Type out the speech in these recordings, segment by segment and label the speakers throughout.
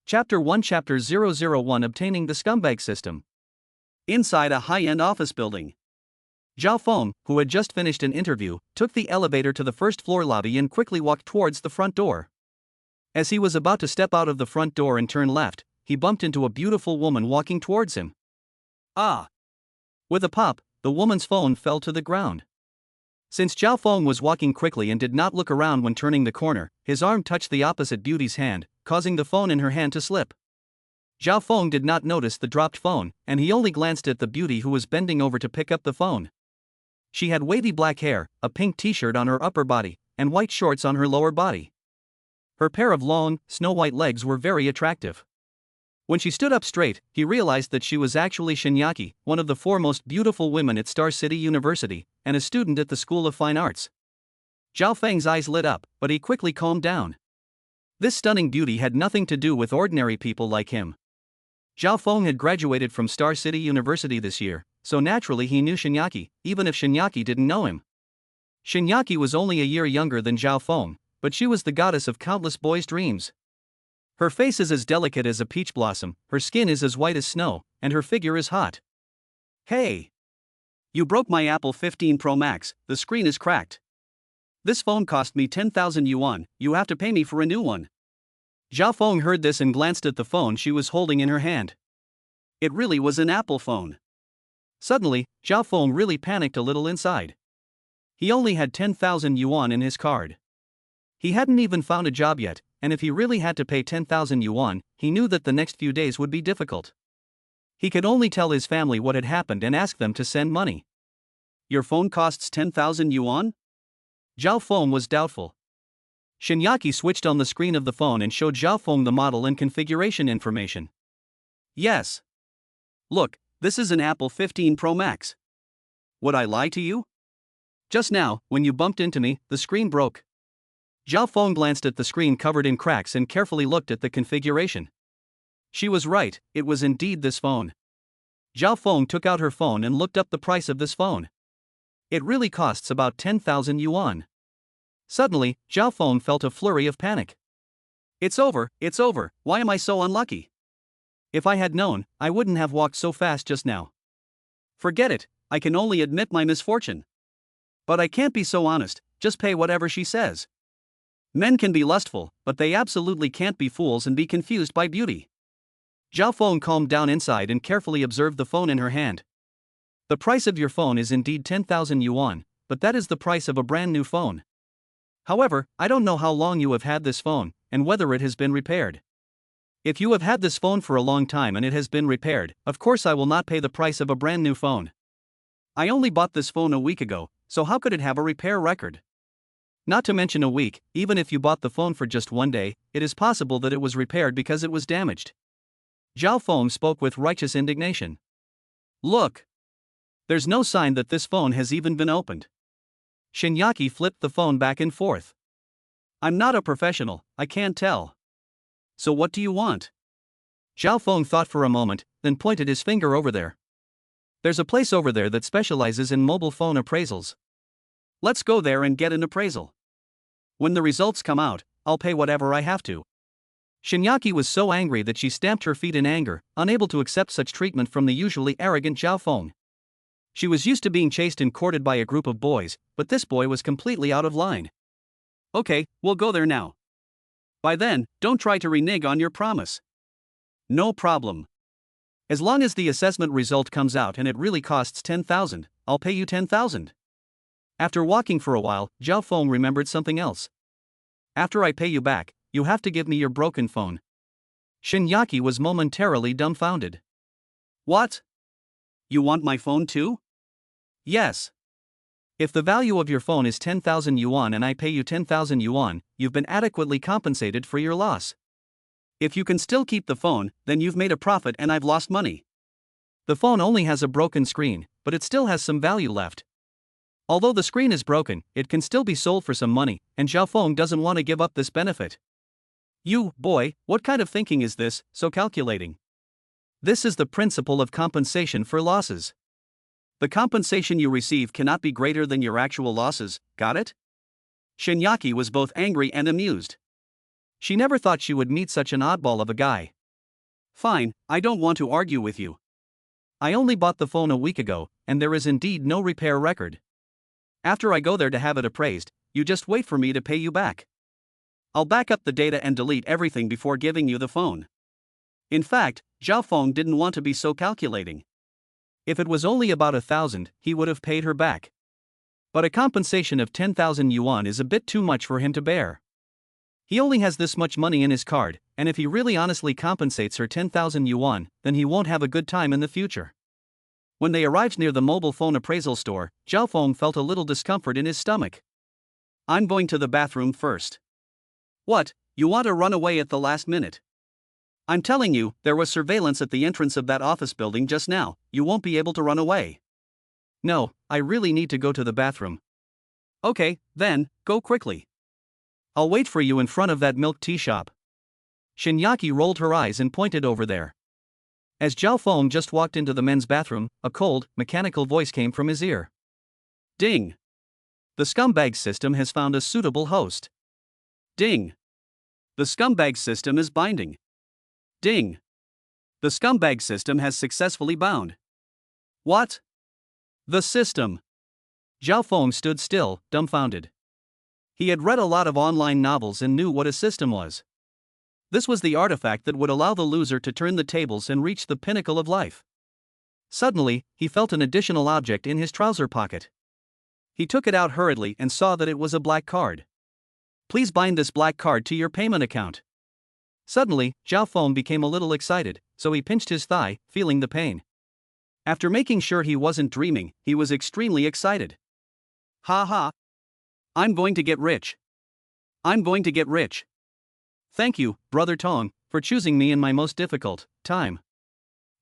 Speaker 1: Chapter 1 Chapter 001 Obtaining the Scumbag System. Inside a high-end office building, Zhao Feng, who had just finished an interview, took the elevator to the first-floor lobby and quickly walked towards the front door. As he was about to step out of the front door and turn left, he bumped into a beautiful woman walking towards him. Ah! With a pop, the woman's phone fell to the ground. Since Zhao Feng was walking quickly and did not look around when turning the corner, his arm touched the opposite beauty's hand, causing the phone in her hand to slip. Zhao Feng did not notice the dropped phone, and he only glanced at the beauty who was bending over to pick up the phone. She had wavy black hair, a pink t-shirt on her upper body, and white shorts on her lower body. Her pair of long, snow-white legs were very attractive. When she stood up straight, he realized that she was actually Shinyaki, one of the foremost beautiful women at Star City University, and a student at the School of Fine Arts. Zhao Feng's eyes lit up, but he quickly calmed down. This stunning beauty had nothing to do with ordinary people like him. Zhao Feng had graduated from Star City University this year, so naturally he knew Shinyaki, even if Shinyaki didn't know him. Shinyaki was only a year younger than Zhao Feng, but she was the goddess of countless boys' dreams. Her face is as delicate as a peach blossom, her skin is as white as snow, and her figure is hot. Hey! You broke my Apple 15 Pro Max, the screen is cracked. This phone cost me 10,000 yuan, you have to pay me for a new one. Zhao Feng heard this and glanced at the phone she was holding in her hand. It really was an Apple phone. Suddenly, Zhao Feng really panicked a little inside. He only had 10,000 yuan in his card. He hadn't even found a job yet, and if he really had to pay 10,000 yuan, he knew that the next few days would be difficult. He could only tell his family what had happened and ask them to send money. Your phone costs 10,000 yuan? Zhao Feng was doubtful. Shinyaki switched on the screen of the phone and showed Zhao Feng the model and configuration information. Yes. Look, this is an Apple 15 Pro Max. Would I lie to you? Just now, when you bumped into me, the screen broke. Zhao Feng glanced at the screen covered in cracks and carefully looked at the configuration. She was right, it was indeed this phone. Zhao Feng took out her phone and looked up the price of this phone. It really costs about 10,000 yuan. Suddenly, Zhao Feng felt a flurry of panic. It's over, why am I so unlucky? If I had known, I wouldn't have walked so fast just now. Forget it, I can only admit my misfortune. But I can't be so honest, just pay whatever she says. Men can be lustful, but they absolutely can't be fools and be confused by beauty. Zhao Feng calmed down inside and carefully observed the phone in her hand. The price of your phone is indeed 10,000 yuan, but that is the price of a brand new phone. However, I don't know how long you have had this phone, and whether it has been repaired. If you have had this phone for a long time and it has been repaired, of course I will not pay the price of a brand new phone. I only bought this phone a week ago, so how could it have a repair record? Not to mention a week, even if you bought the phone for just one day, it is possible that it was repaired because it was damaged. Zhao Feng spoke with righteous indignation. Look! There's no sign that this phone has even been opened. Shinyaki flipped the phone back and forth. I'm not a professional, I can't tell. So what do you want? Zhao Feng thought for a moment, then pointed his finger over there. There's a place over there that specializes in mobile phone appraisals. Let's go there and get an appraisal. When the results come out, I'll pay whatever I have to. Shinyaki was so angry that she stamped her feet in anger, unable to accept such treatment from the usually arrogant Zhao Feng. She was used to being chased and courted by a group of boys, but this boy was completely out of line. Okay, we'll go there now. By then, don't try to renege on your promise. No problem. As long as the assessment result comes out and it really costs 10,000, I'll pay you 10,000. After walking for a while, Zhao Feng remembered something else. After I pay you back, you have to give me your broken phone. Shinyaki was momentarily dumbfounded. What? You want my phone too? Yes. If the value of your phone is 10,000 yuan and I pay you 10,000 yuan, you've been adequately compensated for your loss. If you can still keep the phone, then you've made a profit and I've lost money. The phone only has a broken screen, but it still has some value left. Although the screen is broken, it can still be sold for some money, and Zhao Feng doesn't want to give up this benefit. You, boy, what kind of thinking is this, so calculating? This is the principle of compensation for losses. The compensation you receive cannot be greater than your actual losses, got it? Shinyaki was both angry and amused. She never thought she would meet such an oddball of a guy. Fine, I don't want to argue with you. I only bought the phone a week ago, and there is indeed no repair record. After I go there to have it appraised, you just wait for me to pay you back. I'll back up the data and delete everything before giving you the phone. In fact, Zhao Feng didn't want to be so calculating. If it was only about 1,000, he would have paid her back. But a compensation of 10,000 yuan is a bit too much for him to bear. He only has this much money in his card, and if he really honestly compensates her 10,000 yuan, then he won't have a good time in the future. When they arrived near the mobile phone appraisal store, Zhao Feng felt a little discomfort in his stomach. I'm going to the bathroom first. What, you want to run away at the last minute? I'm telling you, there was surveillance at the entrance of that office building just now, you won't be able to run away. No, I really need to go to the bathroom. Okay, then, go quickly. I'll wait for you in front of that milk tea shop. Shinyaki rolled her eyes and pointed over there. As Zhao Feng just walked into the men's bathroom, a cold, mechanical voice came from his ear. Ding! The Scumbag System has found a suitable host. Ding! The Scumbag System is binding. Ding! The Scumbag System has successfully bound. What? The system. Zhao Feng stood still, dumbfounded. He had read a lot of online novels and knew what a system was. This was the artifact that would allow the loser to turn the tables and reach the pinnacle of life. Suddenly, he felt an additional object in his trouser pocket. He took it out hurriedly and saw that it was a black card. Please bind this black card to your payment account. Suddenly, Zhao Feng became a little excited, so he pinched his thigh, feeling the pain. After making sure he wasn't dreaming, he was extremely excited. Ha ha! I'm going to get rich. I'm going to get rich. Thank you, Brother Tong, for choosing me in my most difficult time.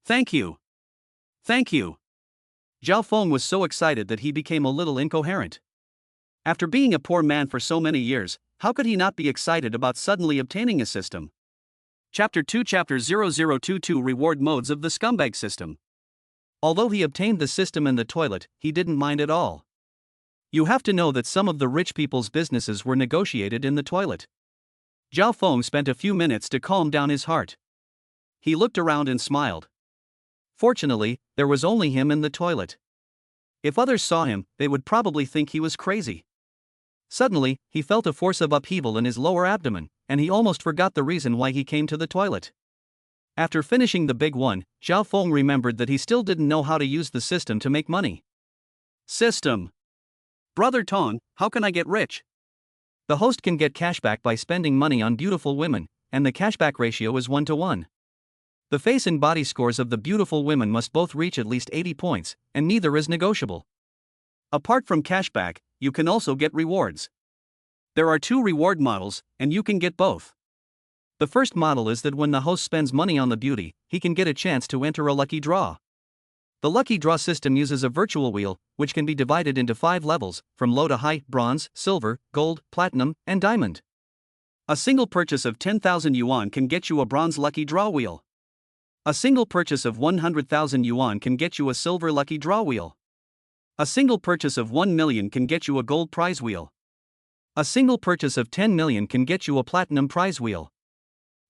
Speaker 1: Thank you. Thank you. Zhao Feng was so excited that he became a little incoherent. After being a poor man for so many years, how could he not be excited about suddenly obtaining a system? Chapter 2 Chapter 0022 Reward Modes of the Scumbag System. Although he obtained the system in the toilet, he didn't mind at all. You have to know that some of the rich people's businesses were negotiated in the toilet. Zhao Feng spent a few minutes to calm down his heart. He looked around and smiled. Fortunately, there was only him in the toilet. If others saw him, they would probably think he was crazy. Suddenly, he felt a force of upheaval in his lower abdomen, and he almost forgot the reason why he came to the toilet. After finishing the big one, Zhao Feng remembered that he still didn't know how to use the system to make money. System. Brother Tong, how can I get rich? The host can get cashback by spending money on beautiful women, and the cashback ratio is 1-to-1. The face and body scores of the beautiful women must both reach at least 80 points, and neither is negotiable. Apart from cashback, you can also get rewards. There are 2 reward models, and you can get both. The first model is that when the host spends money on the beauty, he can get a chance to enter a lucky draw. The lucky draw system uses a virtual wheel, which can be divided into 5 levels, from low to high, bronze, silver, gold, platinum, and diamond. A single purchase of 10,000 yuan can get you a bronze lucky draw wheel. A single purchase of 100,000 yuan can get you a silver lucky draw wheel. A single purchase of 1 million can get you a gold prize wheel. A single purchase of 10 million can get you a platinum prize wheel.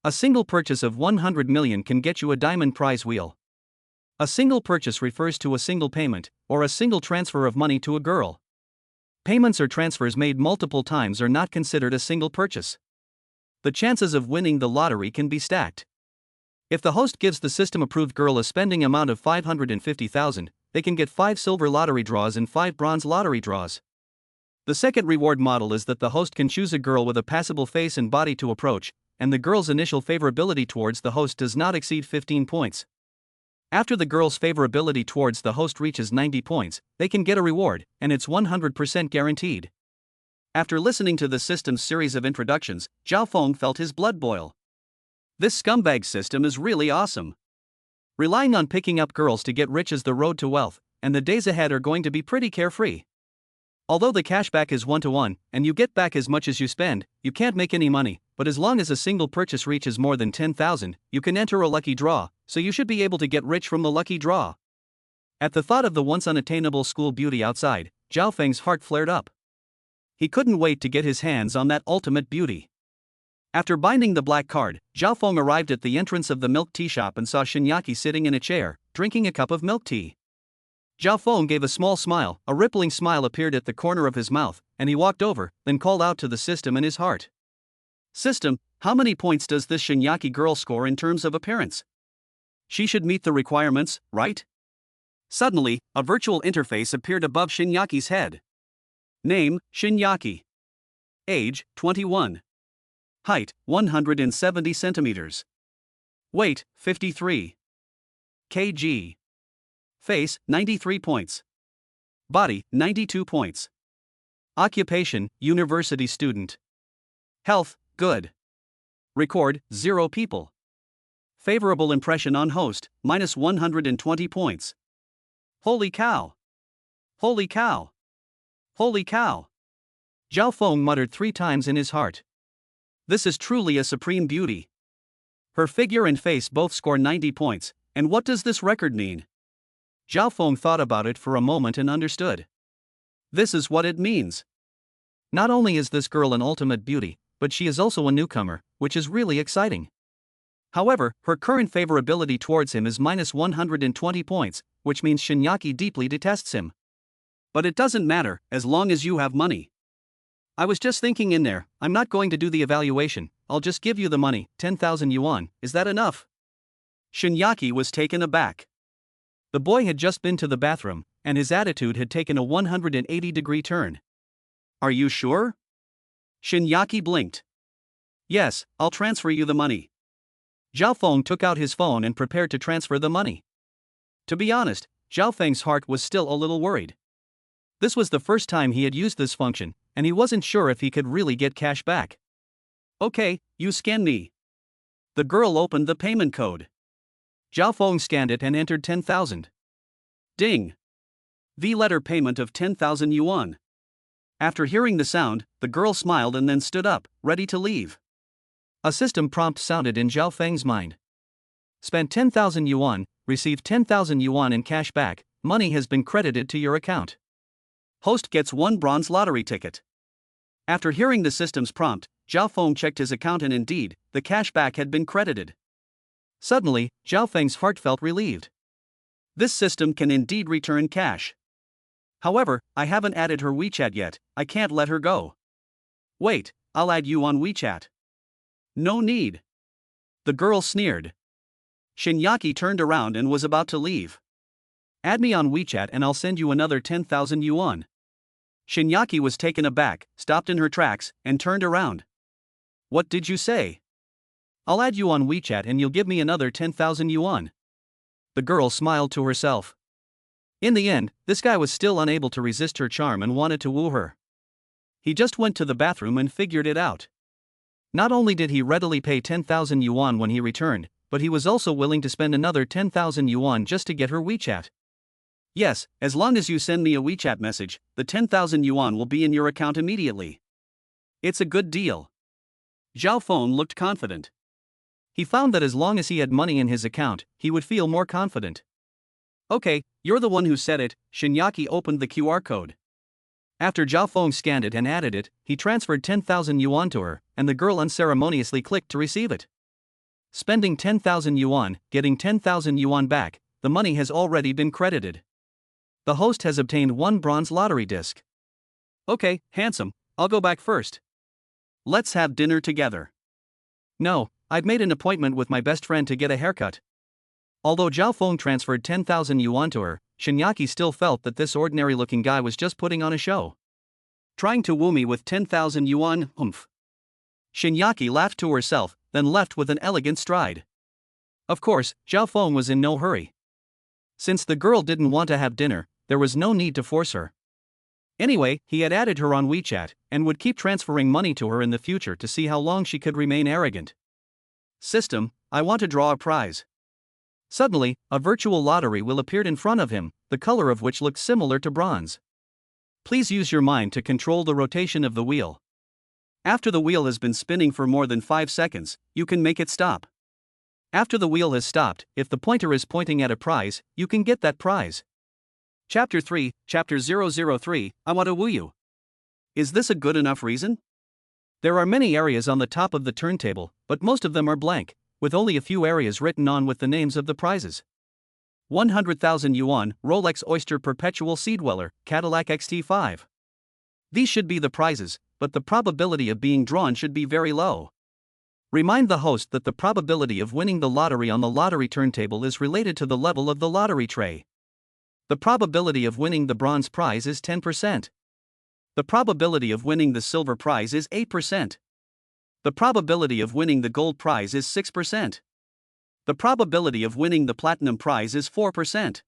Speaker 1: A single purchase of 100 million can get you a diamond prize wheel. A single purchase refers to a single payment, or a single transfer of money to a girl. Payments or transfers made multiple times are not considered a single purchase. The chances of winning the lottery can be stacked. If the host gives the system-approved girl a spending amount of 550,000, they can get 5 silver lottery draws and 5 bronze lottery draws. The second reward model is that the host can choose a girl with a passable face and body to approach, and the girl's initial favorability towards the host does not exceed 15 points. After the girl's favorability towards the host reaches 90 points, they can get a reward, and it's 100% guaranteed. After listening to the system's series of introductions, Zhao Feng felt his blood boil. This scumbag system is really awesome. Relying on picking up girls to get rich is the road to wealth, and the days ahead are going to be pretty carefree. Although the cashback is 1-to-1, and you get back as much as you spend, you can't make any money, but as long as a single purchase reaches more than 10,000, you can enter a lucky draw, so you should be able to get rich from the lucky draw. At the thought of the once unattainable school beauty outside, Zhao Feng's heart flared up. He couldn't wait to get his hands on that ultimate beauty. After binding the black card, Zhao Feng arrived at the entrance of the milk tea shop and saw Shinyaki sitting in a chair, drinking a cup of milk tea. Zhao Feng gave a small smile, a rippling smile appeared at the corner of his mouth, and he walked over, then called out to the system in his heart. System, how many points does this Shinyaki girl score in terms of appearance? She should meet the requirements, right? Suddenly, a virtual interface appeared above Shinyaki's head. Name, Shinyaki. Age, 21. Height, 170 centimeters. Weight, 53 kg. Face, 93 points. Body, 92 points. Occupation, university student. Health, good. Record, 0 people. Favorable impression on host, minus 120 points. Holy cow! Holy cow! Holy cow! Zhao Feng muttered 3 times in his heart. This is truly a supreme beauty. Her figure and face both score 90 points, and what does this record mean? Zhao Feng thought about it for a moment and understood. This is what it means. Not only is this girl an ultimate beauty, but she is also a newcomer, which is really exciting. However, her current favorability towards him is minus 120 points, which means Shinyaki deeply detests him. But it doesn't matter, as long as you have money. I was just thinking in there, I'm not going to do the evaluation, I'll just give you the money, 10,000 yuan, is that enough? Shinyaki was taken aback. The boy had just been to the bathroom, and his attitude had taken a 180-degree turn. Are you sure? Shinyaki blinked. Yes, I'll transfer you the money. Zhao Feng took out his phone and prepared to transfer the money. To be honest, Zhao Feng's heart was still a little worried. This was the first time he had used this function, and he wasn't sure if he could really get cash back. Okay, you scan me. The girl opened the payment code. Zhao Feng scanned it and entered 10,000. Ding! V-letter payment of 10,000 yuan. After hearing the sound, the girl smiled and then stood up, ready to leave. A system prompt sounded in Zhao Feng's mind. Spent 10,000 yuan, received 10,000 yuan in cash back, money has been credited to your account. Host gets 1 bronze lottery ticket. After hearing the system's prompt, Zhao Feng checked his account and indeed, the cash back had been credited. Suddenly, Zhao Feng's heart felt relieved. This system can indeed return cash. However, I haven't added her WeChat yet, I can't let her go. Wait, I'll add you on WeChat. No need. The girl sneered. Shinyaki turned around and was about to leave. Add me on WeChat and I'll send you another 10,000 yuan. Shinyaki was taken aback, stopped in her tracks, and turned around. What did you say? I'll add you on WeChat and you'll give me another 10,000 yuan. The girl smiled to herself. In the end, this guy was still unable to resist her charm and wanted to woo her. He just went to the bathroom and figured it out. Not only did he readily pay 10,000 yuan when he returned, but he was also willing to spend another 10,000 yuan just to get her WeChat. Yes, as long as you send me a WeChat message, the 10,000 yuan will be in your account immediately. It's a good deal. Zhao Feng looked confident. He found that as long as he had money in his account, he would feel more confident. Okay, you're the one who said it. Shinyaki opened the QR code. After Zhao Feng scanned it and added it, he transferred 10,000 yuan to her, and the girl unceremoniously clicked to receive it. Spending 10,000 yuan, getting 10,000 yuan back, the money has already been credited. The host has obtained 1 bronze lottery disc. Okay, handsome, I'll go back first. Let's have dinner together. No, I've made an appointment with my best friend to get a haircut. Although Zhao Feng transferred 10,000 yuan to her, Shinyaki still felt that this ordinary-looking guy was just putting on a show. Trying to woo me with 10,000 yuan, humph. Shinyaki laughed to herself, then left with an elegant stride. Of course, Zhao Feng was in no hurry. Since the girl didn't want to have dinner, there was no need to force her. Anyway, he had added her on WeChat, and would keep transferring money to her in the future to see how long she could remain arrogant. System, I want to draw a prize. Suddenly, a virtual lottery wheel appeared in front of him, the color of which looked similar to bronze. Please use your mind to control the rotation of the wheel. After the wheel has been spinning for more than 5 seconds, you can make it stop. After the wheel has stopped, if the pointer is pointing at a prize, you can get that prize. Chapter 3, Chapter 003, I want to woo you. Is this a good enough reason? There are many areas on the top of the turntable, but most of them are blank, with only a few areas written on with the names of the prizes. 100,000 yuan, Rolex Oyster Perpetual Sea Dweller, Cadillac XT5. These should be the prizes, but the probability of being drawn should be very low. Remind the host that the probability of winning the lottery on the lottery turntable is related to the level of the lottery tray. The probability of winning the bronze prize is 10%. The probability of winning the silver prize is 8%. The probability of winning the gold prize is 6%. The probability of winning the platinum prize is 4%.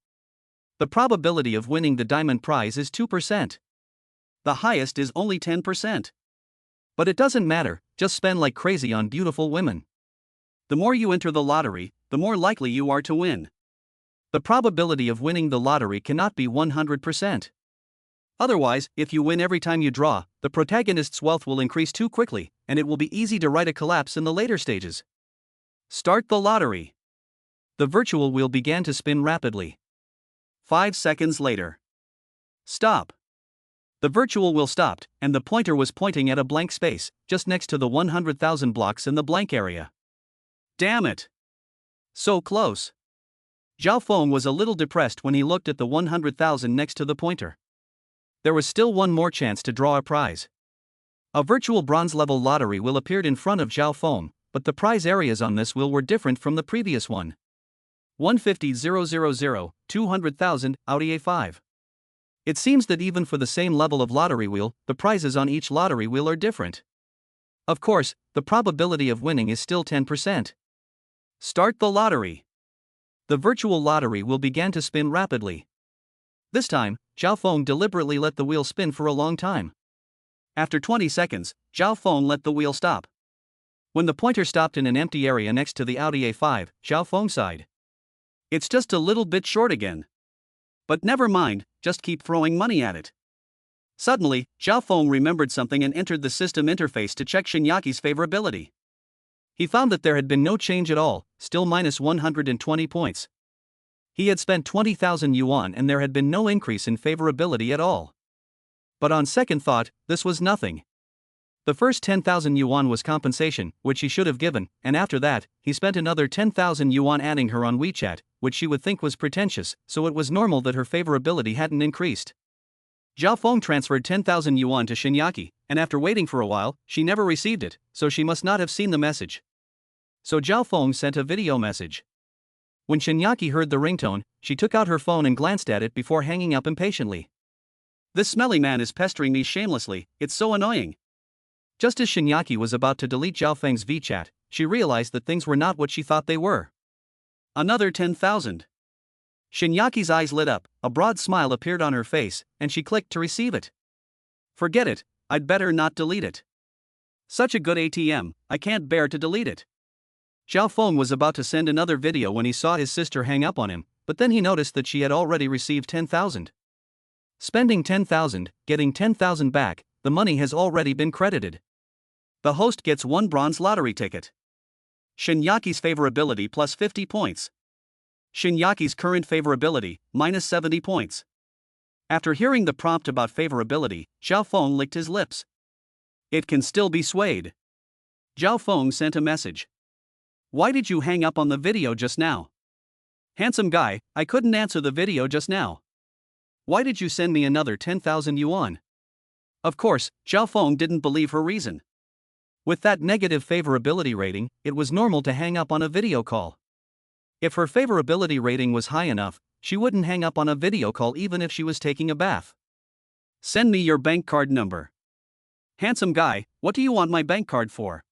Speaker 1: The probability of winning the diamond prize is 2%. The highest is only 10%. But it doesn't matter, just spend like crazy on beautiful women. The more you enter the lottery, the more likely you are to win. The probability of winning the lottery cannot be 100%. Otherwise, if you win every time you draw, the protagonist's wealth will increase too quickly, and it will be easy to write a collapse in the later stages. Start the lottery. The virtual wheel began to spin rapidly. 5 seconds later. Stop. The virtual wheel stopped, and the pointer was pointing at a blank space, just next to the 100,000 blocks in the blank area. Damn it! So close. Zhao Feng was a little depressed when he looked at the 100,000 next to the pointer. There was still one more chance to draw a prize. A virtual bronze-level lottery wheel appeared in front of Zhao Feng, but the prize areas on this wheel were different from the previous one. 150,000, 200,000, Audi A5. It seems that even for the same level of lottery wheel, the prizes on each lottery wheel are different. Of course, the probability of winning is still 10%. Start the lottery. The virtual lottery wheel began to spin rapidly. This time, Zhao Feng deliberately let the wheel spin for a long time. After 20 seconds, Zhao Feng let the wheel stop. When the pointer stopped in an empty area next to the Audi A5, Zhao Feng sighed. It's just a little bit short again. But never mind, just keep throwing money at it. Suddenly, Zhao Feng remembered something and entered the system interface to check Shinyaki's favorability. He found that there had been no change at all, still minus 120 points. He had spent 20,000 yuan and there had been no increase in favorability at all. But on second thought, this was nothing. The first 10,000 yuan was compensation, which he should have given, and after that, he spent another 10,000 yuan adding her on WeChat, which she would think was pretentious, so it was normal that her favorability hadn't increased. Zhao Feng transferred 10,000 yuan to Shinyaki, and after waiting for a while, she never received it, so she must not have seen the message. So Zhao Feng sent a video message. When Shinyaki heard the ringtone, she took out her phone and glanced at it before hanging up impatiently. This smelly man is pestering me shamelessly, it's so annoying. Just as Shinyaki was about to delete Zhao Feng's VChat, she realized that things were not what she thought they were. Another 10,000. Shinyaki's eyes lit up, a broad smile appeared on her face, and she clicked to receive it. Forget it, I'd better not delete it. Such a good ATM, I can't bear to delete it. Zhao Feng was about to send another video when he saw his sister hang up on him, but then he noticed that she had already received 10,000. Spending 10,000, getting 10,000 back, the money has already been credited. The host gets one bronze lottery ticket. Shinyaki's favorability plus 50 points. Shinyaki's current favorability, minus 70 points. After hearing the prompt about favorability, Zhao Feng licked his lips. It can still be swayed. Zhao Feng sent a message. Why did you hang up on the video just now? Handsome guy, I couldn't answer the video just now. Why did you send me another 10,000 yuan? Of course, Zhao Feng didn't believe her reason. With that negative favorability rating, it was normal to hang up on a video call. If her favorability rating was high enough, she wouldn't hang up on a video call even if she was taking a bath. Send me your bank card number. Handsome guy, what do you want my bank card for?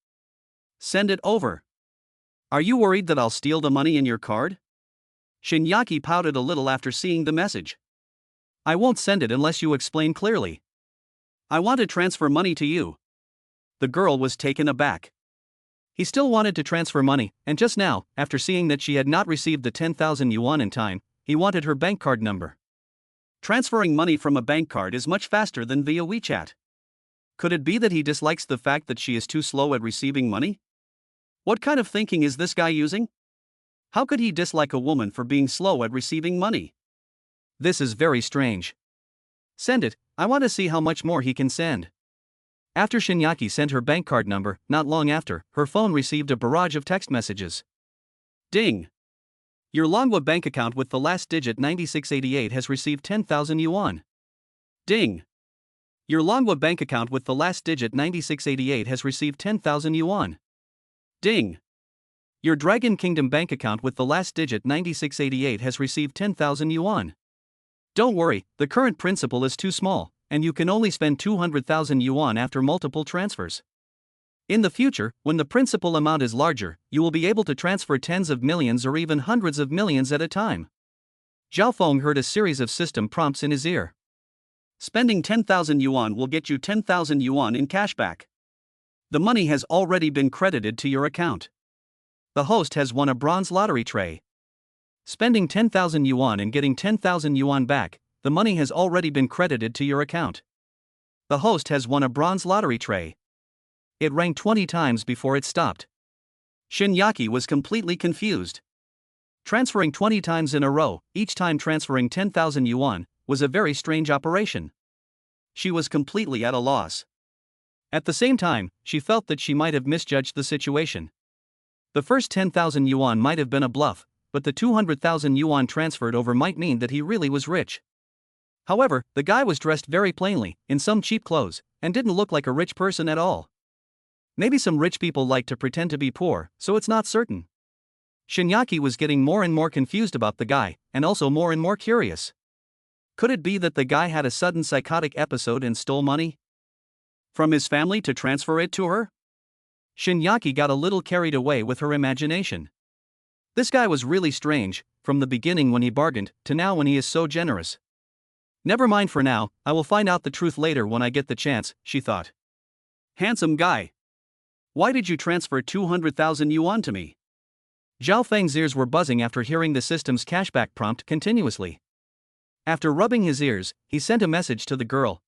Speaker 1: Send it over. Are you worried that I'll steal the money in your card? Shinyaki pouted a little after seeing the message. I won't send it unless you explain clearly. I want to transfer money to you. The girl was taken aback. He still wanted to transfer money, and just now, after seeing that she had not received the 10,000 yuan in time, he wanted her bank card number. Transferring money from a bank card is much faster than via WeChat. Could it be that he dislikes the fact that she is too slow at receiving money? What kind of thinking is this guy using? How could he dislike a woman for being slow at receiving money? This is very strange. Send it, I want to see how much more he can send. After Shinyaki sent her bank card number, not long after, her phone received a barrage of text messages. Ding! Your Longwa bank account with the last digit 9688 has received 10,000 yuan. Ding! Your Longwa bank account with the last digit 9688 has received 10,000 yuan. Ding! Your Dragon Kingdom bank account with the last digit 9688 has received 10,000 yuan. Don't worry, the current principal is too small, and you can only spend 200,000 yuan after multiple transfers. In the future, when the principal amount is larger, you will be able to transfer tens of millions or even hundreds of millions at a time. Zhao Feng heard a series of system prompts in his ear. Spending 10,000 yuan will get you 10,000 yuan in cashback. The money has already been credited to your account. The host has won a bronze lottery tray. Spending 10,000 yuan and getting 10,000 yuan back, the money has already been credited to your account. The host has won a bronze lottery tray. It rang 20 times before it stopped. Shinyaki was completely confused. Transferring 20 times in a row, each time transferring 10,000 yuan, was a very strange operation. She was completely at a loss. At the same time, she felt that she might have misjudged the situation. The first 10,000 yuan might have been a bluff, but the 200,000 yuan transferred over might mean that he really was rich. However, the guy was dressed very plainly, in some cheap clothes, and didn't look like a rich person at all. Maybe some rich people like to pretend to be poor, so it's not certain. Shinyaki was getting more and more confused about the guy, and also more and more curious. Could it be that the guy had a sudden psychotic episode and stole money from his family to transfer it to her? Shinyaki got a little carried away with her imagination. This guy was really strange, from the beginning when he bargained, to now when he is so generous. Never mind for now, I will find out the truth later when I get the chance, she thought. Handsome guy. Why did you transfer 200,000 yuan to me? Zhao Feng's ears were buzzing after hearing the system's cashback prompt continuously. After rubbing his ears, he sent a message to the girl.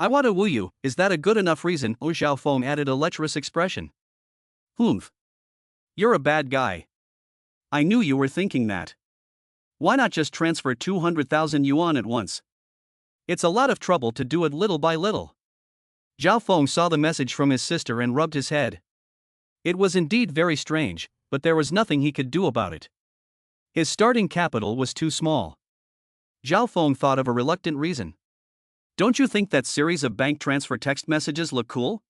Speaker 1: I want to woo you, is that a good enough reason? Zhao Feng added a lecherous expression. Humph. You're a bad guy. I knew you were thinking that. Why not just transfer 200,000 yuan at once? It's a lot of trouble to do it little by little. Zhao Feng saw the message from his sister and rubbed his head. It was indeed very strange, but there was nothing he could do about it. His starting capital was too small. Zhao Feng thought of a reluctant reason. Don't you think that series of bank transfer text messages look cool?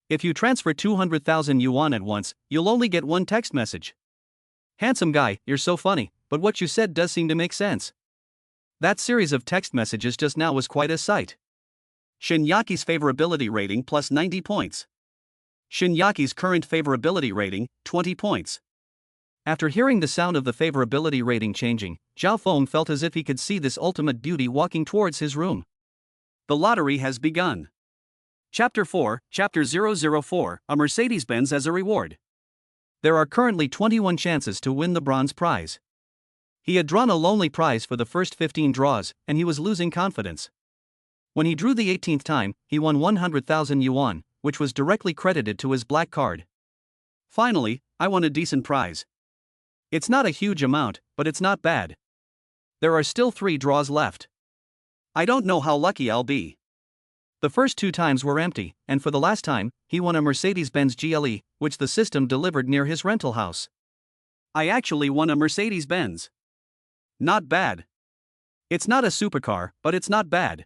Speaker 1: If you transfer 200,000 yuan at once, you'll only get one text message. Handsome guy, you're so funny, but what you said does seem to make sense. That series of text messages just now was quite a sight. Shinyaki's favorability rating plus 90 points. Shinyaki's current favorability rating, 20 points. After hearing the sound of the favorability rating changing, Zhao Feng felt as if he could see this ultimate beauty walking towards his room. The lottery has begun. Chapter 4, Chapter 004, a Mercedes-Benz as a reward. There are currently 21 chances to win the bronze prize. He had drawn a lonely prize for the first 15 draws, and he was losing confidence. When he drew the 18th time, he won 100,000 yuan, which was directly credited to his black card. Finally, I won a decent prize. It's not a huge amount, but it's not bad. There are still 3 draws left. I don't know how lucky I'll be. The first 2 times were empty, and for the last time, he won a Mercedes-Benz GLE, which the system delivered near his rental house. I actually won a Mercedes-Benz. Not bad. It's not a supercar, but it's not bad.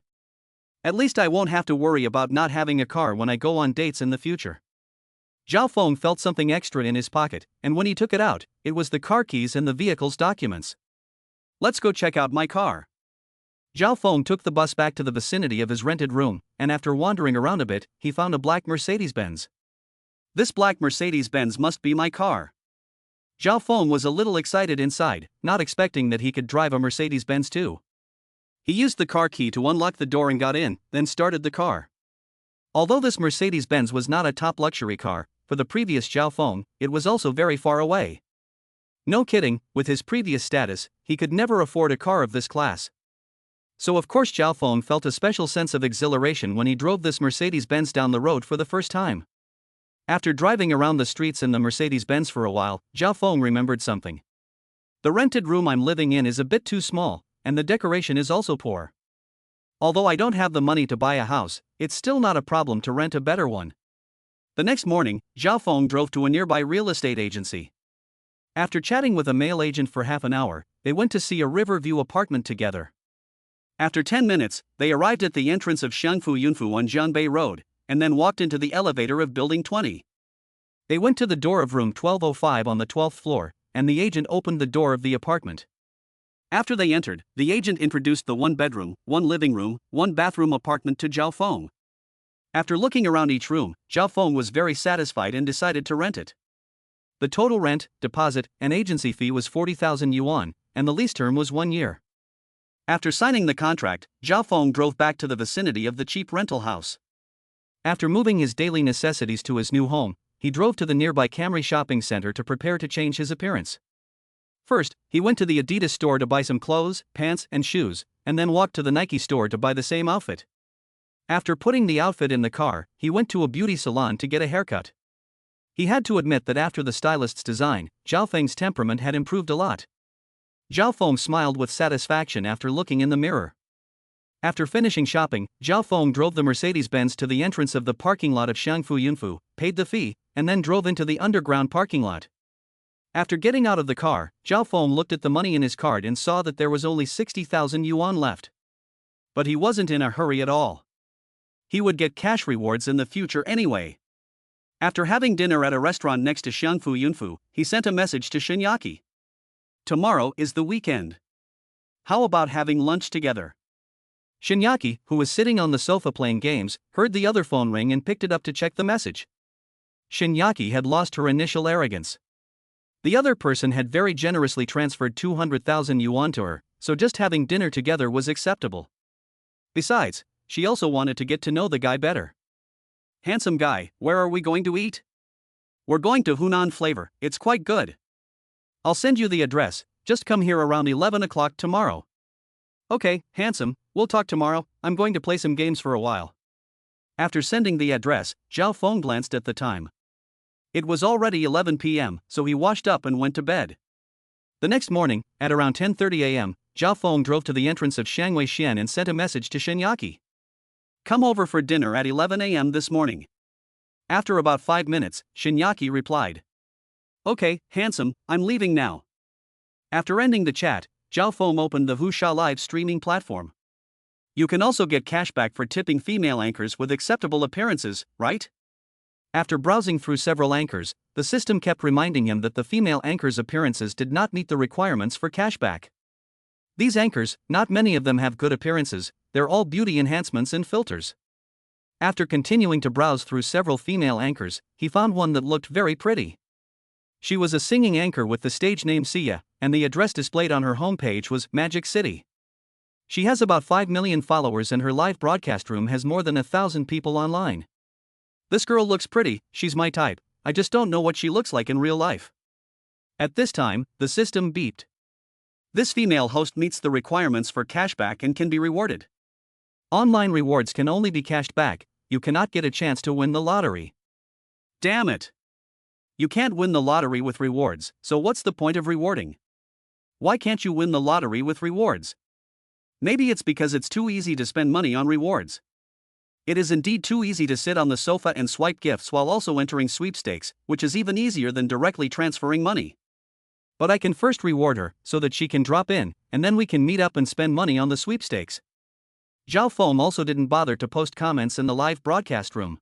Speaker 1: At least I won't have to worry about not having a car when I go on dates in the future. Zhao Feng felt something extra in his pocket, and when he took it out, it was the car keys and the vehicle's documents. Let's go check out my car. Zhao Feng took the bus back to the vicinity of his rented room, and after wandering around a bit, he found a black Mercedes-Benz. This black Mercedes-Benz must be my car. Zhao Feng was a little excited inside, not expecting that he could drive a Mercedes-Benz too. He used the car key to unlock the door and got in, then started the car. Although this Mercedes-Benz was not a top luxury car, for the previous Zhao Feng, it was also very far away. No kidding, with his previous status, he could never afford a car of this class. So of course Zhao Feng felt a special sense of exhilaration when he drove this Mercedes-Benz down the road for the first time. After driving around the streets in the Mercedes-Benz for a while, Zhao Feng remembered something. The rented room I'm living in is a bit too small, and the decoration is also poor. Although I don't have the money to buy a house, it's still not a problem to rent a better one. The next morning, Zhao Feng drove to a nearby real estate agency. After chatting with a male agent for half an hour, they went to see a riverview apartment together. After 10 minutes, they arrived at the entrance of Xiangfu Yunfu on Jianbei Road, and then walked into the elevator of Building 20. They went to the door of room 1205 on the 12th floor, and the agent opened the door of the apartment. After they entered, the agent introduced the one-bedroom, one-living-room, one-bathroom apartment to Zhao Feng. After looking around each room, Zhao Feng was very satisfied and decided to rent it. The total rent, deposit, and agency fee was 40,000 yuan, and the lease term was 1 year. After signing the contract, Zhao Feng drove back to the vicinity of the cheap rental house. After moving his daily necessities to his new home, he drove to the nearby Camry shopping center to prepare to change his appearance. First, he went to the Adidas store to buy some clothes, pants, and shoes, and then walked to the Nike store to buy the same outfit. After putting the outfit in the car, he went to a beauty salon to get a haircut. He had to admit that after the stylist's design, Zhao Feng's temperament had improved a lot. Zhao Feng smiled with satisfaction after looking in the mirror. After finishing shopping, Zhao Feng drove the Mercedes-Benz to the entrance of the parking lot of Xiangfu Yunfu, paid the fee, and then drove into the underground parking lot. After getting out of the car, Zhao Feng looked at the money in his card and saw that there was only 60,000 yuan left. But he wasn't in a hurry at all. He would get cash rewards in the future anyway. After having dinner at a restaurant next to Xiangfu Yunfu, he sent a message to Shinyaki. Tomorrow is the weekend. How about having lunch together? Shinyaki, who was sitting on the sofa playing games, heard the other phone ring and picked it up to check the message. Shinyaki had lost her initial arrogance. The other person had very generously transferred 200,000 yuan to her, so just having dinner together was acceptable. Besides, she also wanted to get to know the guy better. Handsome guy, where are we going to eat? We're going to Hunan Flavor, it's quite good. I'll send you the address, just come here around 11 o'clock tomorrow. Okay, handsome, we'll talk tomorrow, I'm going to play some games for a while. After sending the address, Zhao Feng glanced at the time. It was already 11 p.m., so he washed up and went to bed. The next morning, at around 10:30 a.m., Zhao Feng drove to the entrance of Shangwei Xian and sent a message to Shinyaki. Come over for dinner at 11 a.m. this morning. After about 5 minutes, Shinyaki replied. Okay, handsome, I'm leaving now. After ending the chat, Zhao Feng opened the Wusha live streaming platform. You can also get cashback for tipping female anchors with acceptable appearances, right? After browsing through several anchors, the system kept reminding him that the female anchors' appearances did not meet the requirements for cashback. These anchors, not many of them have good appearances, they're all beauty enhancements and filters. After continuing to browse through several female anchors, he found one that looked very pretty. She was a singing anchor with the stage name Sia, and the address displayed on her homepage was Magic City. She has about 5 million followers and her live broadcast room has more than 1,000 people online. This girl looks pretty, she's my type, I just don't know what she looks like in real life. At this time, the system beeped. This female host meets the requirements for cashback and can be rewarded. Online rewards can only be cashed back, you cannot get a chance to win the lottery. Damn it! You can't win the lottery with rewards, so what's the point of rewarding? Why can't you win the lottery with rewards? Maybe it's because it's too easy to spend money on rewards. It is indeed too easy to sit on the sofa and swipe gifts while also entering sweepstakes, which is even easier than directly transferring money. But I can first reward her, so that she can drop in, and then we can meet up and spend money on the sweepstakes. Zhao Feng also didn't bother to post comments in the live broadcast room.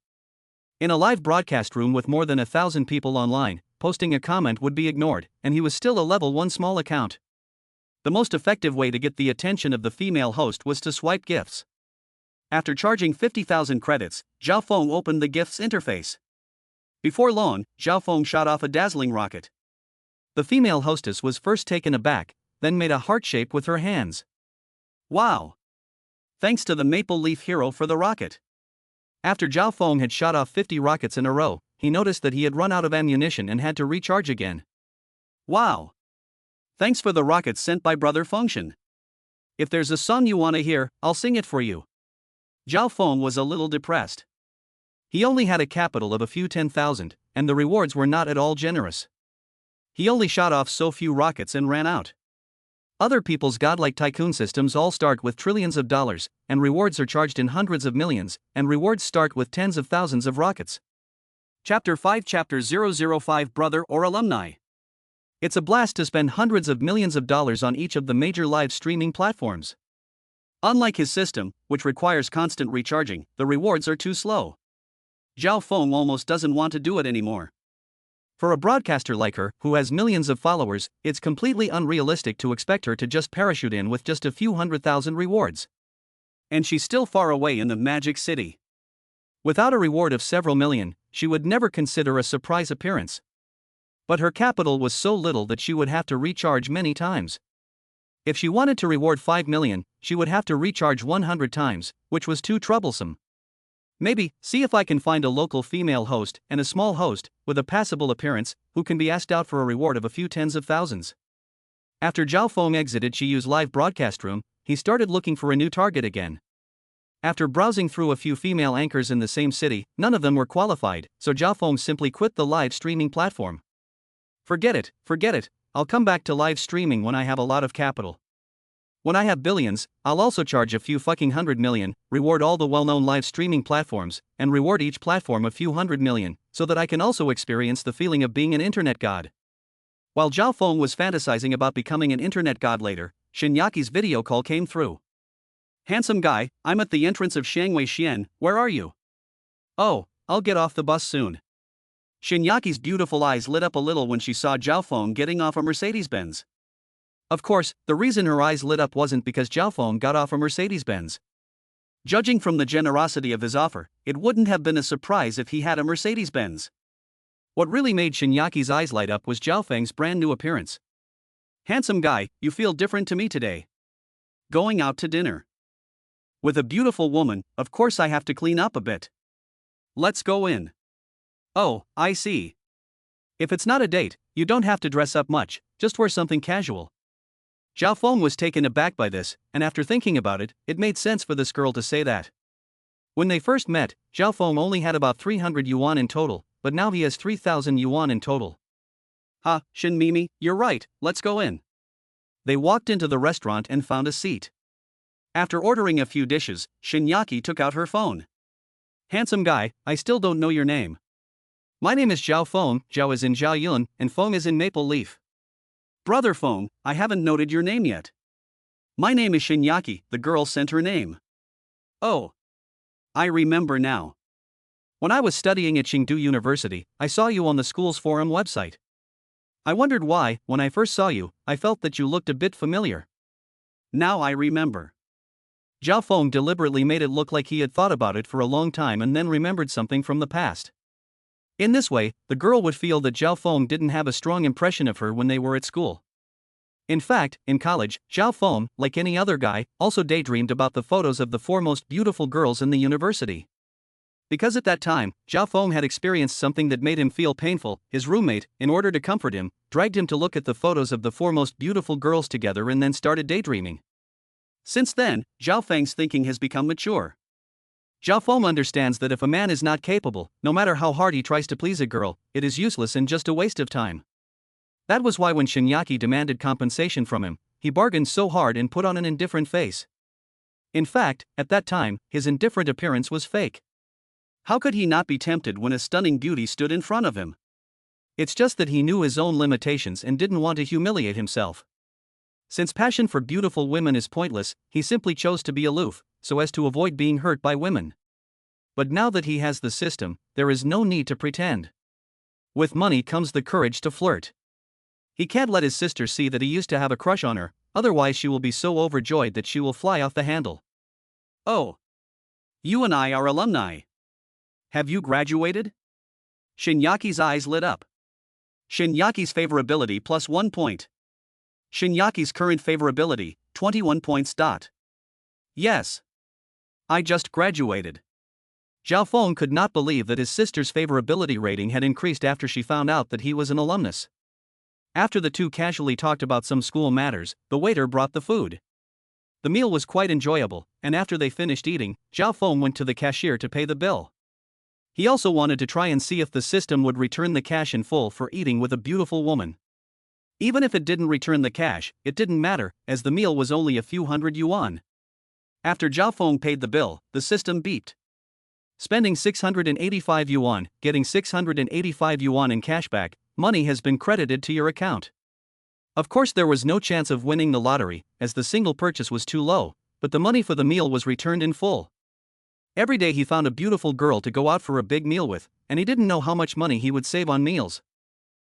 Speaker 1: In a live broadcast room with more than 1,000 people online, posting a comment would be ignored, and he was still a level 1 small account. The most effective way to get the attention of the female host was to swipe gifts. After charging 50,000 credits, Zhao Feng opened the gifts interface. Before long, Zhao Feng shot off a dazzling rocket. The female hostess was first taken aback, then made a heart shape with her hands. Wow! Thanks to the Maple Leaf Hero for the rocket. After Zhao Feng had shot off 50 rockets in a row, he noticed that he had run out of ammunition and had to recharge again. Wow! Thanks for the rockets sent by Brother Fengshan. If there's a song you wanna hear, I'll sing it for you. Zhao Feng was a little depressed. He only had a capital of a few 10,000, and the rewards were not at all generous. He only shot off so few rockets and ran out. Other people's godlike tycoon systems all start with trillions of dollars, and rewards are charged in hundreds of millions, and rewards start with tens of thousands of rockets. Chapter 5 Chapter 005 Brother or Alumni. It's a blast to spend hundreds of millions of dollars on each of the major live streaming platforms. Unlike his system, which requires constant recharging, the rewards are too slow. Zhao Feng almost doesn't want to do it anymore. For a broadcaster like her, who has millions of followers, it's completely unrealistic to expect her to just parachute in with just a few 100,000 rewards. And she's still far away in the Magic City. Without a reward of several million, she would never consider a surprise appearance. But her capital was so little that she would have to recharge many times. If she wanted to reward 5 million, she would have to recharge 100 times, which was too troublesome. Maybe, see if I can find a local female host and a small host, with a passable appearance, who can be asked out for a reward of a few tens of thousands. After Zhao Feng exited Shiyu's live broadcast room, he started looking for a new target again. After browsing through a few female anchors in the same city, none of them were qualified, so Zhao Feng simply quit the live streaming platform. Forget it, I'll come back to live streaming when I have a lot of capital. When I have billions, I'll also charge a few fucking 100 million, reward all the well-known live streaming platforms, and reward each platform a few 100 million, so that I can also experience the feeling of being an internet god. While Zhao Feng was fantasizing about becoming an internet god later, Shinyaki's video call came through. Handsome guy, I'm at the entrance of Shanghai Xian, where are you? Oh, I'll get off the bus soon. Shinyaki's beautiful eyes lit up a little when she saw Zhao Feng getting off a Mercedes-Benz. Of course, the reason her eyes lit up wasn't because Zhao Feng got off a Mercedes-Benz. Judging from the generosity of his offer, it wouldn't have been a surprise if he had a Mercedes-Benz. What really made Shinyaki's eyes light up was Zhao Feng's brand new appearance. Handsome guy, you feel different to me today. Going out to dinner. With a beautiful woman, of course I have to clean up a bit. Let's go in. Oh, I see. If it's not a date, you don't have to dress up much, just wear something casual. Zhao Feng was taken aback by this, and after thinking about it, it made sense for this girl to say that. When they first met, Zhao Feng only had about 300 yuan in total, but now he has 3,000 yuan in total. Ha, Shin Mimi, you're right, let's go in. They walked into the restaurant and found a seat. After ordering a few dishes, Shinyaki took out her phone. Handsome guy, I still don't know your name. My name is Zhao Feng, Zhao is in Zhao Yun, and Feng is in Maple Leaf. Brother Feng, I haven't noted your name yet. My name is Shinyaki, the girl sent her name. Oh. I remember now. When I was studying at Chengdu University, I saw you on the school's forum website. I wondered why, when I first saw you, I felt that you looked a bit familiar. Now I remember. Zhao Feng deliberately made it look like he had thought about it for a long time and then remembered something from the past. In this way, the girl would feel that Zhao Feng didn't have a strong impression of her when they were at school. In fact, in college, Zhao Feng, like any other guy, also daydreamed about the photos of the foremost beautiful girls in the university. Because at that time, Zhao Feng had experienced something that made him feel painful, his roommate, in order to comfort him, dragged him to look at the photos of the foremost beautiful girls together and then started daydreaming. Since then, Zhao Feng's thinking has become mature. Zhao Feng understands that if a man is not capable, no matter how hard he tries to please a girl, it is useless and just a waste of time. That was why when Shinyaki demanded compensation from him, he bargained so hard and put on an indifferent face. In fact, at that time, his indifferent appearance was fake. How could he not be tempted when a stunning beauty stood in front of him? It's just that he knew his own limitations and didn't want to humiliate himself. Since passion for beautiful women is pointless, he simply chose to be aloof, so as to avoid being hurt by women. But now that he has the system, there is no need to pretend. With money comes the courage to flirt. He can't let his sister see that he used to have a crush on her, otherwise she will be so overjoyed that she will fly off the handle. Oh. You and I are alumni. Have you graduated? Shinyaki's eyes lit up. Shinyaki's favorability plus 1 point. Shinyaki's current favorability, 21 points. Yes. I just graduated. Zhao Feng could not believe that his sister's favorability rating had increased after she found out that he was an alumnus. After the two casually talked about some school matters, the waiter brought the food. The meal was quite enjoyable, and after they finished eating, Zhao Feng went to the cashier to pay the bill. He also wanted to try and see if the system would return the cash in full for eating with a beautiful woman. Even if it didn't return the cash, it didn't matter, as the meal was only a few hundred yuan. After Zhao Feng paid the bill, the system beeped. Spending 685 yuan, getting 685 yuan in cashback, money has been credited to your account. Of course, there was no chance of winning the lottery, as the single purchase was too low, but the money for the meal was returned in full. Every day he found a beautiful girl to go out for a big meal with, and he didn't know how much money he would save on meals.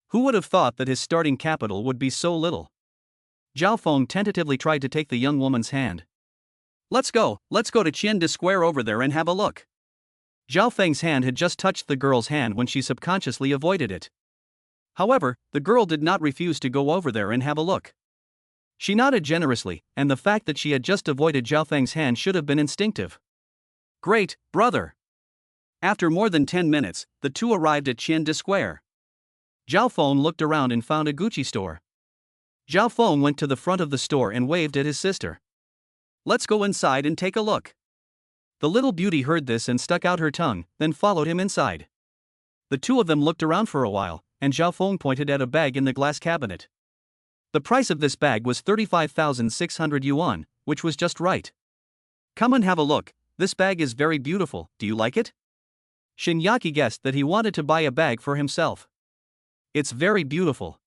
Speaker 1: Who would have thought that his starting capital would be so little? Zhao Feng tentatively tried to take the young woman's hand. Let's go to Qiande Square over there and have a look. Zhao Feng's hand had just touched the girl's hand when she subconsciously avoided it. However, the girl did not refuse to go over there and have a look. She nodded generously, and the fact that she had just avoided Zhao Feng's hand should have been instinctive. Great, brother. After more than 10 minutes, the two arrived at Qiande Square. Zhao Feng looked around and found a Gucci store. Zhao Feng went to the front of the store and waved at his sister. Let's go inside and take a look. The little beauty heard this and stuck out her tongue, then followed him inside. The two of them looked around for a while, and Zhao Feng pointed at a bag in the glass cabinet. The price of this bag was 35,600 yuan, which was just right. Come and have a look, this bag is very beautiful, do you like it? Shinyaki guessed that he wanted to buy a bag for himself. It's very beautiful.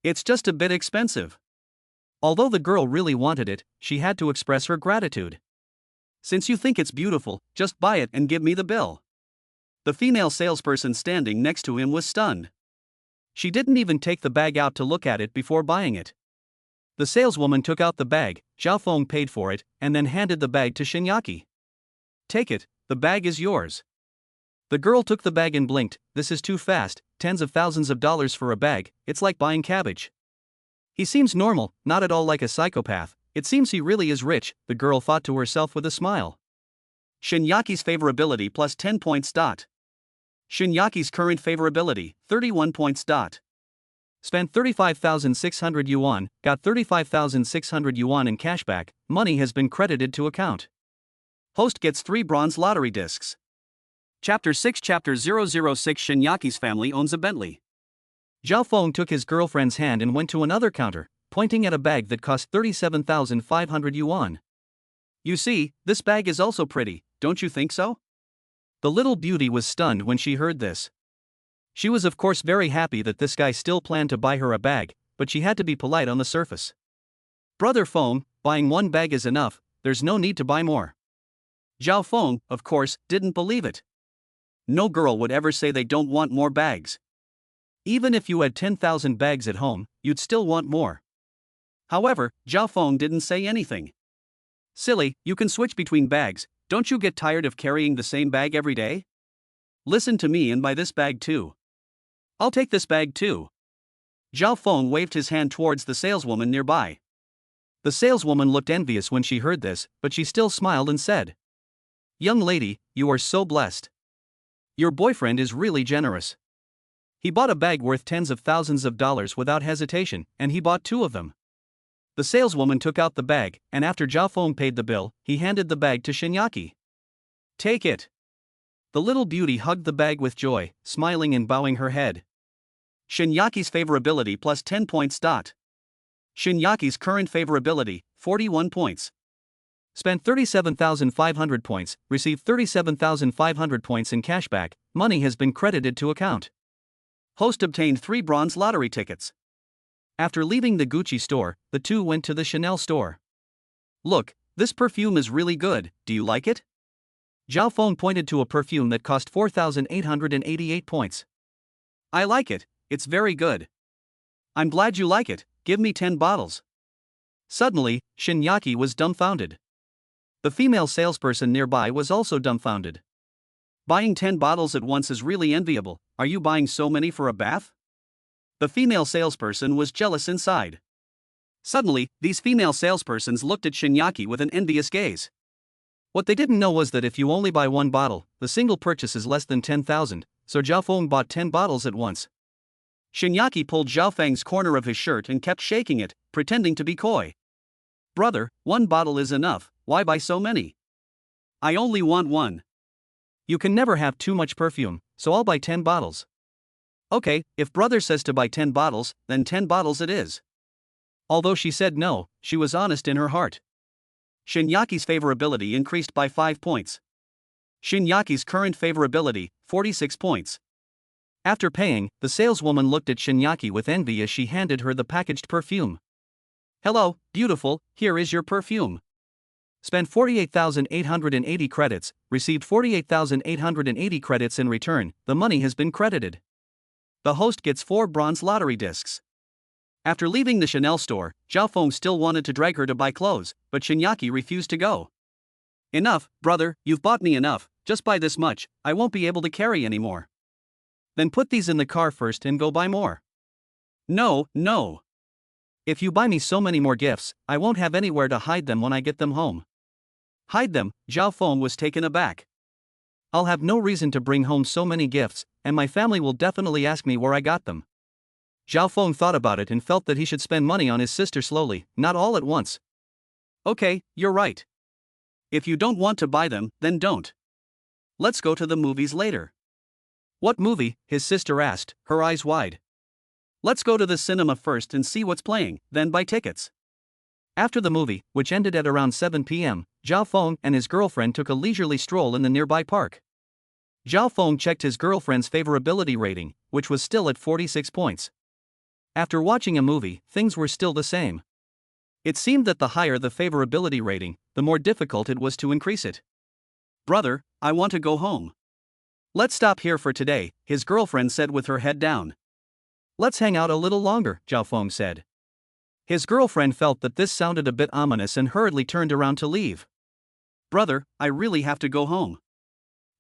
Speaker 1: It's just a bit expensive. Although the girl really wanted it, she had to express her gratitude. Since you think it's beautiful, just buy it and give me the bill. The female salesperson standing next to him was stunned. She didn't even take the bag out to look at it before buying it. The saleswoman took out the bag, Zhao Feng paid for it, and then handed the bag to Shinyaki. Take it, the bag is yours. The girl took the bag and blinked. This is too fast, tens of thousands of dollars for a bag, it's like buying cabbage. He seems normal, not at all like a psychopath, it seems he really is rich, the girl thought to herself with a smile. Shinyaki's favorability plus 10 points. Shinyaki's current favorability, 31 points. Spent 35,600 yuan, got 35,600 yuan in cashback, money has been credited to account. Host gets 3 bronze lottery discs. Chapter 6 Chapter 006 Shinyaki's family owns a Bentley. Zhao Feng took his girlfriend's hand and went to another counter, pointing at a bag that cost 37,500 yuan. You see, this bag is also pretty, don't you think so? The little beauty was stunned when she heard this. She was of course very happy that this guy still planned to buy her a bag, but she had to be polite on the surface. Brother Feng, buying one bag is enough, there's no need to buy more. Zhao Feng, of course, didn't believe it. No girl would ever say they don't want more bags. Even if you had 10,000 bags at home, you'd still want more. However, Zhao Feng didn't say anything. Silly, you can switch between bags, don't you get tired of carrying the same bag every day? Listen to me and buy this bag too. I'll take this bag too. Zhao Feng waved his hand towards the saleswoman nearby. The saleswoman looked envious when she heard this, but she still smiled and said, Young lady, you are so blessed. Your boyfriend is really generous. He bought a bag worth tens of thousands of dollars without hesitation, and he bought 2 of them. The saleswoman took out the bag, and after Zhao Feng paid the bill, he handed the bag to Shinyaki. Take it. The little beauty hugged the bag with joy, smiling and bowing her head. Shinyaki's favorability plus 10 points. Shinyaki's current favorability, 41 points. Spent 37,500 points, received 37,500 points in cashback, money has been credited to account. Host obtained 3 bronze lottery tickets. After leaving the Gucci store, the two went to the Chanel store. Look, this perfume is really good, do you like it? Zhao Feng pointed to a perfume that cost 4,888 points. I like it, it's very good. I'm glad you like it, give me 10 bottles. Suddenly, Shinyaki was dumbfounded. The female salesperson nearby was also dumbfounded. Buying 10 bottles at once is really enviable, are you buying so many for a bath? The female salesperson was jealous inside. Suddenly, these female salespersons looked at Shinyaki with an envious gaze. What they didn't know was that if you only buy 1 bottle, the single purchase is less than 10,000, so Zhao Feng bought 10 bottles at once. Shinyaki pulled Zhao Feng's corner of his shirt and kept shaking it, pretending to be coy. Brother, 1 bottle is enough, why buy so many? I only want 1. You can never have too much perfume, so I'll buy 10 bottles. Okay, if brother says to buy 10 bottles, then 10 bottles it is. Although she said no, she was honest in her heart. Shinyaki's favorability increased by 5 points. Shinyaki's current favorability, 46 points. After paying, the saleswoman looked at Shinyaki with envy as she handed her the packaged perfume. Hello, beautiful, here is your perfume. Spent 48,880 credits, received 48,880 credits in return, the money has been credited. The host gets 4 bronze lottery discs. After leaving the Chanel store, Zhao Feng still wanted to drag her to buy clothes, but Shinyaki refused to go. Enough, brother, you've bought me enough, just buy this much, I won't be able to carry anymore. Then put these in the car first and go buy more. No, no. If you buy me so many more gifts, I won't have anywhere to hide them when I get them home. Hide them, Zhao Feng was taken aback. I'll have no reason to bring home so many gifts, and my family will definitely ask me where I got them. Zhao Feng thought about it and felt that he should spend money on his sister slowly, not all at once. Okay, you're right. If you don't want to buy them, then don't. Let's go to the movies later. What movie? His sister asked, her eyes wide. Let's go to the cinema first and see what's playing, then buy tickets. After the movie, which ended at around 7 p.m., Zhao Feng and his girlfriend took a leisurely stroll in the nearby park. Zhao Feng checked his girlfriend's favorability rating, which was still at 46 points. After watching a movie, things were still the same. It seemed that the higher the favorability rating, the more difficult it was to increase it. Brother, I want to go home. Let's stop here for today, his girlfriend said with her head down. Let's hang out a little longer, Zhao Feng said. His girlfriend felt that this sounded a bit ominous and hurriedly turned around to leave. Brother, I really have to go home.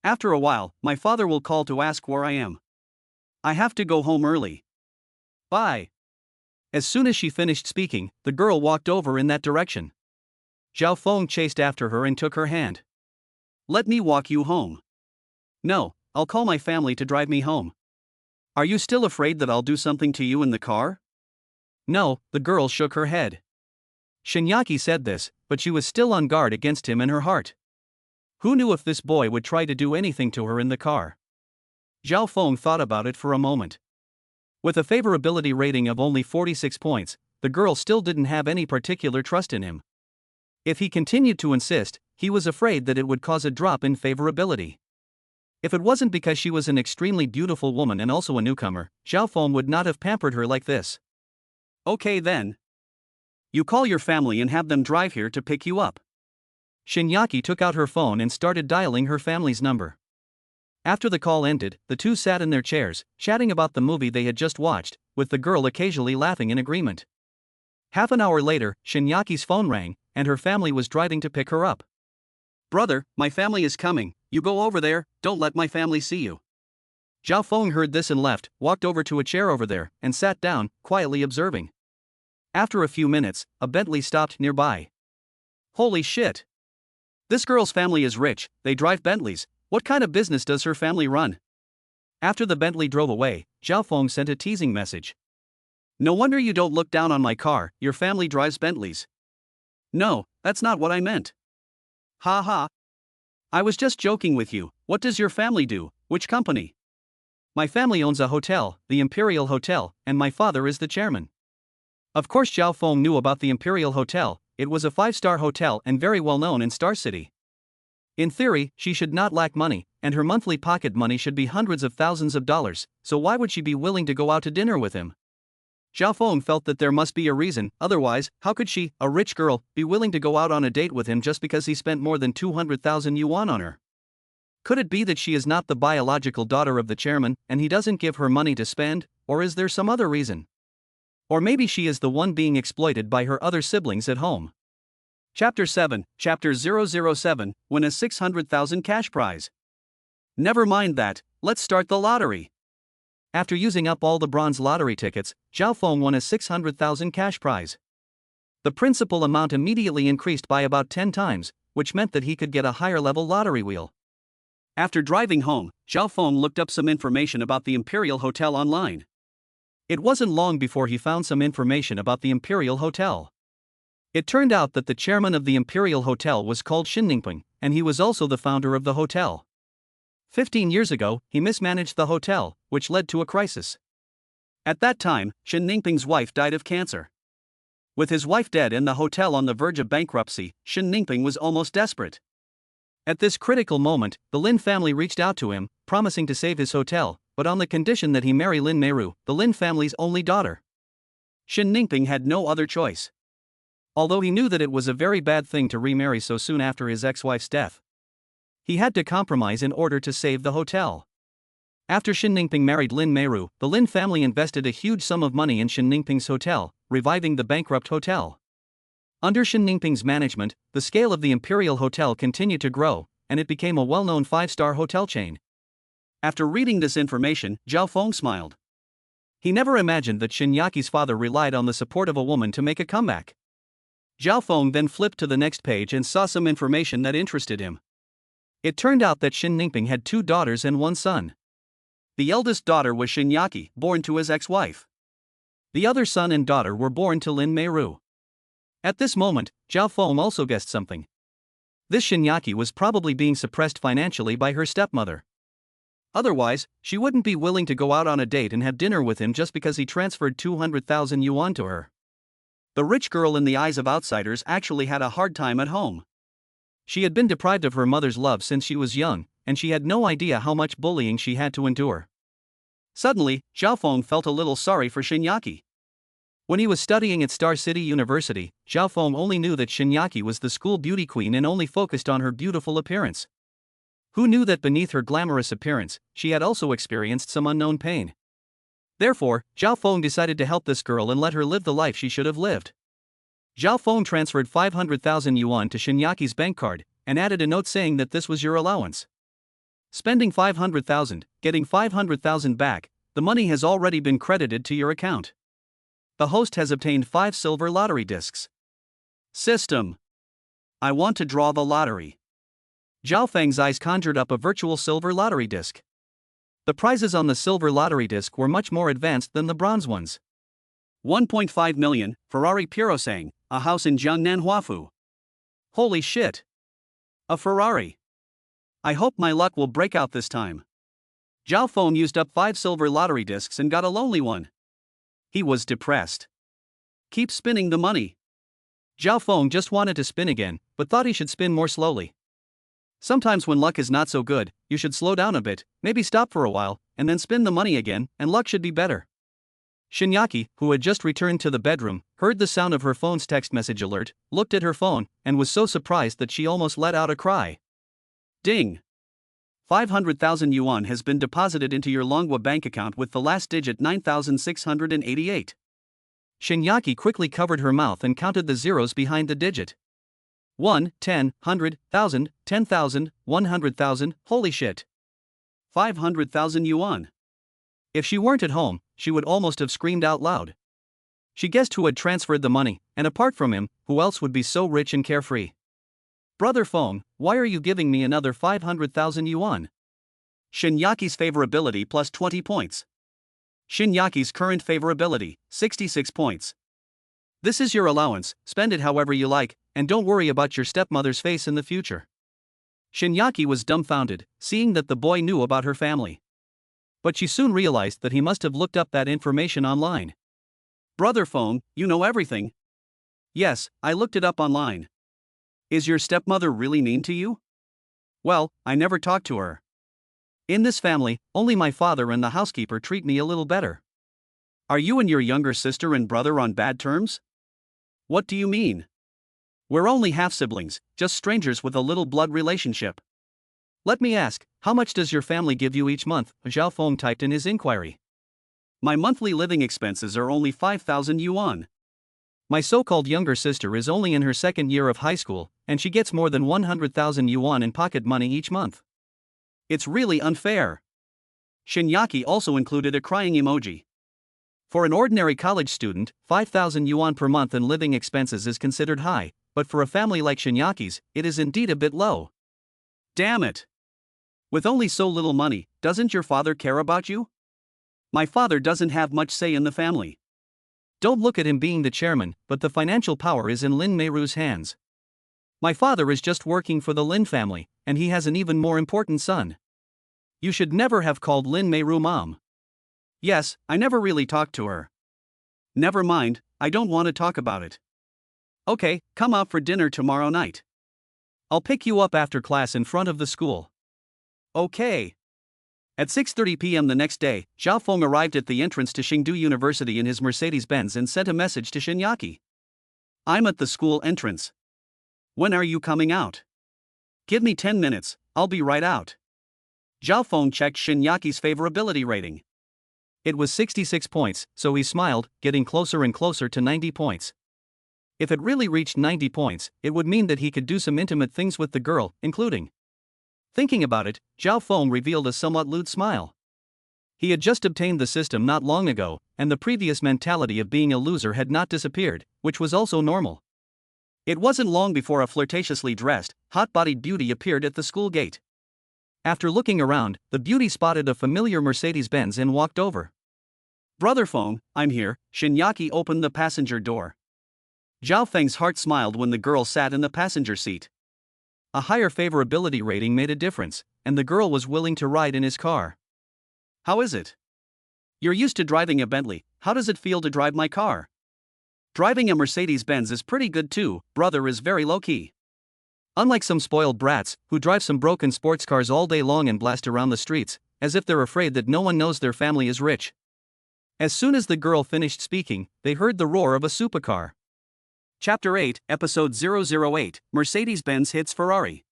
Speaker 1: After a while, my father will call to ask where I am. I have to go home early. Bye. As soon as she finished speaking, the girl walked over in that direction. Zhao Feng chased after her and took her hand. Let me walk you home. No, I'll call my family to drive me home. Are you still afraid that I'll do something to you in the car? No, the girl shook her head. Shinyaki said this, but she was still on guard against him in her heart. Who knew if this boy would try to do anything to her in the car? Zhao Feng thought about it for a moment. With a favorability rating of only 46 points, the girl still didn't have any particular trust in him. If he continued to insist, he was afraid that it would cause a drop in favorability. If it wasn't because she was an extremely beautiful woman and also a newcomer, Zhao Feng would not have pampered her like this. Okay then. You call your family and have them drive here to pick you up. Shinyaki took out her phone and started dialing her family's number. After the call ended, the two sat in their chairs, chatting about the movie they had just watched, with the girl occasionally laughing in agreement. Half an hour later, Shinyaki's phone rang, and her family was driving to pick her up. Brother, my family is coming, you go over there, don't let my family see you. Zhao Feng heard this and left, walked over to a chair over there, and sat down, quietly observing. After a few minutes, a Bentley stopped nearby. Holy shit! This girl's family is rich, they drive Bentleys. What kind of business does her family run? After the Bentley drove away, Zhao Feng sent a teasing message. No wonder you don't look down on my car, your family drives Bentleys. No, that's not what I meant. Ha ha. I was just joking with you, what does your family do, which company? My family owns a hotel, the Imperial Hotel, and my father is the chairman. Of course Zhao Feng knew about the Imperial Hotel, it was a 5-star hotel and very well known in Star City. In theory, she should not lack money, and her monthly pocket money should be hundreds of thousands of dollars, so why would she be willing to go out to dinner with him? Zhao Feng felt that there must be a reason, otherwise, how could she, a rich girl, be willing to go out on a date with him just because he spent more than 200,000 yuan on her? Could it be that she is not the biological daughter of the chairman, and he doesn't give her money to spend, or is there some other reason? Or maybe she is the one being exploited by her other siblings at home. Chapter 7, Chapter 007, win a 600,000 cash prize. Never mind that, let's start the lottery. After using up all the bronze lottery tickets, Zhao Feng won a 600,000 cash prize. The principal amount immediately increased by about 10 times, which meant that he could get a higher level lottery wheel. After driving home, Zhao Feng looked up some information about the Imperial Hotel online. It wasn't long before he found some information about the Imperial Hotel. It turned out that the chairman of the Imperial Hotel was called Shin Ningpeng, and he was also the founder of the hotel. 15 years ago, he mismanaged the hotel, which led to a crisis. At that time, Shin Ningping's wife died of cancer. With his wife dead and the hotel on the verge of bankruptcy, Shin Ningping was almost desperate. At this critical moment, the Lin family reached out to him, promising to save his hotel, but on the condition that he marry Lin Meiru, the Lin family's only daughter. Shin Ningping had no other choice. Although he knew that it was a very bad thing to remarry so soon after his ex-wife's death, he had to compromise in order to save the hotel. After Shin Ningping married Lin Meiru, the Lin family invested a huge sum of money in Shin Ningping's hotel, reviving the bankrupt hotel. Under Shin Ningping's management, the scale of the Imperial Hotel continued to grow, and it became a well-known 5-star hotel chain. After reading this information, Zhao Feng smiled. He never imagined that Shinyaki's father relied on the support of a woman to make a comeback. Zhao Feng then flipped to the next page and saw some information that interested him. It turned out that Shin Ningping had 2 daughters and 1 son. The eldest daughter was Shinyaki, born to his ex-wife. The other son and daughter were born to Lin Meiru. At this moment, Zhao Feng also guessed something. This Shinyaki was probably being suppressed financially by her stepmother. Otherwise, she wouldn't be willing to go out on a date and have dinner with him just because he transferred 200,000 yuan to her. The rich girl in the eyes of outsiders actually had a hard time at home. She had been deprived of her mother's love since she was young, and she had no idea how much bullying she had to endure. Suddenly, Zhao Feng felt a little sorry for Shinyaki. When he was studying at Star City University, Zhao Feng only knew that Shinyaki was the school beauty queen and only focused on her beautiful appearance. Who knew that beneath her glamorous appearance, she had also experienced some unknown pain? Therefore, Zhao Feng decided to help this girl and let her live the life she should have lived. Zhao Feng transferred 500,000 yuan to Shinyaki's bank card, and added a note saying that this was your allowance. Spending 500,000, getting 500,000 back, the money has already been credited to your account. The host has obtained 5 silver lottery discs. System. I want to draw the lottery. Zhao Feng's eyes conjured up a virtual silver lottery disc. The prizes on the silver lottery disc were much more advanced than the bronze ones. 1.5 million, Ferrari Purosang, a house in Jiangnan Huafu. Holy shit! A Ferrari. I hope my luck will break out this time. Zhao Feng used up 5 silver lottery discs and got a lonely one. He was depressed. Keep spinning the money. Zhao Feng just wanted to spin again, but thought he should spin more slowly. Sometimes when luck is not so good, you should slow down a bit, maybe stop for a while, and then spin the money again, and luck should be better. Shinyaki, who had just returned to the bedroom, heard the sound of her phone's text message alert, looked at her phone, and was so surprised that she almost let out a cry. Ding! 500,000 yuan has been deposited into your Longhua bank account with the last digit 9,688. Shinyaki quickly covered her mouth and counted the zeros behind the digit. 1, 10, 100, 1,000, 10,000, 100,000, holy shit. 500,000 yuan. If she weren't at home, she would almost have screamed out loud. She guessed who had transferred the money, and apart from him, who else would be so rich and carefree? Brother Feng, why are you giving me another 500,000 yuan? Shinyaki's favorability plus 20 points. Shinyaki's current favorability, 66 points. This is your allowance, spend it however you like, and don't worry about your stepmother's face in the future. Shinyaki was dumbfounded, seeing that the boy knew about her family. But she soon realized that he must have looked up that information online. Brother Feng, you know everything. Yes, I looked it up online. Is your stepmother really mean to you? Well, I never talked to her. In this family, only my father and the housekeeper treat me a little better. Are you and your younger sister and brother on bad terms? What do you mean? We're only half-siblings, just strangers with a little blood relationship. Let me ask, how much does your family give you each month? Zhao Feng typed in his inquiry. My monthly living expenses are only 5,000 yuan. My so-called younger sister is only in her 2nd year of high school, and she gets more than 100,000 yuan in pocket money each month. It's really unfair. Shinyaki also included a crying emoji. For an ordinary college student, 5,000 yuan per month in living expenses is considered high, but for a family like Shinyaki's, it is indeed a bit low. Damn it! With only so little money, doesn't your father care about you? My father doesn't have much say in the family. Don't look at him being the chairman, but the financial power is in Lin Meiru's hands. My father is just working for the Lin family, and he has an even more important son. You should never have called Lin Meiru mom. Yes, I never really talked to her. Never mind, I don't want to talk about it. Okay, come out for dinner tomorrow night. I'll pick you up after class in front of the school. Okay. At 6:30 p.m. the next day, Zhao Feng arrived at the entrance to Chengdu University in his Mercedes-Benz and sent a message to Shinyaki. I'm at the school entrance. When are you coming out? Give me 10 minutes, I'll be right out. Zhao Feng checked Shinyaki's favorability rating. It was 66 points, so he smiled, getting closer and closer to 90 points. If it really reached 90 points, it would mean that he could do some intimate things with the girl, including. Thinking about it, Zhao Feng revealed a somewhat lewd smile. He had just obtained the system not long ago, and the previous mentality of being a loser had not disappeared, which was also normal. It wasn't long before a flirtatiously dressed, hot-bodied beauty appeared at the school gate. After looking around, the beauty spotted a familiar Mercedes-Benz and walked over. Brother Feng, I'm here. Shinyaki opened the passenger door. Zhao Feng's heart smiled when the girl sat in the passenger seat. A higher favorability rating made a difference, and the girl was willing to ride in his car. How is it? You're used to driving a Bentley, how does it feel to drive my car? Driving a Mercedes-Benz is pretty good too, brother is very low-key. Unlike some spoiled brats, who drive some broken sports cars all day long and blast around the streets, as if they're afraid that no one knows their family is rich. As soon as the girl finished speaking, they heard the roar of a supercar. Chapter 8, Episode 008, Mercedes-Benz hits Ferrari.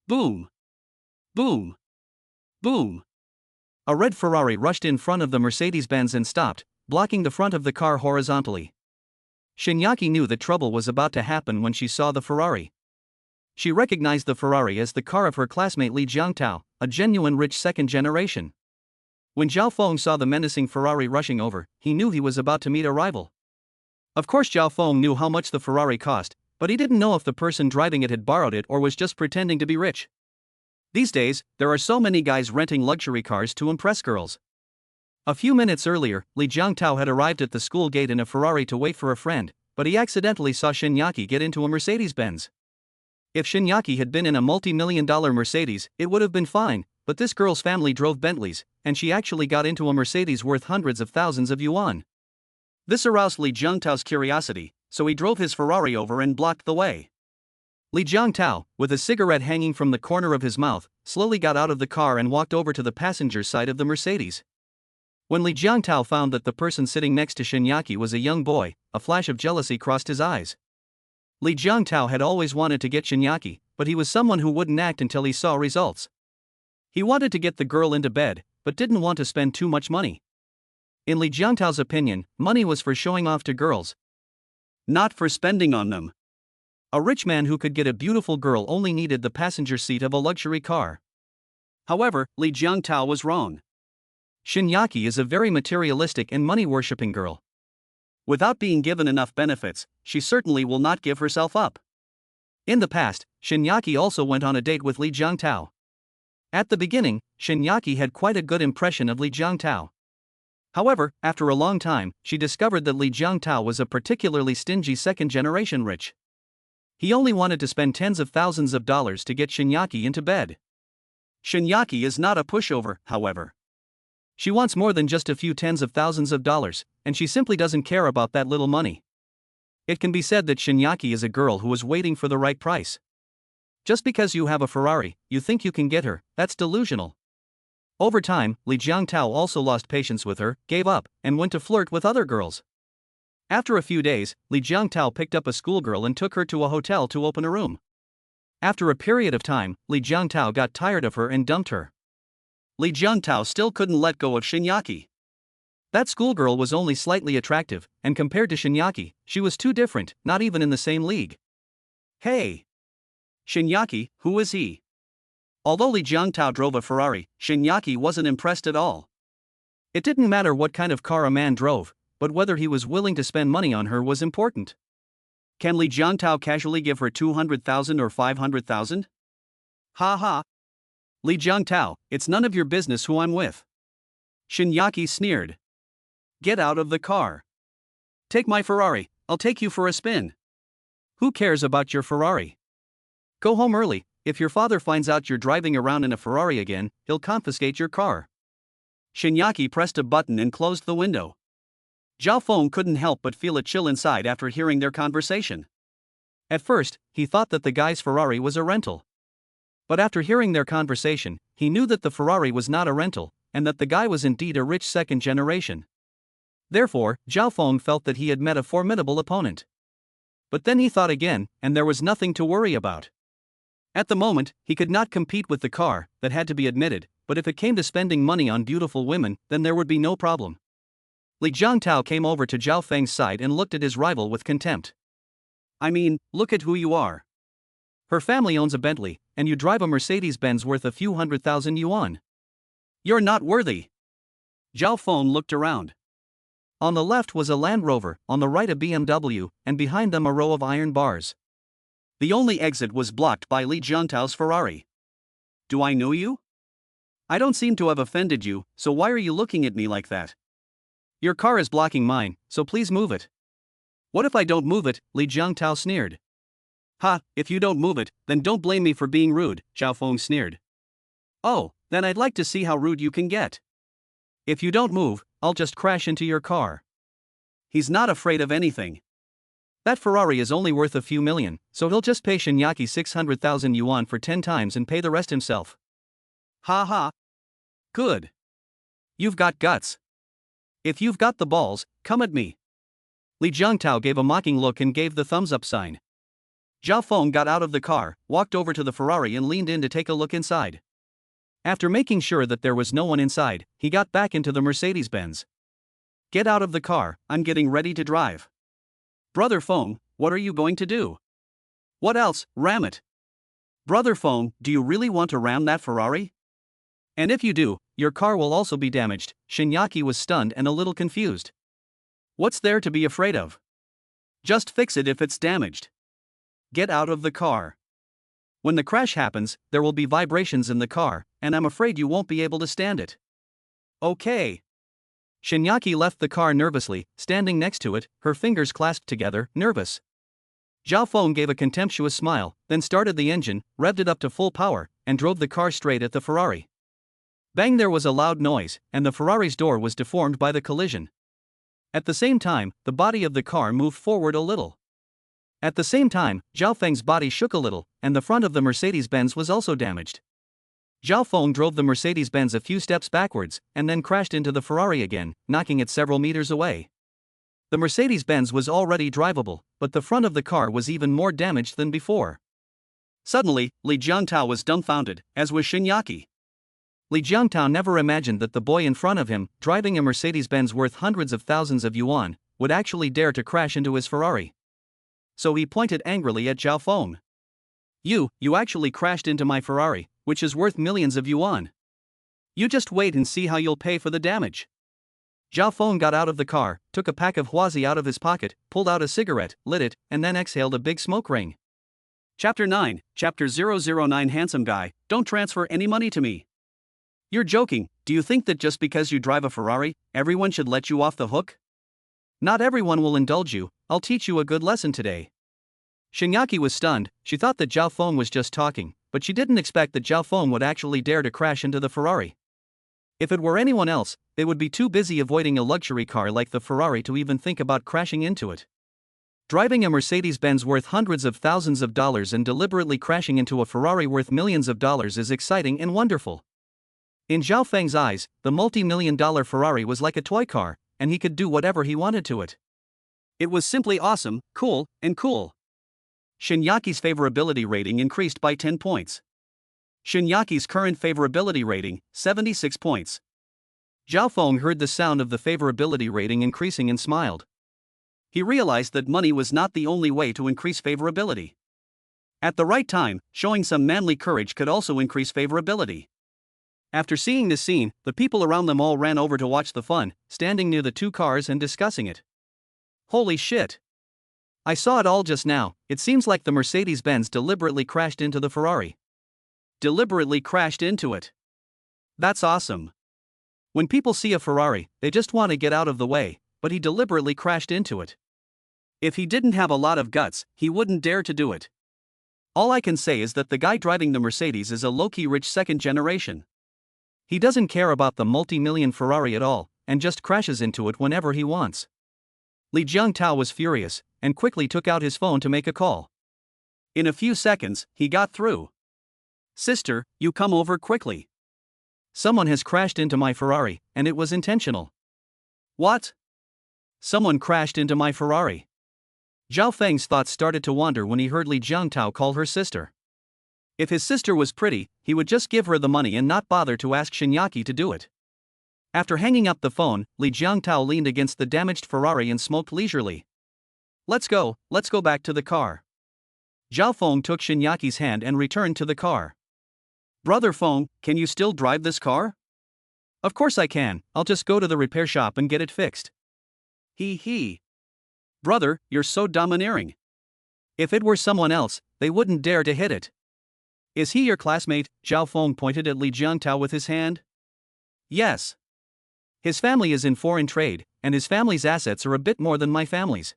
Speaker 1: Boom. Boom. Boom. A red Ferrari rushed in front of the Mercedes-Benz and stopped, blocking the front of the car horizontally. Shinyaki knew that trouble was about to happen when she saw the Ferrari. She recognized the Ferrari as the car of her classmate Li Jiangtao, a genuine rich second generation. When Zhao Feng saw the menacing Ferrari rushing over, he knew he was about to meet a rival. Of course Zhao Feng knew how much the Ferrari cost, but he didn't know if the person driving it had borrowed it or was just pretending to be rich. These days, there are so many guys renting luxury cars to impress girls. A few minutes earlier, Li Jiangtao had arrived at the school gate in a Ferrari to wait for a friend, but he accidentally saw Shinyaki get into a Mercedes-Benz. If Shinyaki had been in a multi-million-dollar Mercedes, it would have been fine, but this girl's family drove Bentleys, and she actually got into a Mercedes worth hundreds of thousands of yuan. This aroused Li Jiangtao's curiosity, so he drove his Ferrari over and blocked the way. Li Jiangtao, with a cigarette hanging from the corner of his mouth, slowly got out of the car and walked over to the passenger side of the Mercedes. When Li Jiangtao found that the person sitting next to Shinyaki was a young boy, a flash of jealousy crossed his eyes. Li Jiangtao had always wanted to get Shinyaki, but he was someone who wouldn't act until he saw results. He wanted to get the girl into bed, but didn't want to spend too much money. In Li Jiangtao's opinion, money was for showing off to girls, not for spending on them. A rich man who could get a beautiful girl only needed the passenger seat of a luxury car. However, Li Jiangtao was wrong. Shinyaki is a very materialistic and money-worshipping girl. Without being given enough benefits, she certainly will not give herself up. In the past, Shinyaki also went on a date with Li Jiangtao. At the beginning, Shinyaki had quite a good impression of Li Jiangtao. However, after a long time, she discovered that Li Jiangtao was a particularly stingy second-generation rich. He only wanted to spend tens of thousands of dollars to get Shinyaki into bed. Shinyaki is not a pushover, however. She wants more than just a few tens of thousands of dollars, and she simply doesn't care about that little money. It can be said that Shinyaki is a girl who is waiting for the right price. Just because you have a Ferrari, you think you can get her, that's delusional. Over time, Li Jiangtao also lost patience with her, gave up, and went to flirt with other girls. After a few days, Li Jiangtao picked up a schoolgirl and took her to a hotel to open a room. After a period of time, Li Jiangtao got tired of her and dumped her. Li Jiangtao still couldn't let go of Shinyaki. That schoolgirl was only slightly attractive, and compared to Shinyaki, she was too different, not even in the same league. Hey! Shinyaki, who is he? Although Li Jiangtao drove a Ferrari, Shinyaki wasn't impressed at all. It didn't matter what kind of car a man drove, but whether he was willing to spend money on her was important. Can Li Jiangtao casually give her 200,000 or 500,000? Ha ha! Li Jiangtao, it's none of your business who I'm with. Shinyaki sneered. Get out of the car. Take my Ferrari, I'll take you for a spin. Who cares about your Ferrari? Go home early, if your father finds out you're driving around in a Ferrari again, he'll confiscate your car. Shinyaki pressed a button and closed the window. Zhao Feng couldn't help but feel a chill inside after hearing their conversation. At first, he thought that the guy's Ferrari was a rental. But after hearing their conversation, he knew that the Ferrari was not a rental, and that the guy was indeed a rich second generation. Therefore, Zhao Feng felt that he had met a formidable opponent. But then he thought again, and there was nothing to worry about. At the moment, he could not compete with the car, that had to be admitted, but if it came to spending money on beautiful women, then there would be no problem. Li Jiangtao came over to Zhao Feng's side and looked at his rival with contempt. I mean, look at who you are. Her family owns a Bentley, and you drive a Mercedes-Benz worth a few $100,000. You're not worthy. Zhao Feng looked around. On the left was a Land Rover, on the right a BMW, and behind them a row of iron bars. The only exit was blocked by Li Jiangtao's Ferrari. Do I know you? I don't seem to have offended you, so why are you looking at me like that? Your car is blocking mine, so please move it. What if I don't move it? Li Jiangtao sneered. Ha, if you don't move it, then don't blame me for being rude, Zhao Feng sneered. Oh, then I'd like to see how rude you can get. If you don't move, I'll just crash into your car. He's not afraid of anything. That Ferrari is only worth a few million, so he'll just pay Shinyaki 600,000 yuan for 10 times and pay the rest himself. Ha ha. Good. You've got guts. If you've got the balls, come at me. Li Jiangtao gave a mocking look and gave the thumbs up sign. Zhao Feng got out of the car, walked over to the Ferrari and leaned in to take a look inside. After making sure that there was no one inside, he got back into the Mercedes-Benz. Get out of the car, I'm getting ready to drive. Brother Feng, what are you going to do? What else, ram it. Brother Feng, do you really want to ram that Ferrari? And if you do, your car will also be damaged. Shinyaki was stunned and a little confused. What's there to be afraid of? Just fix it if it's damaged. Get out of the car. When the crash happens, there will be vibrations in the car, and I'm afraid you won't be able to stand it. Okay. Shinyaki left the car nervously, standing next to it, her fingers clasped together, nervous. Zhao Feng gave a contemptuous smile, then started the engine, revved it up to full power, and drove the car straight at the Ferrari. Bang! There was a loud noise, and the Ferrari's door was deformed by the collision. At the same time, the body of the car moved forward a little. At the same time, Zhao Feng's body shook a little, and the front of the Mercedes-Benz was also damaged. Zhao Feng drove the Mercedes-Benz a few steps backwards, and then crashed into the Ferrari again, knocking it several meters away. The Mercedes-Benz was already drivable, but the front of the car was even more damaged than before. Suddenly, Li Jiangtao was dumbfounded, as was Shinyaki. Li Jiangtao never imagined that the boy in front of him, driving a Mercedes-Benz worth hundreds of thousands of yuan, would actually dare to crash into his Ferrari. So he pointed angrily at Zhao Feng. You actually crashed into my Ferrari, which is worth millions of yuan. You just wait and see how you'll pay for the damage. Zhao Feng got out of the car, took a pack of Huazi out of his pocket, pulled out a cigarette, lit it, and then exhaled a big smoke ring. Chapter 9, Chapter 009. Handsome guy, don't transfer any money to me. You're joking. Do you think that just because you drive a Ferrari, everyone should let you off the hook? Not everyone will indulge you. I'll teach you a good lesson today. Shinyaki was stunned. She thought that Zhao Feng was just talking, but she didn't expect that Zhao Feng would actually dare to crash into the Ferrari. If it were anyone else, they would be too busy avoiding a luxury car like the Ferrari to even think about crashing into it. Driving a Mercedes-Benz worth hundreds of thousands of dollars and deliberately crashing into a Ferrari worth millions of dollars is exciting and wonderful. In Zhao Feng's eyes, the multi-million-dollar Ferrari was like a toy car, and he could do whatever he wanted to it. It was simply awesome, cool, and cool. Shinyaki's favorability rating increased by 10 points. Shinyaki's current favorability rating, 76 points. Zhao Feng heard the sound of the favorability rating increasing and smiled. He realized that money was not the only way to increase favorability. At the right time, showing some manly courage could also increase favorability. After seeing this scene, the people around them all ran over to watch the fun, standing near the two cars and discussing it. Holy shit! I saw it all just now. It seems like the Mercedes-Benz deliberately crashed into the Ferrari. Deliberately crashed into it. That's awesome. When people see a Ferrari, they just want to get out of the way, but he deliberately crashed into it. If he didn't have a lot of guts, he wouldn't dare to do it. All I can say is that the guy driving the Mercedes is a low-key rich second generation. He doesn't care about the multi-million Ferrari at all, and just crashes into it whenever he wants. Li Jiangtao was furious, and quickly took out his phone to make a call. In a few seconds, he got through. "Sister, you come over quickly. Someone has crashed into my Ferrari, and it was intentional." "What? Someone crashed into my Ferrari?" Zhao Feng's thoughts started to wander when he heard Li Jiangtao call her sister. If his sister was pretty, he would just give her the money and not bother to ask Shinyaki to do it. After hanging up the phone, Li Jiangtao leaned against the damaged Ferrari and smoked leisurely. Let's go back to the car." Zhao Feng took Shinyaki's hand and returned to the car. "Brother Feng, can you still drive this car?" "Of course I can, I'll just go to the repair shop and get it fixed." He. "Brother, you're so domineering. If it were someone else, they wouldn't dare to hit it." "Is he your classmate?" Zhao Feng pointed at Li Jiangtao with his hand. "Yes. His family is in foreign trade, and his family's assets are a bit more than my family's."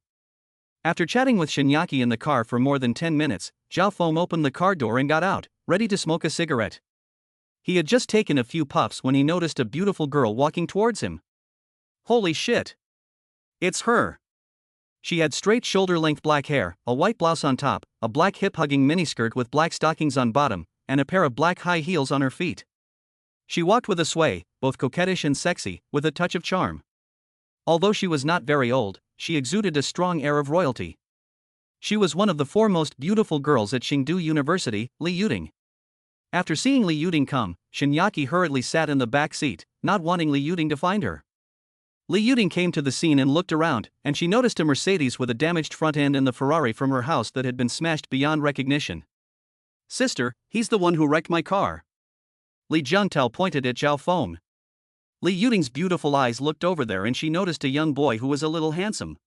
Speaker 1: After chatting with Shinyaki in the car for more than 10 minutes, Zhao Feng opened the car door and got out, ready to smoke a cigarette. He had just taken a few puffs when he noticed a beautiful girl walking towards him. Holy shit! It's her! She had straight shoulder-length black hair, a white blouse on top, a black hip-hugging miniskirt with black stockings on bottom, and a pair of black high heels on her feet. She walked with a sway, both coquettish and sexy, with a touch of charm. Although she was not very old, she exuded a strong air of royalty. She was one of the foremost beautiful girls at Qingdu University, Li Yuding. After seeing Li Yuding come, Shinyaki hurriedly sat in the back seat, not wanting Li Yuding to find her. Li Yuding came to the scene and looked around, and she noticed a Mercedes with a damaged front end and the Ferrari from her house that had been smashed beyond recognition. "Sister, he's the one who wrecked my car." Li Jiangtao pointed at Zhao Feng. Li Yuding's beautiful eyes looked over there and she noticed a young boy who was a little handsome.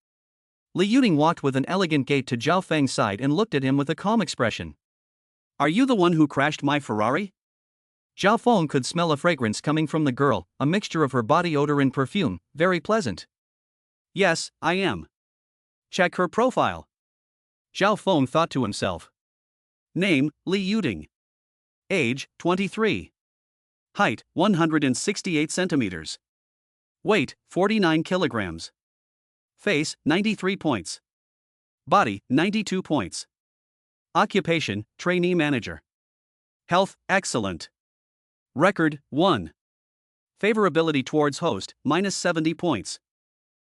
Speaker 1: Li Yuding walked with an elegant gait to Zhao Feng's side and looked at him with a calm expression. "Are you the one who crashed my Ferrari?" Zhao Feng could smell a fragrance coming from the girl, a mixture of her body odor and perfume, very pleasant. "Yes, I am." "Check her profile." Zhao Feng thought to himself. Name, Li Yuding. Age, 23. Height, 168 centimeters. Weight, 49 kilograms. Face, 93 points. Body, 92 points. Occupation, trainee manager. Health, excellent. Record, 1. Favorability towards host, minus 70 points.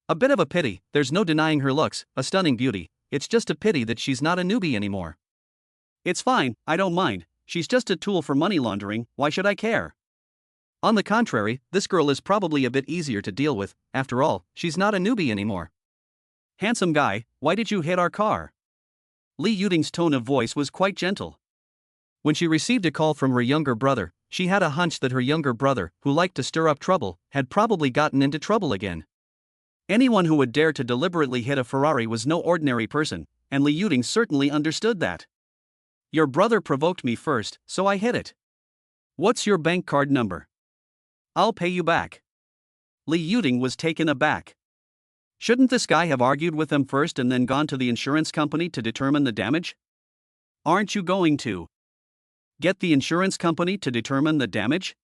Speaker 1: A bit of a pity, there's no denying her looks, a stunning beauty, it's just a pity that she's not a newbie anymore. It's fine, I don't mind, she's just a tool for money laundering, why should I care? On the contrary, this girl is probably a bit easier to deal with, after all, she's not a newbie anymore. Handsome guy, why did you hit our car? Li Yuding's tone of voice was quite gentle. When she received a call from her younger brother, she had a hunch that her younger brother, who liked to stir up trouble, had probably gotten into trouble again. Anyone who would dare to deliberately hit a Ferrari was no ordinary person, and Li Yuding certainly understood that. Your brother provoked me first, so I hit it. What's your bank card number? I'll pay you back. Li Yuding was taken aback. Shouldn't this guy have argued with them first and then gone to the insurance company to determine the damage? Aren't you going to get the insurance company to determine the damage?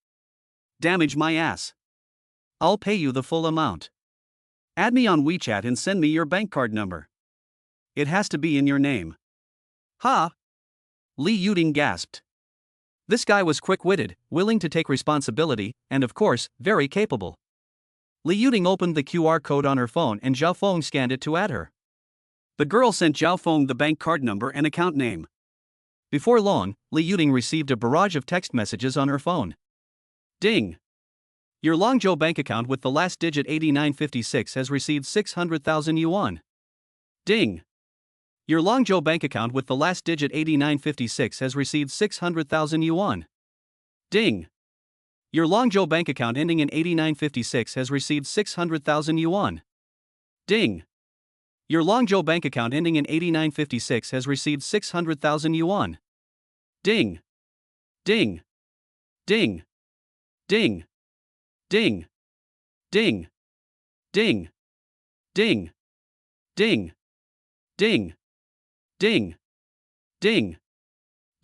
Speaker 1: Damage my ass. I'll pay you the full amount. Add me on WeChat and send me your bank card number. It has to be in your name. Ha! Li Yuding gasped. This guy was quick-witted, willing to take responsibility, and of course, very capable. Li Yuding opened the QR code on her phone and Zhao Feng scanned it to add her. The girl sent Zhao Feng the bank card number and account name. Before long, Li Yuding received a barrage of text messages on her phone. Ding! Your Longzhou bank account with the last digit 8956 has received 600,000 yuan. Ding! Your Longzhou bank account with the last digit 8956 has received 600,000 yuan. Ding! Your Longzhou bank account ending in 8956 has received 600,000 yuan. Ding! Your Longzhou bank account ending in 8956 has received 600,000 yuan. Ding! Ding! Ding! Ding! Ding! Ding! Ding! Ding! Ding! Ding! Ding! Ding!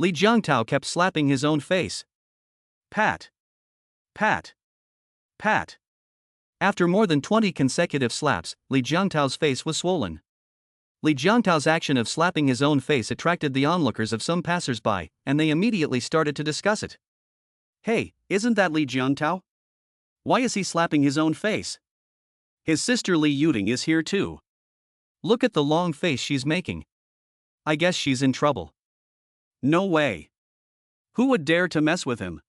Speaker 1: Li Jiangtao kept slapping his own face. Pat. Pat. Pat. After more than 20 consecutive slaps, Li Jiangtao's face was swollen. Li Jiangtao's action of slapping his own face attracted the onlookers of some passers-by, and they immediately started to discuss it. Hey, isn't that Li Jiangtao? Why is he slapping his own face? His sister Li Yuting is here too. Look at the long face she's making. I guess she's in trouble. No way. Who would dare to mess with him?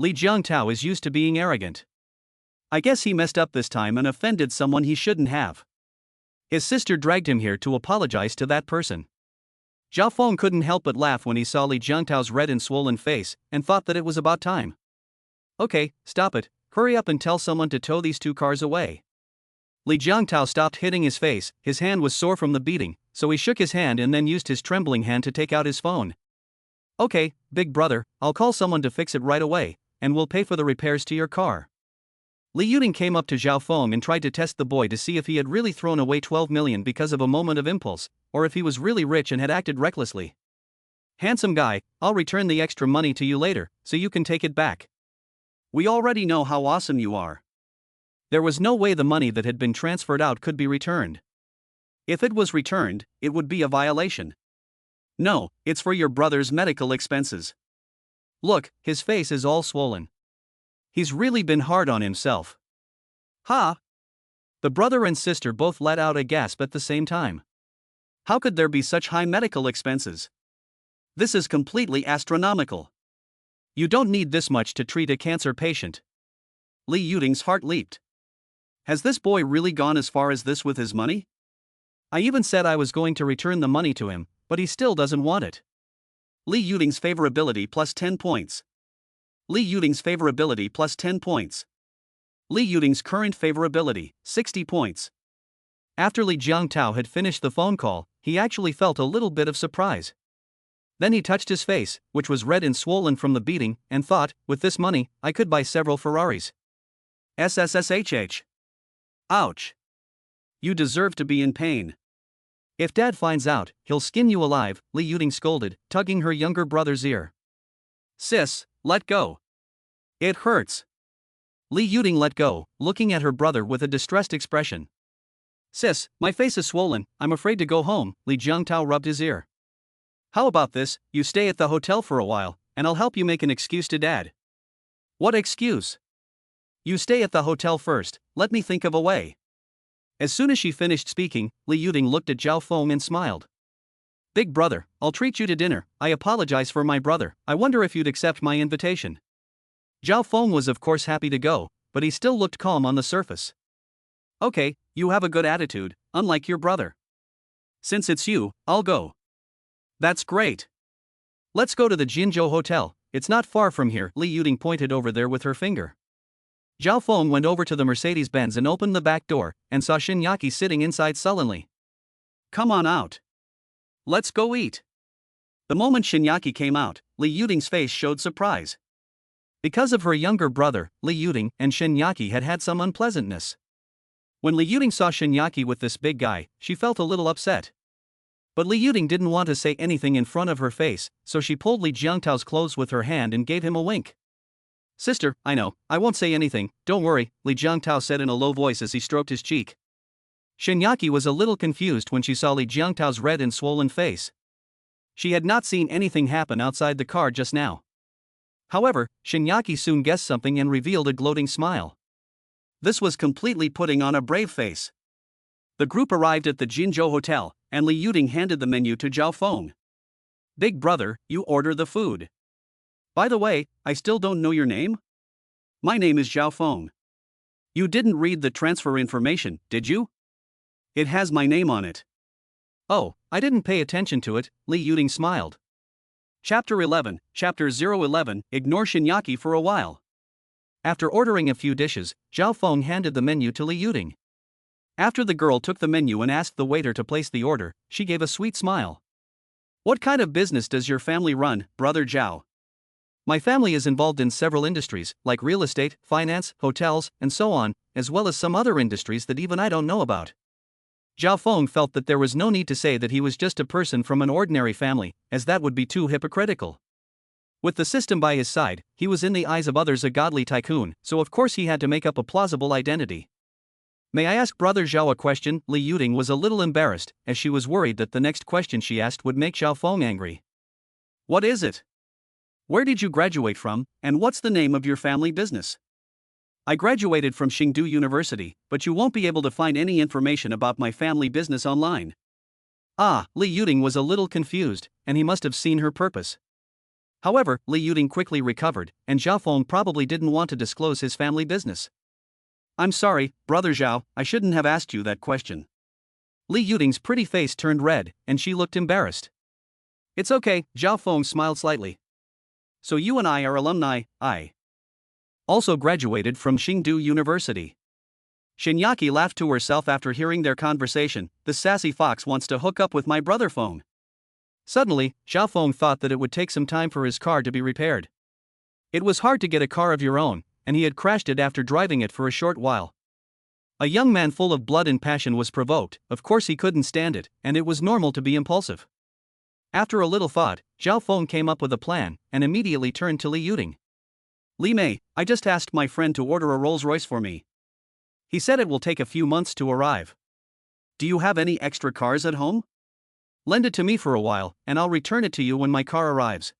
Speaker 1: Li Jiangtao is used to being arrogant. I guess he messed up this time and offended someone he shouldn't have. His sister dragged him here to apologize to that person. Zhao Feng couldn't help but laugh when he saw Li Jiangtao's red and swollen face, and thought that it was about time. Okay, stop it, hurry up and tell someone to tow these 2 cars away. Li Jiangtao stopped hitting his face, his hand was sore from the beating, so he shook his hand and then used his trembling hand to take out his phone. Okay, big brother, I'll call someone to fix it right away, and we'll pay for the repairs to your car. Li Yuting came up to Zhao Feng and tried to test the boy to see if he had really thrown away 12 million because of a moment of impulse, or if he was really rich and had acted recklessly. Handsome guy, I'll return the extra money to you later, so you can take it back. We already know how awesome you are. There was no way the money that had been transferred out could be returned. If it was returned, it would be a violation. No, it's for your brother's medical expenses. Look, his face is all swollen. He's really been hard on himself. Ha! The brother and sister both let out a gasp at the same time. How could there be such high medical expenses? This is completely astronomical. You don't need this much to treat a cancer patient. Li Yuting's heart leaped. Has this boy really gone as far as this with his money? I even said I was going to return the money to him, but he still doesn't want it. Li Yuting's favorability plus 10 points. Li Yuting's favorability plus 10 points. Li Yuting's current favorability, 60 points. After Li Jiangtao had finished the phone call, he actually felt a little bit of surprise. Then he touched his face, which was red and swollen from the beating, and thought, with this money, I could buy several Ferraris. SSSHH. Ouch. You deserve to be in pain. If Dad finds out, he'll skin you alive, Li Yuting scolded, tugging her younger brother's ear. Sis, let go. It hurts. Li Yuting let go, looking at her brother with a distressed expression. Sis, my face is swollen, I'm afraid to go home, Li Jiangtao rubbed his ear. How about this, you stay at the hotel for a while, and I'll help you make an excuse to Dad. What excuse? You stay at the hotel first, let me think of a way. As soon as she finished speaking, Li Yuting looked at Zhao Feng and smiled. Big brother, I'll treat you to dinner, I apologize for my brother, I wonder if you'd accept my invitation. Zhao Feng was of course happy to go, but he still looked calm on the surface. Okay, you have a good attitude, unlike your brother. Since it's you, I'll go. That's great. Let's go to the Jinzhou Hotel, it's not far from here, Li Yuting pointed over there with her finger. Zhao Feng went over to the Mercedes-Benz and opened the back door, and saw Shinyaki sitting inside sullenly. Come on out. Let's go eat. The moment Shinyaki came out, Li Yuting's face showed surprise. Because of her younger brother, Li Yuting and Shinyaki had had some unpleasantness. When Li Yuting saw Shinyaki with this big guy, she felt a little upset. But Li Yuting didn't want to say anything in front of her face, so she pulled Li Jiangtao's clothes with her hand and gave him a wink. Sister, I know, I won't say anything, don't worry, Li Jiangtao said in a low voice as he stroked his cheek. Shinyaki was a little confused when she saw Li Jiangtao's red and swollen face. She had not seen anything happen outside the car just now. However, Shinyaki soon guessed something and revealed a gloating smile. This was completely putting on a brave face. The group arrived at the Jinzhou Hotel, and Li Yuting handed the menu to Zhao Feng. Big brother, you order the food. By the way, I still don't know your name? My name is Zhao Feng. You didn't read the transfer information, did you? It has my name on it. Oh, I didn't pay attention to it, Li Yuting smiled. Chapter 11, Chapter 011, Ignore Shinyaki for a while. After ordering a few dishes, Zhao Feng handed the menu to Li Yuting. After the girl took the menu and asked the waiter to place the order, she gave a sweet smile. What kind of business does your family run, brother Zhao? My family is involved in several industries, like real estate, finance, hotels, and so on, as well as some other industries that even I don't know about. Zhao Feng felt that there was no need to say that he was just a person from an ordinary family, as that would be too hypocritical. With the system by his side, he was in the eyes of others a godly tycoon, so of course he had to make up a plausible identity. May I ask Brother Zhao a question? Li Yuting was a little embarrassed, as she was worried that the next question she asked would make Zhao Feng angry. What is it? Where did you graduate from, and what's the name of your family business? I graduated from Chengdu University, but you won't be able to find any information about my family business online. Ah, Li Yuting was a little confused, and he must have seen her purpose. However, Li Yuting quickly recovered, and Zhao Feng probably didn't want to disclose his family business. I'm sorry, Brother Zhao, I shouldn't have asked you that question. Li Yuting's pretty face turned red, and she looked embarrassed. It's okay, Zhao Feng smiled slightly. So you and I are alumni. I also graduated from Chengdu University. Shinyaki laughed to herself after hearing their conversation. The sassy fox wants to hook up with my brother Feng. Suddenly, Zhao Feng thought that it would take some time for his car to be repaired. It was hard to get a car of your own, and he had crashed it after driving it for a short while. A young man full of blood and passion was provoked. Of course he couldn't stand it, and it was normal to be impulsive. After a little thought, Zhao Feng came up with a plan, and immediately turned to Li Yuting. Li Mei, I just asked my friend to order a Rolls-Royce for me. He said it will take a few months to arrive. Do you have any extra cars at home? Lend it to me for a while, and I'll return it to you when my car arrives.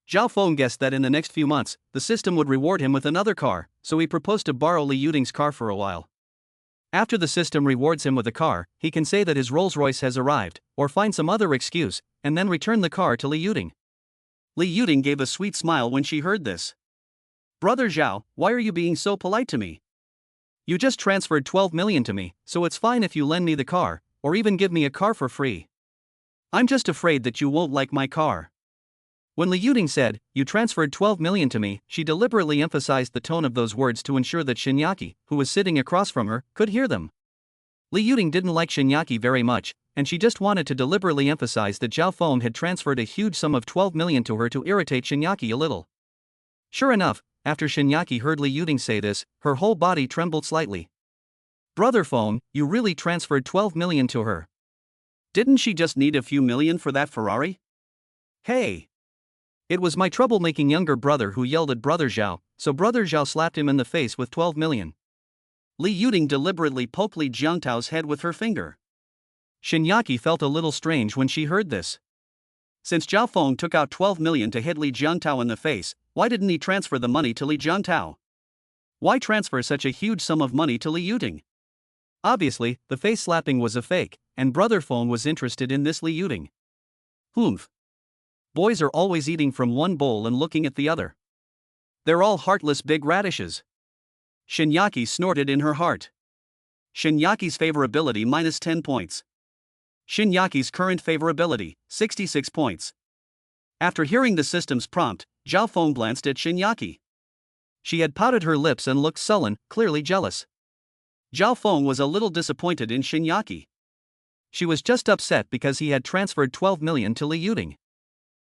Speaker 1: Zhao Feng guessed that in the next few months, the system would reward him with another car, so he proposed to borrow Li Yuting's car for a while. After the system rewards him with a car, he can say that his Rolls-Royce has arrived, or find some other excuse, and then return the car to Li Yuting. Li Yuting gave a sweet smile when she heard this. Brother Zhao, why are you being so polite to me? You just transferred 12 million to me, so it's fine if you lend me the car, or even give me a car for free. I'm just afraid that you won't like my car. When Li Yuting said, you transferred 12 million to me, she deliberately emphasized the tone of those words to ensure that Shinyaki, who was sitting across from her, could hear them. Li Yuting didn't like Shinyaki very much, and she just wanted to deliberately emphasize that Zhao Feng had transferred a huge sum of 12 million to her to irritate Shinyaki a little. Sure enough, after Shinyaki heard Li Yuting say this, her whole body trembled slightly. Brother Feng, you really transferred 12 million to her. Didn't she just need a few million for that Ferrari? Hey! It was my troublemaking younger brother who yelled at Brother Zhao, so Brother Zhao slapped him in the face with 12 million. Li Yuting deliberately poked Li Jiangtao's head with her finger. Shinyaki felt a little strange when she heard this. Since Zhao Feng took out 12 million to hit Li Jiangtao in the face, why didn't he transfer the money to Li Jiangtao? Why transfer such a huge sum of money to Li Yuting? Obviously, the face slapping was a fake, and Brother Feng was interested in this Li Yuting. Humph. Boys are always eating from one bowl and looking at the other. They're all heartless big radishes. Shinyaki snorted in her heart. Shinyaki's favorability minus 10 points. Shinyaki's current favorability, 66 points. After hearing the system's prompt, Zhao Feng glanced at Shinyaki. She had pouted her lips and looked sullen, clearly jealous. Zhao Feng was a little disappointed in Shinyaki. She was just upset because he had transferred 12 million to Li Yuting.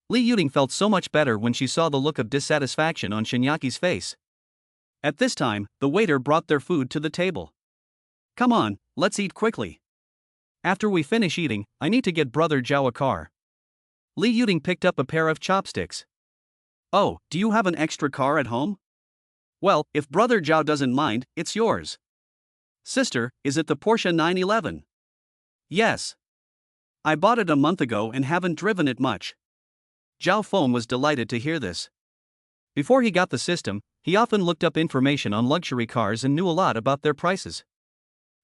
Speaker 1: Li Yuting felt so much better when she saw the look of dissatisfaction on Shinyaki's face. At this time, the waiter brought their food to the table. Come on, let's eat quickly. After we finish eating, I need to get Brother Zhao a car. Li Yuting picked up a pair of chopsticks. Oh, do you have an extra car at home? Well, if Brother Zhao doesn't mind, it's yours. Sister, is it the Porsche 911? Yes. I bought it a month ago and haven't driven it much. Zhao Feng was delighted to hear this. Before he got the system, he often looked up information on luxury cars and knew a lot about their prices.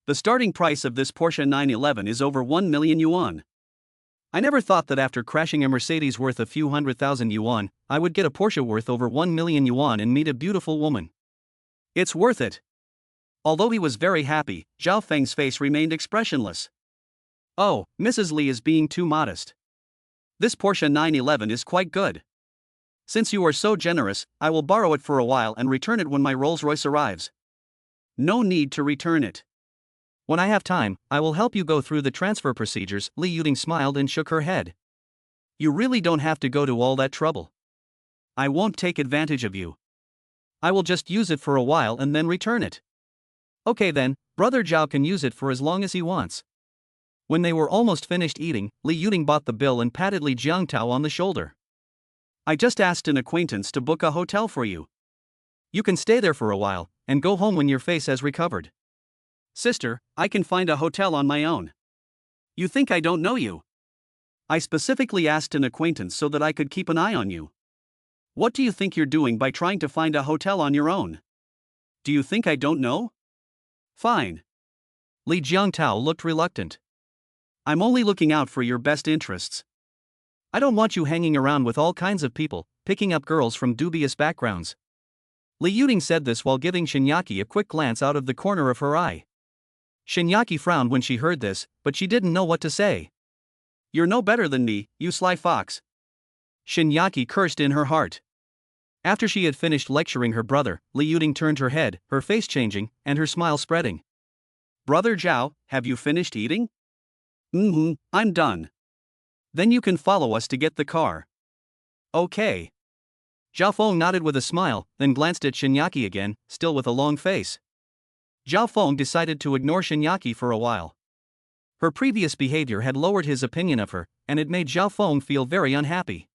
Speaker 1: The starting price of this Porsche 911 is over 1 million yuan. I never thought that after crashing a Mercedes worth a few $100,000, I would get a Porsche worth over 1 million yuan and meet a beautiful woman. It's worth it. Although he was very happy, Zhao Feng's face remained expressionless. Oh, Mrs. Li is being too modest. This Porsche 911 is quite good. Since you are so generous, I will borrow it for a while and return it when my Rolls-Royce arrives. No need to return it. When I have time, I will help you go through the transfer procedures. Li Yuting smiled and shook her head. You really don't have to go to all that trouble. I won't take advantage of you. I will just use it for a while and then return it. Okay then, Brother Zhao can use it for as long as he wants. When they were almost finished eating, Li Yuting bought the bill and patted Li Jiangtao on the shoulder. I just asked an acquaintance to book a hotel for you. You can stay there for a while, and go home when your face has recovered. Sister, I can find a hotel on my own. You think I don't know you? I specifically asked an acquaintance so that I could keep an eye on you. What do you think you're doing by trying to find a hotel on your own? Do you think I don't know? Fine. Li Jiangtao looked reluctant. I'm only looking out for your best interests. I don't want you hanging around with all kinds of people, picking up girls from dubious backgrounds. Li Yuting said this while giving Shinyaki a quick glance out of the corner of her eye. Shinyaki frowned when she heard this, but she didn't know what to say. You're no better than me, you sly fox. Shinyaki cursed in her heart. After she had finished lecturing her brother, Li Yuting turned her head, her face changing, and her smile spreading. Brother Zhao, have you finished eating? I'm done. Then you can follow us to get the car. Okay. Zhao Feng nodded with a smile, then glanced at Shinyaki again, still with a long face. Zhao Feng decided to ignore Shinyaki for a while. Her previous behavior had lowered his opinion of her, and it made Zhao Feng feel very unhappy.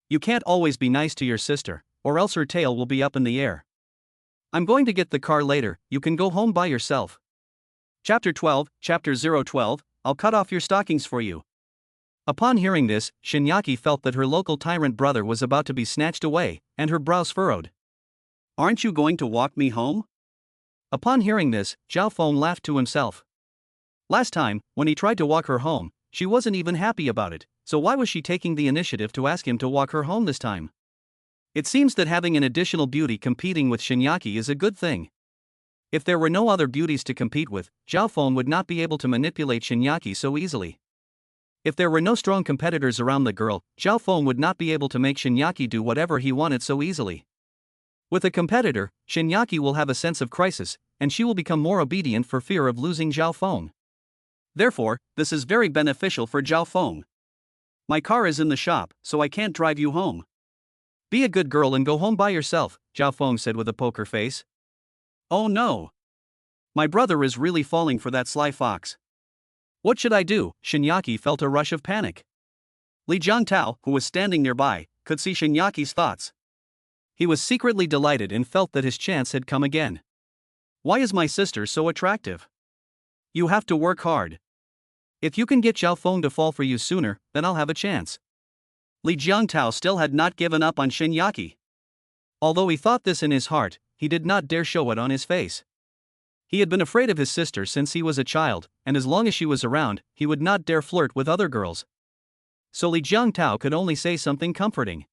Speaker 1: You can't always be nice to your sister, or else her tail will be up in the air. I'm going to get the car later, you can go home by yourself. Chapter 12, Chapter 012, I'll cut off your stockings for you. Upon hearing this, Shinyaki felt that her local tyrant brother was about to be snatched away, and her brows furrowed. Aren't you going to walk me home? Upon hearing this, Zhao Feng laughed to himself. Last time, when he tried to walk her home, she wasn't even happy about it, so why was she taking the initiative to ask him to walk her home this time? It seems that having an additional beauty competing with Shinyaki is a good thing. If there were no other beauties to compete with, Zhao Feng would not be able to manipulate Shinyaki so easily. If there were no strong competitors around the girl, Zhao Feng would not be able to make Shinyaki do whatever he wanted so easily. With a competitor, Shinyaki will have a sense of crisis, and she will become more obedient for fear of losing Zhao Feng. Therefore, this is very beneficial for Zhao Feng. My car is in the shop, so I can't drive you home. Be a good girl and go home by yourself, Zhao Feng said with a poker face. Oh no. My brother is really falling for that sly fox. What should I do? Shinyaki felt a rush of panic. Li Jiangtao, who was standing nearby, could see Shinyaki's thoughts. He was secretly delighted and felt that his chance had come again. Why is my sister so attractive? You have to work hard. If you can get Zhao Feng to fall for you sooner, then I'll have a chance. Li Jiangtao still had not given up on Shinyaki. Although he thought this in his heart, he did not dare show it on his face. He had been afraid of his sister since he was a child, and as long as she was around, he would not dare flirt with other girls. So Li Jiangtao could only say something comforting.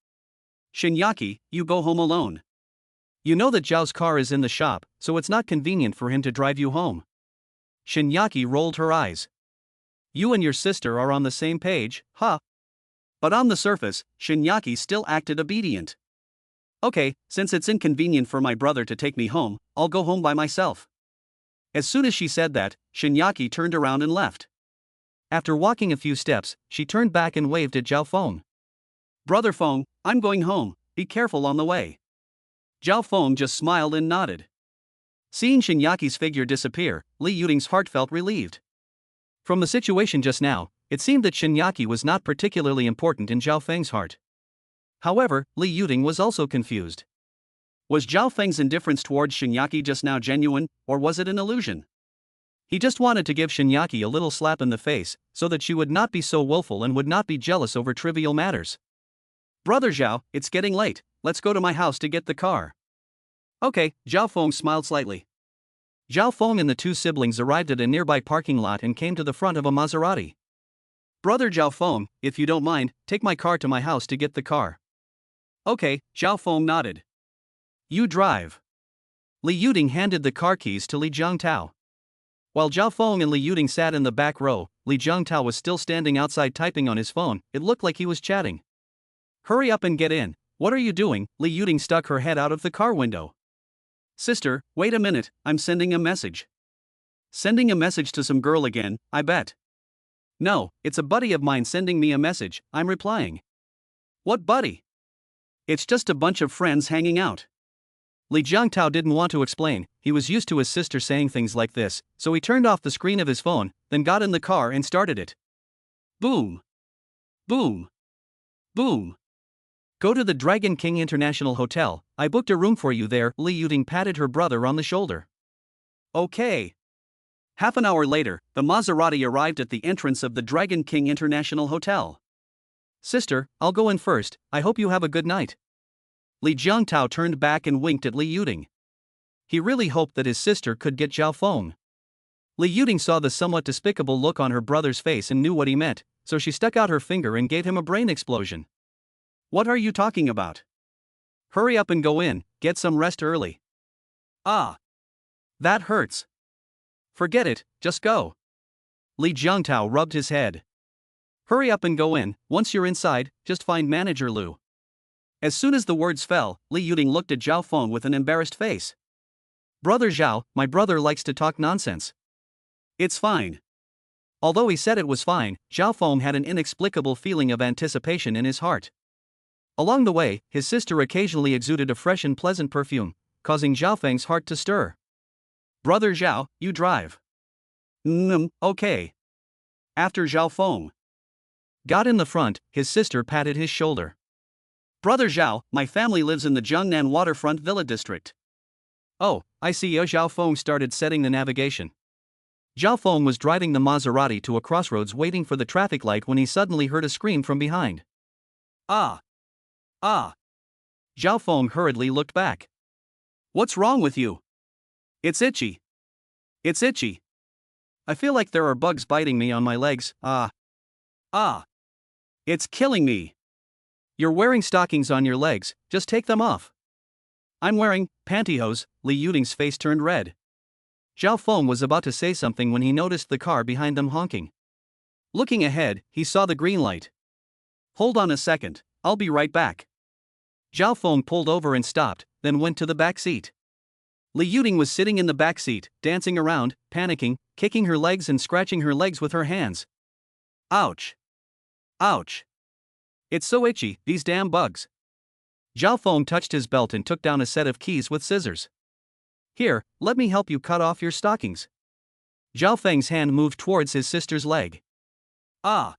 Speaker 1: Shinyaki, you go home alone. You know that Zhao's car is in the shop, so it's not convenient for him to drive you home. Shinyaki rolled her eyes. You and your sister are on the same page, huh? But on the surface, Shinyaki still acted obedient. Okay, since it's inconvenient for my brother to take me home, I'll go home by myself. As soon as she said that, Shinyaki turned around and left. After walking a few steps, she turned back and waved at Zhao Feng. Brother Feng, I'm going home, be careful on the way. Zhao Feng just smiled and nodded. Seeing Shinyaki's figure disappear, Li Yuting's heart felt relieved. From the situation just now, it seemed that Shinyaki was not particularly important in Zhao Feng's heart. However, Li Yuting was also confused. Was Zhao Feng's indifference towards Shinyaki just now genuine, or was it an illusion? He just wanted to give Shinyaki a little slap in the face, so that she would not be so willful and would not be jealous over trivial matters. Brother Zhao, it's getting late, let's go to my house to get the car. Okay, Zhao Feng smiled slightly. Zhao Feng and the two siblings arrived at a nearby parking lot and came to the front of a Maserati. Brother Zhao Feng, if you don't mind, take my car to my house to get the car. Okay, Zhao Feng nodded. You drive. Li Yuting handed the car keys to Li Jiangtao. While Zhao Feng and Li Yuting sat in the back row, Li Jiangtao was still standing outside typing on his phone. It looked like he was chatting. Hurry up and get in, what are you doing? Li Yuting stuck her head out of the car window. Sister, wait a minute, I'm sending a message. Sending a message to some girl again, I bet. No, it's a buddy of mine sending me a message, I'm replying. What buddy? It's just a bunch of friends hanging out. Li Jiangtao didn't want to explain, he was used to his sister saying things like this, so he turned off the screen of his phone, then got in the car and started it. Boom. Boom. Boom. Go to the Dragon King International Hotel, I booked a room for you there. Li Yuting patted her brother on the shoulder. Okay. Half an hour later, the Maserati arrived at the entrance of the Dragon King International Hotel. Sister, I'll go in first, I hope you have a good night. Li Jiangtao turned back and winked at Li Yuting. He really hoped that his sister could get Zhao Feng. Li Yuting saw the somewhat despicable look on her brother's face and knew what he meant, so she stuck out her finger and gave him a brain explosion. What are you talking about? Hurry up and go in, get some rest early. Ah. That hurts. Forget it, just go. Li Jiangtao rubbed his head. Hurry up and go in, once you're inside, just find Manager Lu. As soon as the words fell, Li Yuting looked at Zhao Feng with an embarrassed face. Brother Zhao, my brother likes to talk nonsense. It's fine. Although he said it was fine, Zhao Feng had an inexplicable feeling of anticipation in his heart. Along the way, his sister occasionally exuded a fresh and pleasant perfume, causing Zhao Feng's heart to stir. Brother Zhao, you drive. Okay. After Zhao Feng got in the front, his sister patted his shoulder. Brother Zhao, my family lives in the Zhengnan waterfront villa district. Oh, I see. Zhao Feng started setting the navigation. Zhao Feng was driving the Maserati to a crossroads waiting for the traffic light when he suddenly heard a scream from behind. Ah! Ah! Zhao Feng hurriedly looked back. What's wrong with you? It's itchy. It's itchy. I feel like there are bugs biting me on my legs. Ah! It's killing me. You're wearing stockings on your legs, just take them off. I'm wearing pantyhose. Li Yuting's face turned red. Zhao Feng was about to say something when he noticed the car behind them honking. Looking ahead, he saw the green light. Hold on a second, I'll be right back. Zhao Feng pulled over and stopped, then went to the back seat. Li Yuting was sitting in the back seat, dancing around, panicking, kicking her legs and scratching her legs with her hands. Ouch! Ouch! It's so itchy, these damn bugs. Zhao Feng touched his belt and took down a set of keys with scissors. Here, let me help you cut off your stockings. Zhao Feng's hand moved towards his sister's leg. Ah!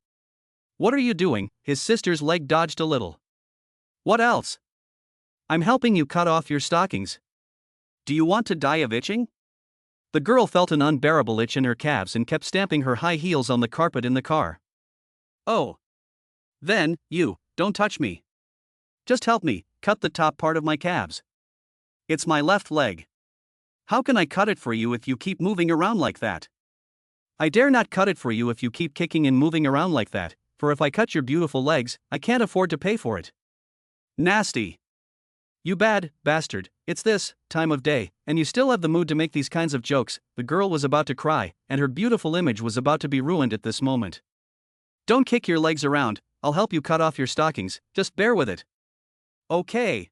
Speaker 1: What are you doing? His sister's leg dodged a little. What else? I'm helping you cut off your stockings. Do you want to die of itching? The girl felt an unbearable itch in her calves and kept stamping her high heels on the carpet in the car. Oh. Then, don't touch me. Just help me, cut the top part of my calves. It's my left leg. How can I cut it for you if you keep moving around like that? I dare not cut it for you if you keep kicking and moving around like that, for if I cut your beautiful legs, I can't afford to pay for it. Nasty. You bad bastard, it's this time of day, and you still have the mood to make these kinds of jokes. The girl was about to cry, and her beautiful image was about to be ruined at this moment. Don't kick your legs around, I'll help you cut off your stockings, just bear with it. Okay.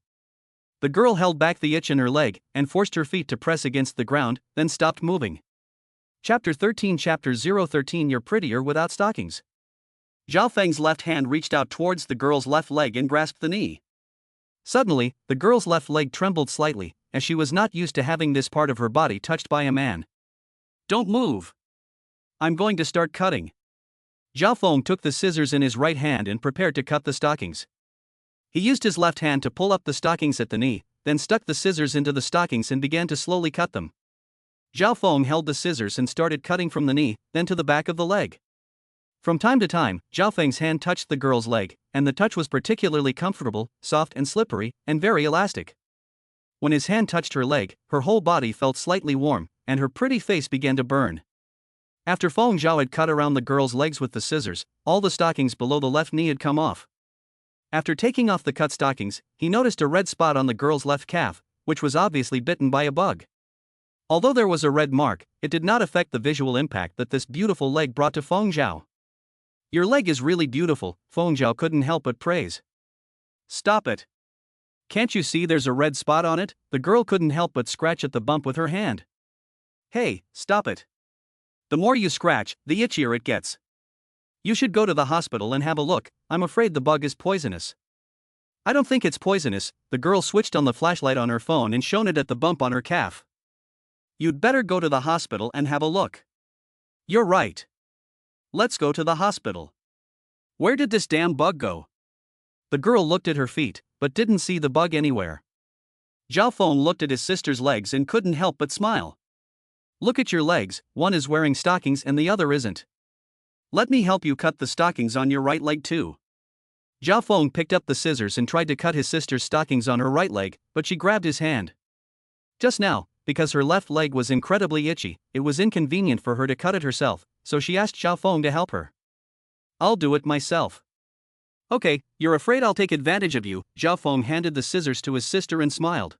Speaker 1: The girl held back the itch in her leg, and forced her feet to press against the ground, then stopped moving. Chapter 13 Chapter 013 You're prettier without stockings. Zhao Feng's left hand reached out towards the girl's left leg and grasped the knee. Suddenly, the girl's left leg trembled slightly, as she was not used to having this part of her body touched by a man. Don't move. I'm going to start cutting. Zhao Feng took the scissors in his right hand and prepared to cut the stockings. He used his left hand to pull up the stockings at the knee, then stuck the scissors into the stockings and began to slowly cut them. Zhao Feng held the scissors and started cutting from the knee, then to the back of the leg. From time to time, Zhao Feng's hand touched the girl's leg, and the touch was particularly comfortable, soft and slippery, and very elastic. When his hand touched her leg, her whole body felt slightly warm, and her pretty face began to burn. After Feng Zhao had cut around the girl's legs with the scissors, all the stockings below the left knee had come off. After taking off the cut stockings, he noticed a red spot on the girl's left calf, which was obviously bitten by a bug. Although there was a red mark, it did not affect the visual impact that this beautiful leg brought to Feng Zhao. Your leg is really beautiful, Feng Zhao couldn't help but praise. Stop it. Can't you see there's a red spot on it? The girl couldn't help but scratch at the bump with her hand. Hey, stop it. The more you scratch, the itchier it gets. You should go to the hospital and have a look, I'm afraid the bug is poisonous. I don't think it's poisonous. The girl switched on the flashlight on her phone and shone it at the bump on her calf. You'd better go to the hospital and have a look. You're right. Let's go to the hospital. Where did this damn bug go? The girl looked at her feet, but didn't see the bug anywhere. Zhao Feng looked at his sister's legs and couldn't help but smile. Look at your legs, one is wearing stockings and the other isn't. Let me help you cut the stockings on your right leg too. Zhao Feng picked up the scissors and tried to cut his sister's stockings on her right leg, but she grabbed his hand. Just now, because her left leg was incredibly itchy, it was inconvenient for her to cut it herself, so she asked Zhao Feng to help her. I'll do it myself. Okay, you're afraid I'll take advantage of you. Zhao Feng handed the scissors to his sister and smiled.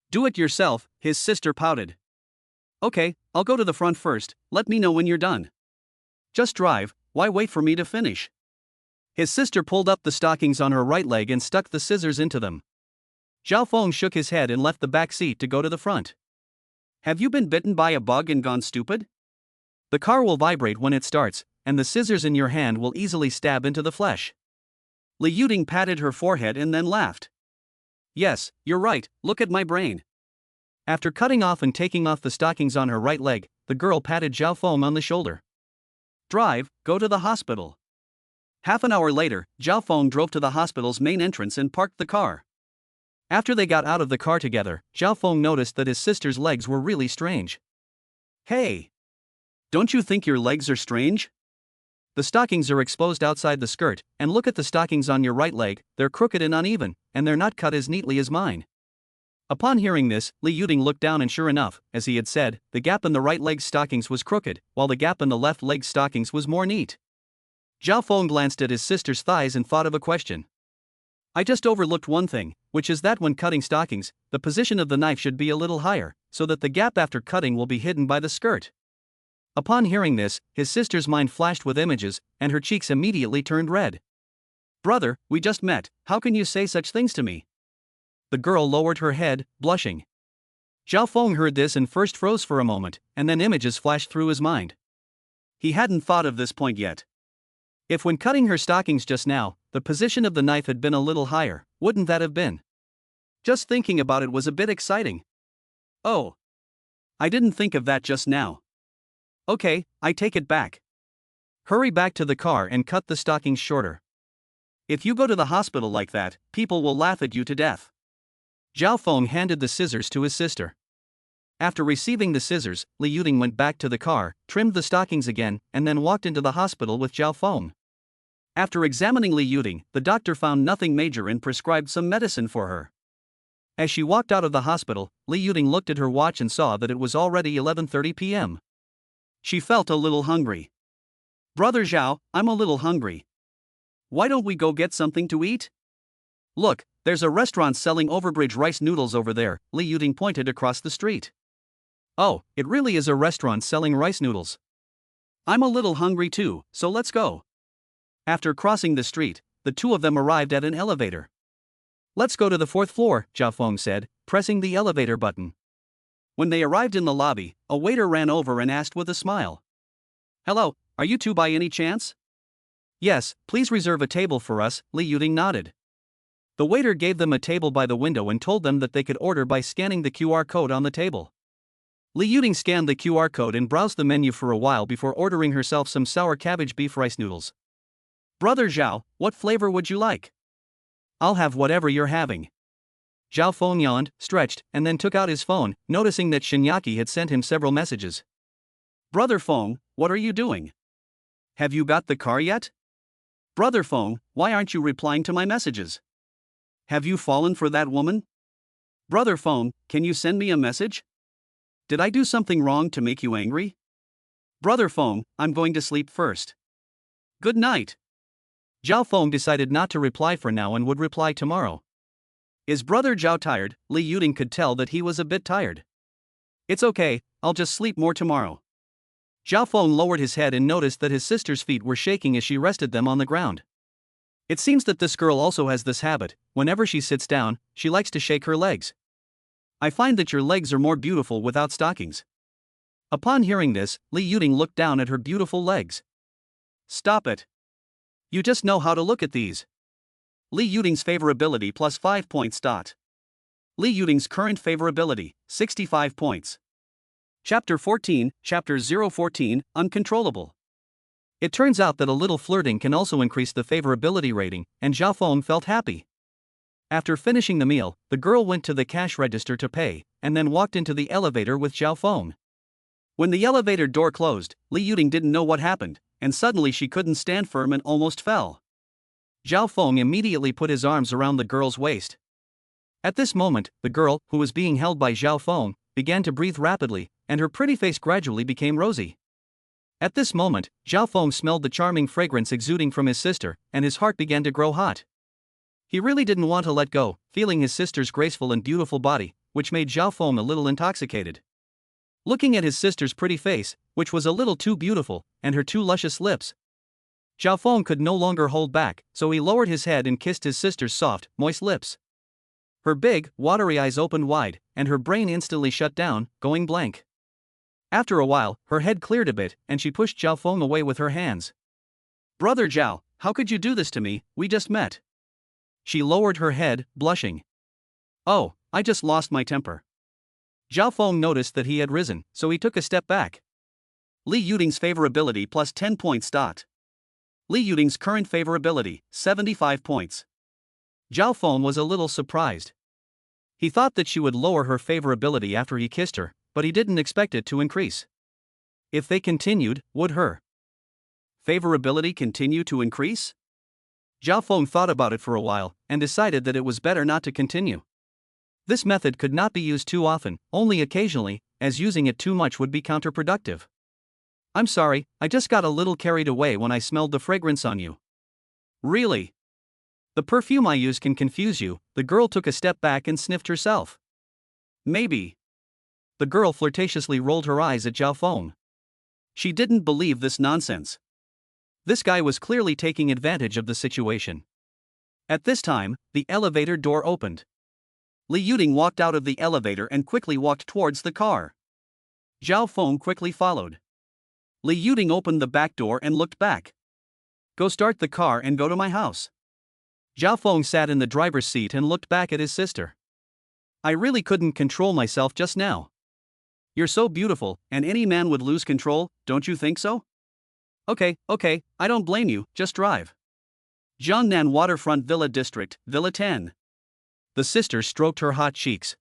Speaker 1: Do it yourself, his sister pouted. Okay, I'll go to the front first, let me know when you're done. Just drive, why wait for me to finish? His sister pulled up the stockings on her right leg and stuck the scissors into them. Zhao Feng shook his head and left the back seat to go to the front. Have you been bitten by a bug and gone stupid? The car will vibrate when it starts, and the scissors in your hand will easily stab into the flesh. Li Yuding patted her forehead and then laughed. Yes, you're right, look at my brain. After cutting off and taking off the stockings on her right leg, the girl patted Zhao Feng on the shoulder. Drive, go to the hospital. Half an hour later, Zhao Feng drove to the hospital's main entrance and parked the car. After they got out of the car together, Zhao Feng noticed that his sister's legs were really strange. Hey! Don't you think your legs are strange? The stockings are exposed outside the skirt, and look at the stockings on your right leg, they're crooked and uneven, and they're not cut as neatly as mine. Upon hearing this, Li Yuding looked down and sure enough, as he had said, the gap in the right leg's stockings was crooked, while the gap in the left leg's stockings was more neat. Zhao Feng glanced at his sister's thighs and thought of a question. I just overlooked one thing, which is that when cutting stockings, the position of the knife should be a little higher, so that the gap after cutting will be hidden by the skirt. Upon hearing this, his sister's mind flashed with images, and her cheeks immediately turned red. Brother, we just met, how can you say such things to me? The girl lowered her head, blushing. Zhao Feng heard this and first froze for a moment, and then images flashed through his mind. He hadn't thought of this point yet. If when cutting her stockings just now, the position of the knife had been a little higher, wouldn't that have been? Just thinking about it was a bit exciting. Oh. I didn't think of that just now. Okay, I take it back. Hurry back to the car and cut the stockings shorter. If you go to the hospital like that, people will laugh at you to death. Zhao Feng handed the scissors to his sister. After receiving the scissors, Li Yuding went back to the car, trimmed the stockings again, and then walked into the hospital with Zhao Feng. After examining Li Yuding, the doctor found nothing major and prescribed some medicine for her. As she walked out of the hospital, Li Yuding looked at her watch and saw that it was already 11:30 p.m. She felt a little hungry. Brother Zhao, I'm a little hungry. Why don't we go get something to eat? Look, there's a restaurant selling overbridge rice noodles over there, Li Yuding pointed across the street. Oh, it really is a restaurant selling rice noodles. I'm a little hungry too, so let's go. After crossing the street, the two of them arrived at an elevator. Let's go to the 4th floor, Zhao Feng said, pressing the elevator button. When they arrived in the lobby, a waiter ran over and asked with a smile. Hello, are you two by any chance? Yes, please reserve a table for us, Li Yuding nodded. The waiter gave them a table by the window and told them that they could order by scanning the QR code on the table. Li Yuding scanned the QR code and browsed the menu for a while before ordering herself some sour cabbage beef rice noodles. Brother Zhao, what flavor would you like? I'll have whatever you're having. Zhao Feng yawned, stretched, and then took out his phone, noticing that Shinyaki had sent him several messages. Brother Feng, what are you doing? Have you got the car yet? Brother Feng, why aren't you replying to my messages? Have you fallen for that woman? Brother Feng, can you send me a message? Did I do something wrong to make you angry? Brother Feng, I'm going to sleep first. Good night. Zhao Feng decided not to reply for now and would reply tomorrow. Is Brother Zhao tired? Li Yuding could tell that he was a bit tired. It's okay, I'll just sleep more tomorrow. Zhao Feng lowered his head and noticed that his sister's feet were shaking as she rested them on the ground. It seems that this girl also has this habit. Whenever she sits down, she likes to shake her legs. I find that your legs are more beautiful without stockings. Upon hearing this, Li Yuding looked down at her beautiful legs. Stop it. You just know how to look at these. Li Yuding's favorability plus 5 points. Li Yuding's current favorability, 65 points. Chapter 14, Chapter 014, Uncontrollable. It turns out that a little flirting can also increase the favorability rating, and Zhao Feng felt happy. After finishing the meal, the girl went to the cash register to pay, and then walked into the elevator with Zhao Feng. When the elevator door closed, Li Yuting didn't know what happened, and suddenly she couldn't stand firm and almost fell. Zhao Feng immediately put his arms around the girl's waist. At this moment, the girl, who was being held by Zhao Feng, began to breathe rapidly, and her pretty face gradually became rosy. At this moment, Zhao Feng smelled the charming fragrance exuding from his sister, and his heart began to grow hot. He really didn't want to let go, feeling his sister's graceful and beautiful body, which made Zhao Feng a little intoxicated. Looking at his sister's pretty face, which was a little too beautiful, and her two luscious lips, Zhao Feng could no longer hold back, so he lowered his head and kissed his sister's soft, moist lips. Her big, watery eyes opened wide, and her brain instantly shut down, going blank. After a while, her head cleared a bit, and she pushed Zhao Feng away with her hands. "Brother Zhao, how could you do this to me? We just met." She lowered her head, blushing. "Oh, I just lost my temper." Zhao Feng noticed that he had risen, so he took a step back. Li Yuting's favorability plus 10 points. Li Yuting's current favorability, 75 points. Zhao Feng was a little surprised. He thought that she would lower her favorability after he kissed her, but he didn't expect it to increase. If they continued, would her favorability continue to increase? Zhao Feng thought about it for a while, and decided that it was better not to continue. This method could not be used too often, only occasionally, as using it too much would be counterproductive. "I'm sorry, I just got a little carried away when I smelled the fragrance on you." "Really? The perfume I use can confuse you." The girl took a step back and sniffed herself. "Maybe." The girl flirtatiously rolled her eyes at Zhao Feng. She didn't believe this nonsense. This guy was clearly taking advantage of the situation. At this time, the elevator door opened. Li Yuting walked out of the elevator and quickly walked towards the car. Zhao Feng quickly followed. Li Yuting opened the back door and looked back. "Go start the car and go to my house." Zhao Feng sat in the driver's seat and looked back at his sister. "I really couldn't control myself just now." "You're so beautiful, and any man would lose control, don't you think so?" Okay, I don't blame you, just drive." Jiangnan Waterfront Villa District, Villa 10. The sister stroked her hot cheeks.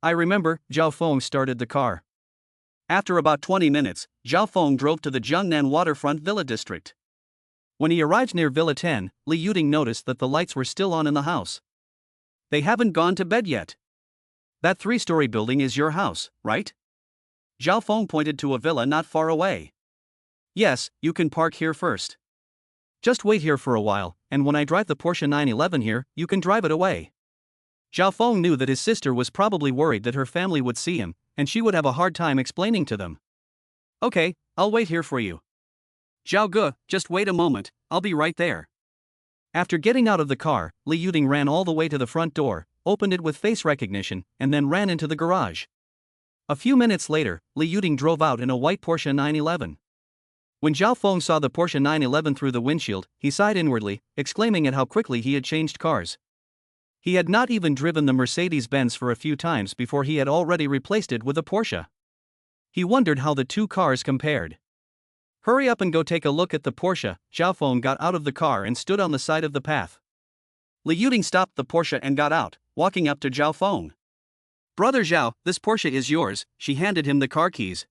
Speaker 1: "I remember." Zhao Feng started the car. After about 20 minutes, Zhao Feng drove to the Jiangnan Waterfront Villa District. When he arrived near Villa 10, Li Yuting noticed that the lights were still on in the house. "They haven't gone to bed yet. That 3-story building is your house, right?" Zhao Feng pointed to a villa not far away. "Yes, you can park here first. Just wait here for a while, and when I drive the Porsche 911 here, you can drive it away." Zhao Feng knew that his sister was probably worried that her family would see him, and she would have a hard time explaining to them. "Okay, I'll wait here for you." "Zhao Ge, just wait a moment, I'll be right there." After getting out of the car, Li Yuting ran all the way to the front door, opened it with face recognition, and then ran into the garage. A few minutes later, Li Yuting drove out in a white Porsche 911. When Zhao Feng saw the Porsche 911 through the windshield, he sighed inwardly, exclaiming at how quickly he had changed cars. He had not even driven the Mercedes-Benz for a few times before he had already replaced it with a Porsche. He wondered how the two cars compared. "Hurry up and go take a look at the Porsche." Zhao Feng got out of the car and stood on the side of the path. Li Yuting stopped the Porsche and got out, walking up to Zhao Feng. "Brother Zhao, this Porsche is yours." She handed him the car keys.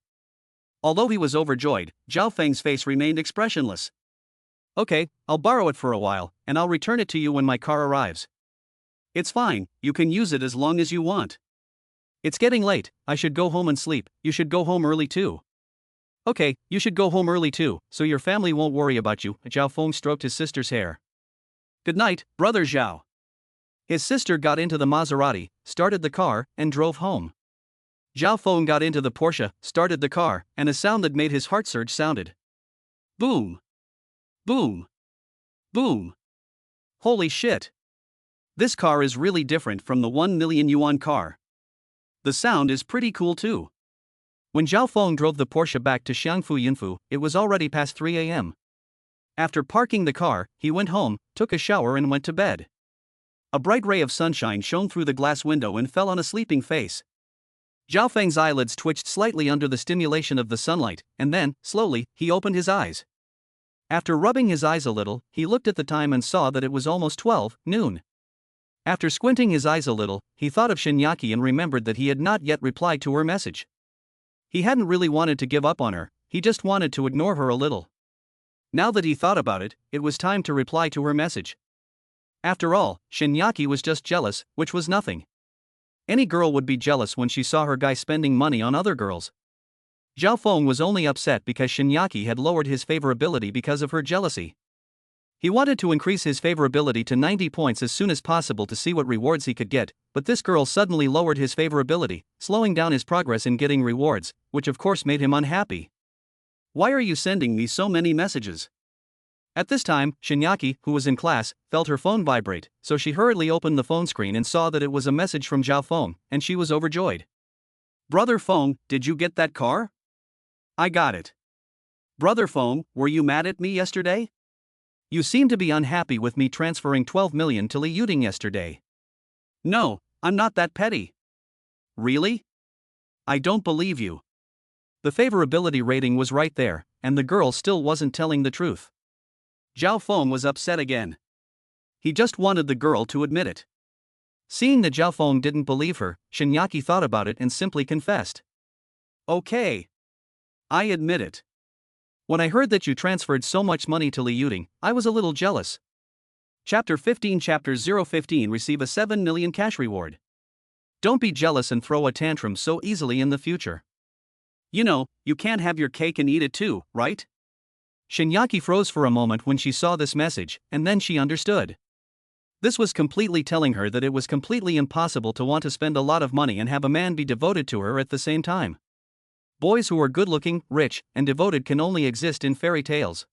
Speaker 1: Although he was overjoyed, Zhao Feng's face remained expressionless. "Okay, I'll borrow it for a while, and I'll return it to you when my car arrives." "It's fine, you can use it as long as you want." "It's getting late, I should go home and sleep." "You should go home early too." "Okay, you should go home early too, so your family won't worry about you." Zhao Feng stroked his sister's hair. "Good night, brother Zhao." His sister got into the Maserati, started the car, and drove home. Zhao Feng got into the Porsche, started the car, and a sound that made his heart surge sounded. Boom! Boom! Boom! Holy shit! This car is really different from the 1 million yuan car. The sound is pretty cool too. When Zhao Feng drove the Porsche back to Xiangfu Yinfu, it was already past 3 a.m. After parking the car, he went home, took a shower and went to bed. A bright ray of sunshine shone through the glass window and fell on a sleeping face. Zhao Feng's eyelids twitched slightly under the stimulation of the sunlight, and then, slowly, he opened his eyes. After rubbing his eyes a little, he looked at the time and saw that it was almost 12 noon. After squinting his eyes a little, he thought of Shinyaki and remembered that he had not yet replied to her message. He hadn't really wanted to give up on her, he just wanted to ignore her a little. Now that he thought about it, it was time to reply to her message. After all, Shinyaki was just jealous, which was nothing. Any girl would be jealous when she saw her guy spending money on other girls. Zhao Feng was only upset because Shinyaki had lowered his favorability because of her jealousy. He wanted to increase his favorability to 90 points as soon as possible to see what rewards he could get, but this girl suddenly lowered his favorability, slowing down his progress in getting rewards, which of course made him unhappy. Why are you sending me so many messages? At this time, Shinyaki, who was in class, felt her phone vibrate, so she hurriedly opened the phone screen and saw that it was a message from Zhao Feng, and she was overjoyed. Brother Feng, did you get that car? I got it. Brother Feng, were you mad at me yesterday? You seem to be unhappy with me transferring 12 million to Li Yuding yesterday. No, I'm not that petty. Really? I don't believe you. The favorability rating was right there, and the girl still wasn't telling the truth. Zhao Feng was upset again. He just wanted the girl to admit it. Seeing that Zhao Feng didn't believe her, Shinyaki thought about it and simply confessed. Okay. I admit it. When I heard that you transferred so much money to Li Yuding, I was a little jealous. Chapter 15 Chapter 015 Receive a 7 million cash reward. Don't be jealous and throw a tantrum so easily in the future. You know, you can't have your cake and eat it too, right? Shinyaki froze for a moment when she saw this message, and then she understood. This was completely telling her that it was completely impossible to want to spend a lot of money and have a man be devoted to her at the same time. Boys who are good-looking, rich, and devoted can only exist in fairy tales.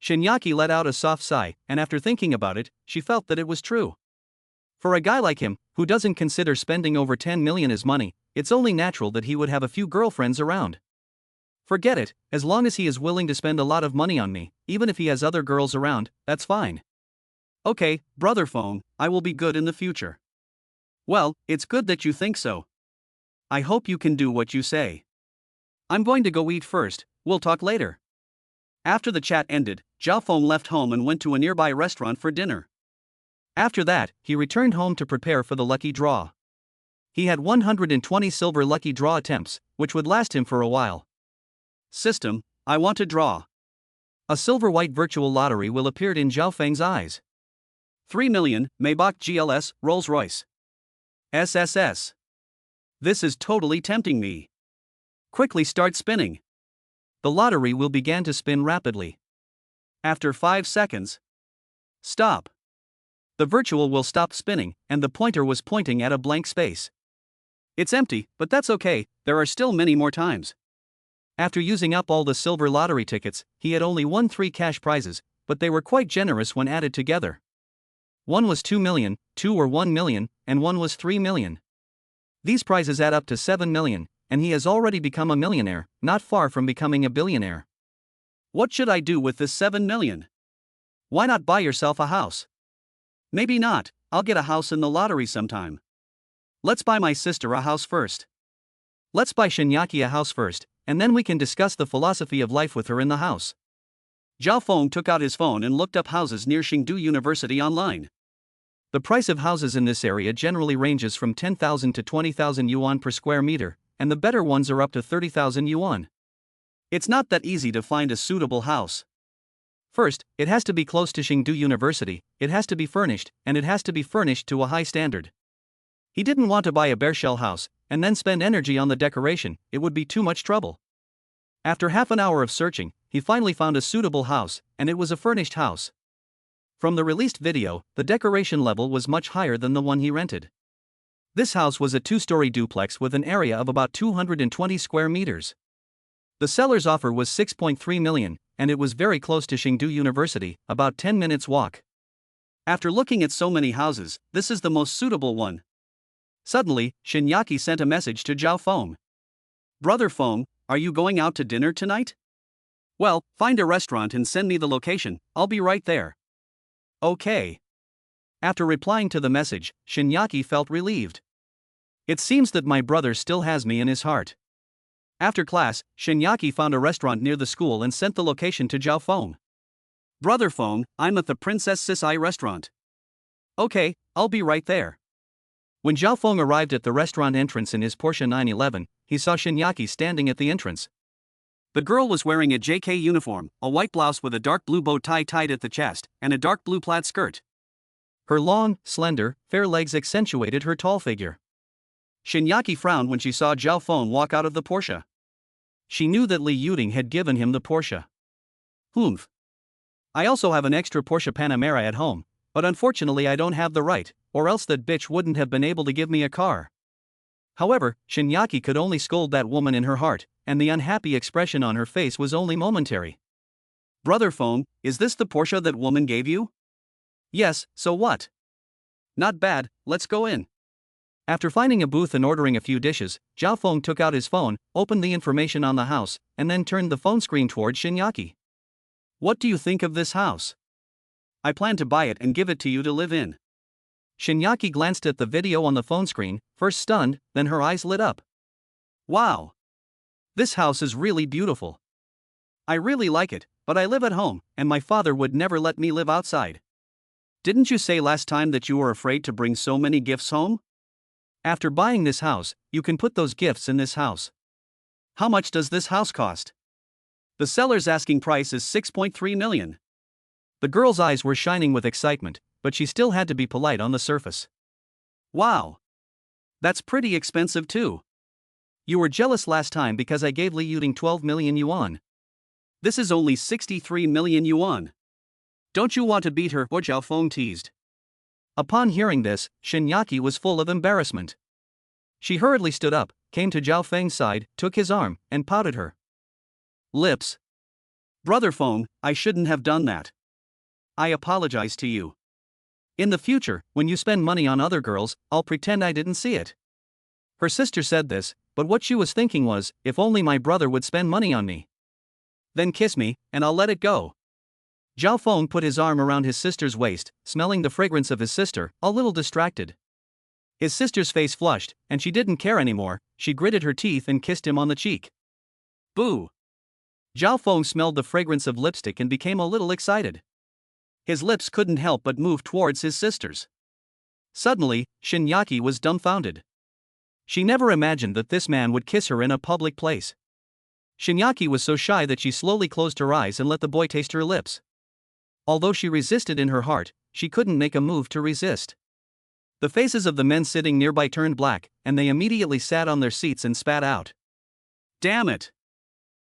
Speaker 1: Shinyaki let out a soft sigh, and after thinking about it, she felt that it was true. For a guy like him, who doesn't consider spending over 10 million as money, it's only natural that he would have a few girlfriends around. Forget it, as long as he is willing to spend a lot of money on me, even if he has other girls around, that's fine. Okay, Brother Feng, I will be good in the future. Well, it's good that you think so. I hope you can do what you say. I'm going to go eat first, we'll talk later. After the chat ended, Zhao Feng left home and went to a nearby restaurant for dinner. After that, he returned home to prepare for the lucky draw. He had 120 silver lucky draw attempts, which would last him for a while. System, I want to draw. A silver-white virtual lottery will appear in Zhao Feng's eyes. 3 million, Maybach GLS, Rolls-Royce. SSS. This is totally tempting me. Quickly start spinning. The lottery will begin to spin rapidly. After 5 seconds. Stop. The virtual will stop spinning, and the pointer was pointing at a blank space. It's empty, but that's okay, there are still many more times. After using up all the silver lottery tickets, he had only won 3 cash prizes, but they were quite generous when added together. One was 2 million, 2 were 1 million, and 1 was 3 million. These prizes add up to 7 million, and he has already become a millionaire, not far from becoming a billionaire. What should I do with this 7 million? Why not buy yourself a house? Maybe not, I'll get a house in the lottery sometime. Let's buy my sister a house first. Let's buy Shinyaki a house first, and then we can discuss the philosophy of life with her in the house. Zhao Feng took out his phone and looked up houses near Chengdu University online. The price of houses in this area generally ranges from 10,000 to 20,000 yuan per square meter, and the better ones are up to 30,000 yuan. It's not that easy to find a suitable house. First, it has to be close to Chengdu University, it has to be furnished, and it has to be furnished to a high standard. He didn't want to buy a bare shell house, and then spend energy on the decoration, it would be too much trouble. After half an hour of searching, he finally found a suitable house, and it was a furnished house. From the released video, the decoration level was much higher than the one he rented. This house was a 2-story duplex with an area of about 220 square meters. The seller's offer was 6.3 million, and it was very close to Chengdu University, about 10 minutes walk. After looking at so many houses, this is the most suitable one. Suddenly, Shinyaki sent a message to Zhao Feng. Brother Feng, are you going out to dinner tonight? Well, find a restaurant and send me the location, I'll be right there. Okay. After replying to the message, Shinyaki felt relieved. It seems that my brother still has me in his heart. After class, Shinyaki found a restaurant near the school and sent the location to Zhao Feng. Brother Feng, I'm at the Princess Sisai restaurant. Okay, I'll be right there. When Zhao Feng arrived at the restaurant entrance in his Porsche 911, he saw Shinyaki standing at the entrance. The girl was wearing a JK uniform, a white blouse with a dark blue bow tie tied at the chest, and a dark blue plaid skirt. Her long, slender, fair legs accentuated her tall figure. Shinyaki frowned when she saw Zhao Feng walk out of the Porsche. She knew that Li Yuding had given him the Porsche. Humph. I also have an extra Porsche Panamera at home, but unfortunately I don't have the right, or else that bitch wouldn't have been able to give me a car. However, Shinyaki could only scold that woman in her heart, and the unhappy expression on her face was only momentary. Brother Feng, is this the Porsche that woman gave you? Yes, so what? Not bad, let's go in. After finding a booth and ordering a few dishes, Zhao Feng took out his phone, opened the information on the towards, and then turned the phone screen towards Shinyaki. What do you think of this house? I plan to buy it and give it to you to live in. Shinyaki glanced at the video on the phone screen, first stunned, then her eyes lit up. Wow! This house is really beautiful. I really like it, but I live at home, and my father would never let me live outside. Didn't you say last time that you were afraid to bring so many gifts home? After buying this house, you can put those gifts in this house. How much does this house cost? The seller's asking price is 6.3 million. The girl's eyes were shining with excitement, but she still had to be polite on the surface. Wow! That's pretty expensive too. You were jealous last time because I gave Li Yuding 12 million yuan. This is only 63 million yuan. Don't you want to beat her? Zhao Feng teased. Upon hearing this, Shinyaki was full of embarrassment. She hurriedly stood up, came to Zhao Feng's side, took his arm, and pouted her lips. Brother Feng, I shouldn't have done that. I apologize to you. In the future, when you spend money on other girls, I'll pretend I didn't see it. Her sister said this, but what she was thinking was, if only my brother would spend money on me. Then kiss me, and I'll let it go. Zhao Feng put his arm around his sister's waist, smelling the fragrance of his sister, a little distracted. His sister's face flushed, and she didn't care anymore. She gritted her teeth and kissed him on the cheek. Boo! Zhao Feng smelled the fragrance of lipstick and became a little excited. His lips couldn't help but move towards his sister's. Suddenly, Shinyaki was dumbfounded. She never imagined that this man would kiss her in a public place. Shinyaki was so shy that she slowly closed her eyes and let the boy taste her lips. Although she resisted in her heart, she couldn't make a move to resist. The faces of the men sitting nearby turned black, and they immediately sat on their seats and spat out. Damn it!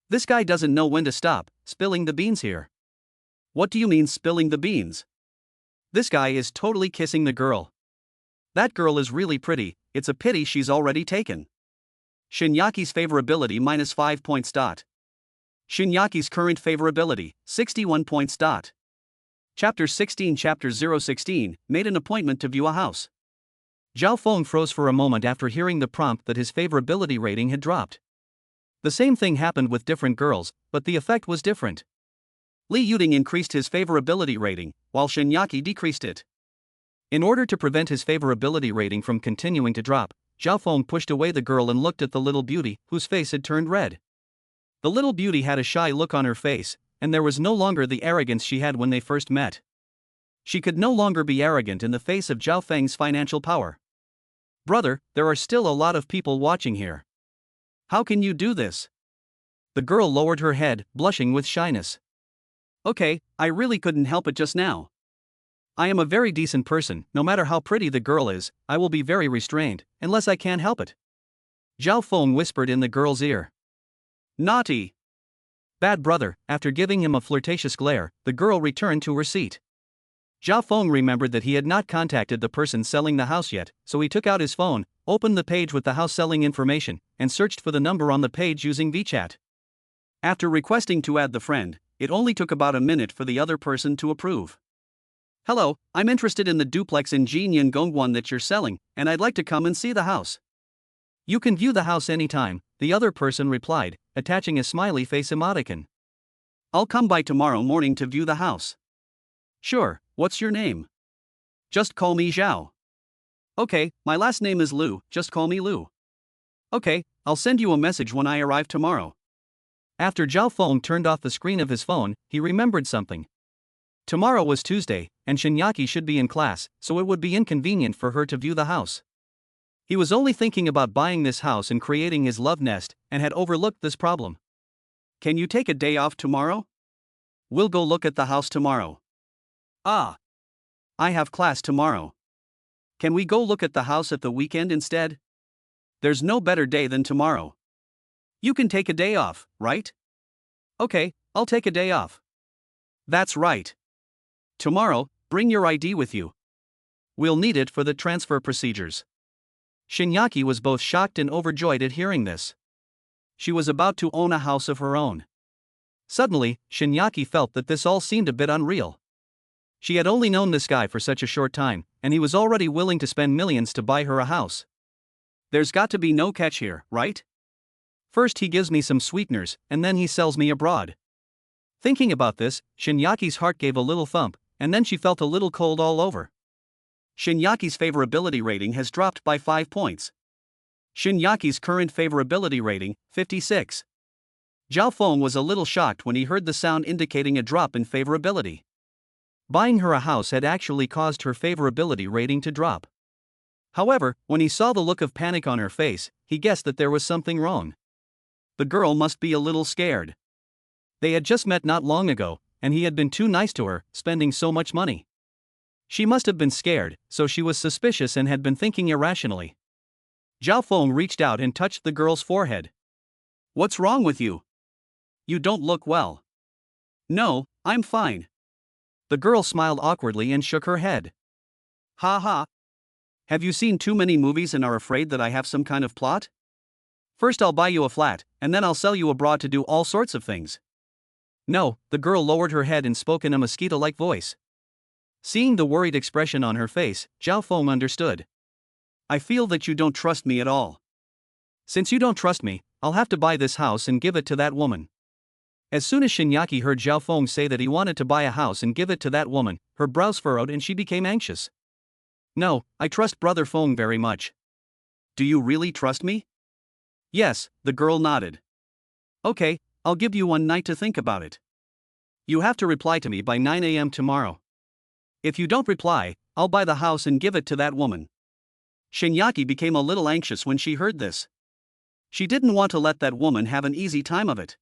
Speaker 1: This guy doesn't know when to stop, spilling the beans here. What do you mean spilling the beans? This guy is totally kissing the girl. That girl is really pretty, it's a pity she's already taken. Shinyaki's favorability minus 5 points. Shinyaki's current favorability, 61 points. Chapter 16 Chapter 016, made an appointment to view a house. Zhao Feng froze for a moment after hearing the prompt that his favorability rating had dropped. The same thing happened with different girls, but the effect was different. Li Yuding increased his favorability rating, while Shinyaki decreased it. In order to prevent his favorability rating from continuing to drop, Zhao Feng pushed away the girl and looked at the little beauty, whose face had turned red. The little beauty had a shy look on her face, and there was no longer the arrogance she had when they first met. She could no longer be arrogant in the face of Zhao Feng's financial power. Brother, there are still a lot of people watching here. How can you do this? The girl lowered her head, blushing with shyness. Okay, I really couldn't help it just now. I am a very decent person, no matter how pretty the girl is, I will be very restrained, unless I can't help it. Zhao Feng whispered in the girl's ear. Naughty! Bad brother. After giving him a flirtatious glare, the girl returned to her seat. Zhao Feng remembered that he had not contacted the person selling the house yet, so he took out his phone, opened the page with the house selling information, and searched for the number on the page using WeChat. After requesting to add the friend, it only took about a minute for the other person to approve. Hello, I'm interested in the duplex in Jinyan Gongguan that you're selling, and I'd like to come and see the house. You can view the house anytime, the other person replied, attaching a smiley face emoticon. I'll come by tomorrow morning to view the house. Sure, what's your name? Just call me Zhao. Okay, my last name is Lu, just call me Lu. Okay, I'll send you a message when I arrive tomorrow. After Zhao Feng turned off the screen of his phone, he remembered something. Tomorrow was Tuesday, and Shinyaki should be in class, so it would be inconvenient for her to view the house. He was only thinking about buying this house and creating his love nest, and had overlooked this problem. Can you take a day off tomorrow? We'll go look at the house tomorrow. Ah. I have class tomorrow. Can we go look at the house at the weekend instead? There's no better day than tomorrow. You can take a day off, right? Okay, I'll take a day off. That's right. Tomorrow, bring your ID with you. We'll need it for the transfer procedures. Shinyaki was both shocked and overjoyed at hearing this. She was about to own a house of her own. Suddenly, Shinyaki felt that this all seemed a bit unreal. She had only known this guy for such a short time, and he was already willing to spend millions to buy her a house. There's got to be no catch here, right? First he gives me some sweeteners, and then he sells me abroad. Thinking about this, Shinyaki's heart gave a little thump, and then she felt a little cold all over. Shinyaki's favorability rating has dropped by 5 points. Shinyaki's current favorability rating, 56. Zhao Feng was a little shocked when he heard the sound indicating a drop in favorability. Buying her a house had actually caused her favorability rating to drop. However, when he saw the look of panic on her face, he guessed that there was something wrong. The girl must be a little scared. They had just met not long ago, and he had been too nice to her, spending so much money. She must have been scared, so she was suspicious and had been thinking irrationally. Zhao Feng reached out and touched the girl's forehead. What's wrong with you? You don't look well. No, I'm fine. The girl smiled awkwardly and shook her head. Ha ha. Have you seen too many movies and are afraid that I have some kind of plot? First I'll buy you a flat, and then I'll sell you abroad to do all sorts of things. No, the girl lowered her head and spoke in a mosquito-like voice. Seeing the worried expression on her face, Zhao Feng understood. I feel that you don't trust me at all. Since you don't trust me, I'll have to buy this house and give it to that woman. As soon as Shinyaki heard Zhao Feng say that he wanted to buy a house and give it to that woman, her brows furrowed and she became anxious. No, I trust Brother Feng very much. Do you really trust me? Yes, the girl nodded. Okay, I'll give you one night to think about it. You have to reply to me by 9 a.m. tomorrow. If you don't reply, I'll buy the house and give it to that woman. Shinyaki became a little anxious when she heard this. She didn't want to let that woman have an easy time of it.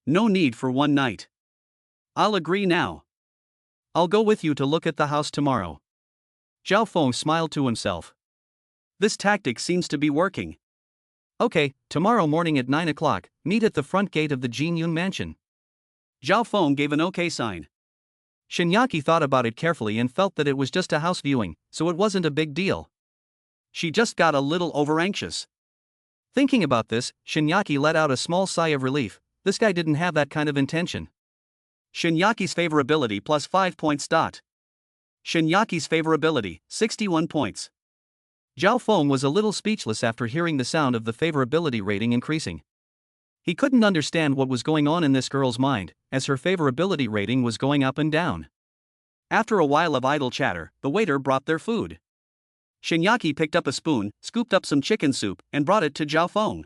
Speaker 1: No need for one night. I'll agree now. I'll go with you to look at the house tomorrow. Zhao Feng smiled to himself. This tactic seems to be working. Okay, tomorrow morning at 9 o'clock, meet at the front gate of the Jinyun mansion. Zhao Feng gave an okay sign. Shinyaki thought about it carefully and felt that it was just a house viewing, so it wasn't a big deal. She just got a little over-anxious. Thinking about this, Shinyaki let out a small sigh of relief. This guy didn't have that kind of intention. Shinyaki's favorability plus 5 points. Shinyaki's favorability, 61 points. Zhao Feng was a little speechless after hearing the sound of the favorability rating increasing. He couldn't understand what was going on in this girl's mind, as her favorability rating was going up and down. After a while of idle chatter, the waiter brought their food. Shinyaki picked up a spoon, scooped up some chicken soup, and brought it to Zhao Feng.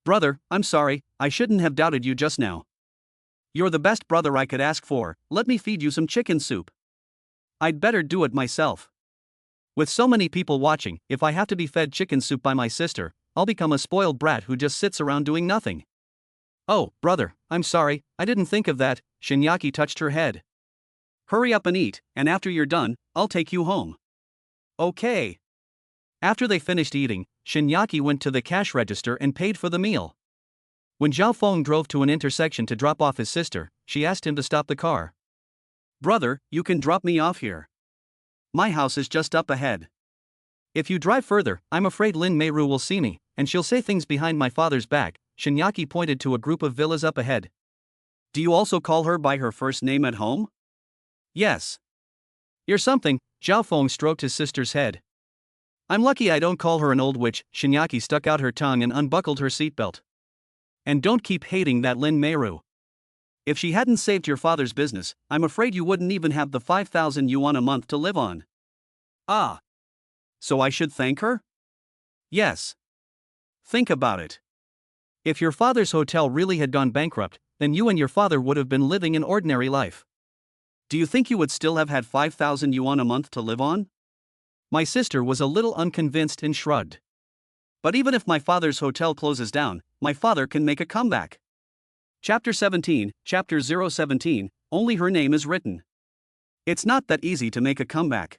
Speaker 1: Brother, I'm sorry, I shouldn't have doubted you just now. You're the best brother I could ask for, let me feed you some chicken soup. I'd better do it myself. With so many people watching, if I have to be fed chicken soup by my sister, I'll become a spoiled brat who just sits around doing nothing. Oh, brother, I'm sorry, I didn't think of that. Shinyaki touched her head. Hurry up and eat, and after you're done, I'll take you home. Okay. After they finished eating, Shinyaki went to the cash register and paid for the meal. When Zhao Feng drove to an intersection to drop off his sister, she asked him to stop the car. Brother, you can drop me off here. My house is just up ahead. If you drive further, I'm afraid Lin Meiru will see me, and she'll say things behind my father's back. Shinyaki pointed to a group of villas up ahead. Do you also call her by her first name at home? Yes. You're something. Zhao Feng stroked his sister's head. I'm lucky I don't call her an old witch. Shinyaki stuck out her tongue and unbuckled her seatbelt. And don't keep hating that Lin Meiru. If she hadn't saved your father's business, I'm afraid you wouldn't even have the 5,000 yuan a month to live on. Ah. So I should thank her? Yes. Think about it. If your father's hotel really had gone bankrupt, then you and your father would have been living an ordinary life. Do you think you would still have had 5,000 yuan a month to live on? My sister was a little unconvinced and shrugged. But even if my father's hotel closes down, my father can make a comeback. Chapter 17, Chapter 017, only her name is written. It's not that easy to make a comeback.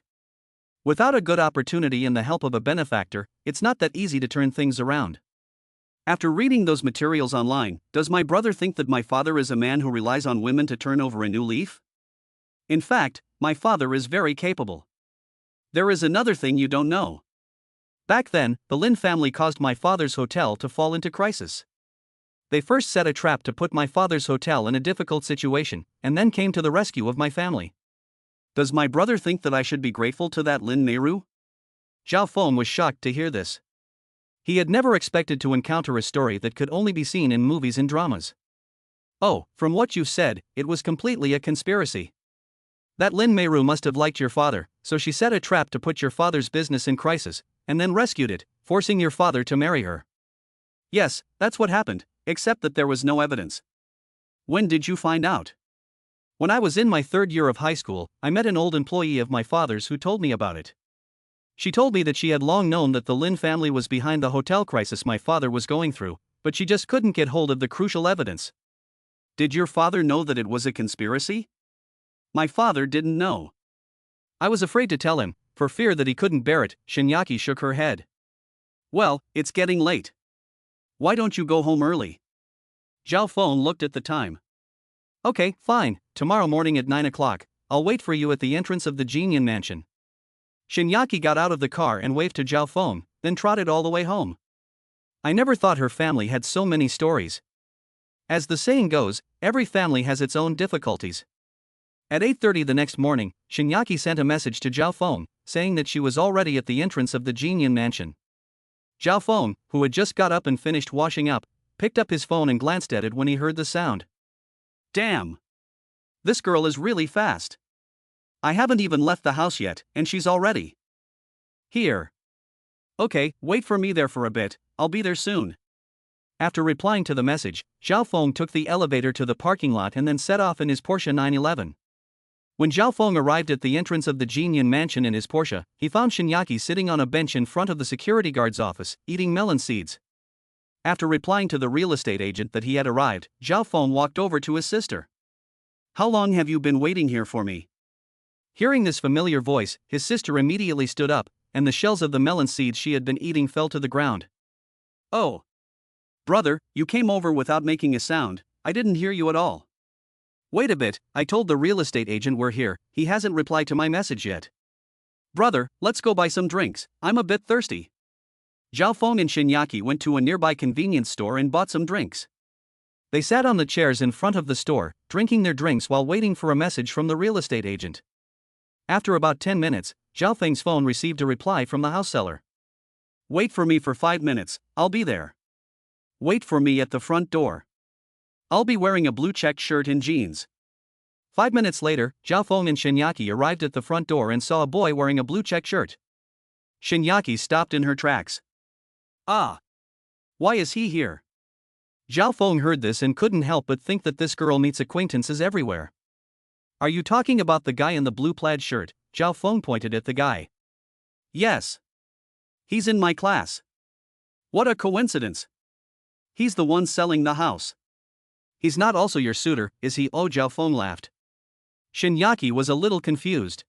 Speaker 1: Without a good opportunity and the help of a benefactor, it's not that easy to turn things around. After reading those materials online, does my brother think that my father is a man who relies on women to turn over a new leaf? In fact, my father is very capable. There is another thing you don't know. Back then, the Lin family caused my father's hotel to fall into crisis. They first set a trap to put my father's hotel in a difficult situation, and then came to the rescue of my family. Does my brother think that I should be grateful to that Lin Meiru? Zhao Feng was shocked to hear this. He had never expected to encounter a story that could only be seen in movies and dramas. Oh, from what you said, it was completely a conspiracy. That Lin Meiru must have liked your father, so she set a trap to put your father's business in crisis, and then rescued it, forcing your father to marry her. Yes, that's what happened, except that there was no evidence. When did you find out? When I was in my third year of high school, I met an old employee of my father's who told me about it. She told me that she had long known that the Lin family was behind the hotel crisis my father was going through, but she just couldn't get hold of the crucial evidence. Did your father know that it was a conspiracy? My father didn't know. I was afraid to tell him, for fear that he couldn't bear it. Shinyaki shook her head. Well, it's getting late. Why don't you go home early? Zhao Feng looked at the time. Okay, fine, tomorrow morning at 9 o'clock, I'll wait for you at the entrance of the Jinyan mansion. Shinyaki got out of the car and waved to Zhao Feng, then trotted all the way home. I never thought her family had so many stories. As the saying goes, every family has its own difficulties. At 8:30 the next morning, Shinyaki sent a message to Zhao Feng, saying that she was already at the entrance of the Jinyan mansion. Zhao Feng, who had just got up and finished washing up, picked up his phone and glanced at it when he heard the sound. Damn! This girl is really fast. I haven't even left the house yet, and she's already here. Okay, wait for me there for a bit, I'll be there soon. After replying to the message, Zhao Feng took the elevator to the parking lot and then set off in his Porsche 911. When Zhao Feng arrived at the entrance of the Jinyan mansion in his Porsche, he found Shinyaki sitting on a bench in front of the security guard's office, eating melon seeds. After replying to the real estate agent that he had arrived, Zhao Feng walked over to his sister. How long have you been waiting here for me? Hearing this familiar voice, his sister immediately stood up, and the shells of the melon seeds she had been eating fell to the ground. Oh! Brother, you came over without making a sound, I didn't hear you at all. Wait a bit, I told the real estate agent we're here, he hasn't replied to my message yet. Brother, let's go buy some drinks, I'm a bit thirsty. Zhao Feng and Shinyaki went to a nearby convenience store and bought some drinks. They sat on the chairs in front of the store, drinking their drinks while waiting for a message from the real estate agent. After about 10 minutes, Zhao Feng's phone received a reply from the house seller. Wait for me for 5 minutes, I'll be there. Wait for me at the front door. I'll be wearing a blue check shirt and jeans. 5 minutes later, Zhao Feng and Shinyaki arrived at the front door and saw a boy wearing a blue check shirt. Shinyaki stopped in her tracks. Ah! Why is he here? Zhao Feng heard this and couldn't help but think that this girl meets acquaintances everywhere. Are you talking about the guy in the blue plaid shirt? Zhao Feng pointed at the guy. Yes. He's in my class. What a coincidence. He's the one selling the house. He's not also your suitor, is he? Oh, Zhao Feng laughed. Shinyaki was a little confused.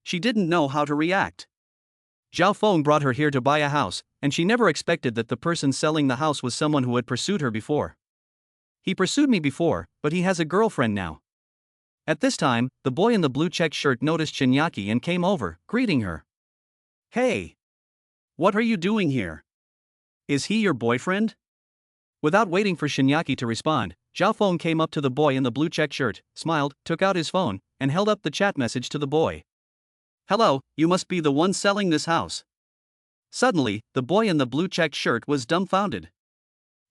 Speaker 1: She didn't know how to react. Zhao Feng brought her here to buy a house, and she never expected that the person selling the house was someone who had pursued her before. He pursued me before, but he has a girlfriend now. At this time, the boy in the blue check shirt noticed Shinyaki and came over, greeting her. Hey! What are you doing here? Is he your boyfriend? Without waiting for Shinyaki to respond, Zhao Feng came up to the boy in the blue check shirt, smiled, took out his phone, and held up the chat message to the boy. Hello, you must be the one selling this house. Suddenly, the boy in the blue check shirt was dumbfounded.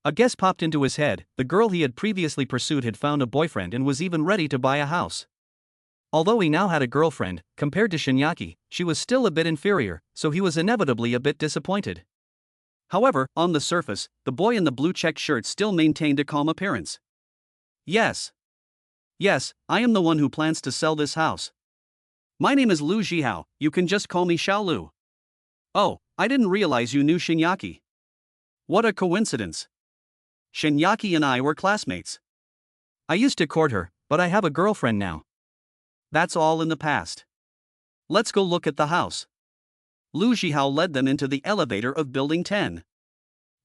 Speaker 1: A guess popped into his head, the girl he had previously pursued had found a boyfriend and was even ready to buy a house. Although he now had a girlfriend, compared to Shinyaki, she was still a bit inferior, so he was inevitably a bit disappointed. However, on the surface, the boy in the blue checked shirt still maintained a calm appearance. Yes, I am the one who plans to sell this house. My name is Lu Zhihao, you can just call me Xiao Lu. Oh, I didn't realize you knew Shinyaki. What a coincidence. Shinyaki and I were classmates. I used to court her, but I have a girlfriend now. That's all in the past. Let's go look at the house. Lu Zhihao led them into the elevator of Building 10.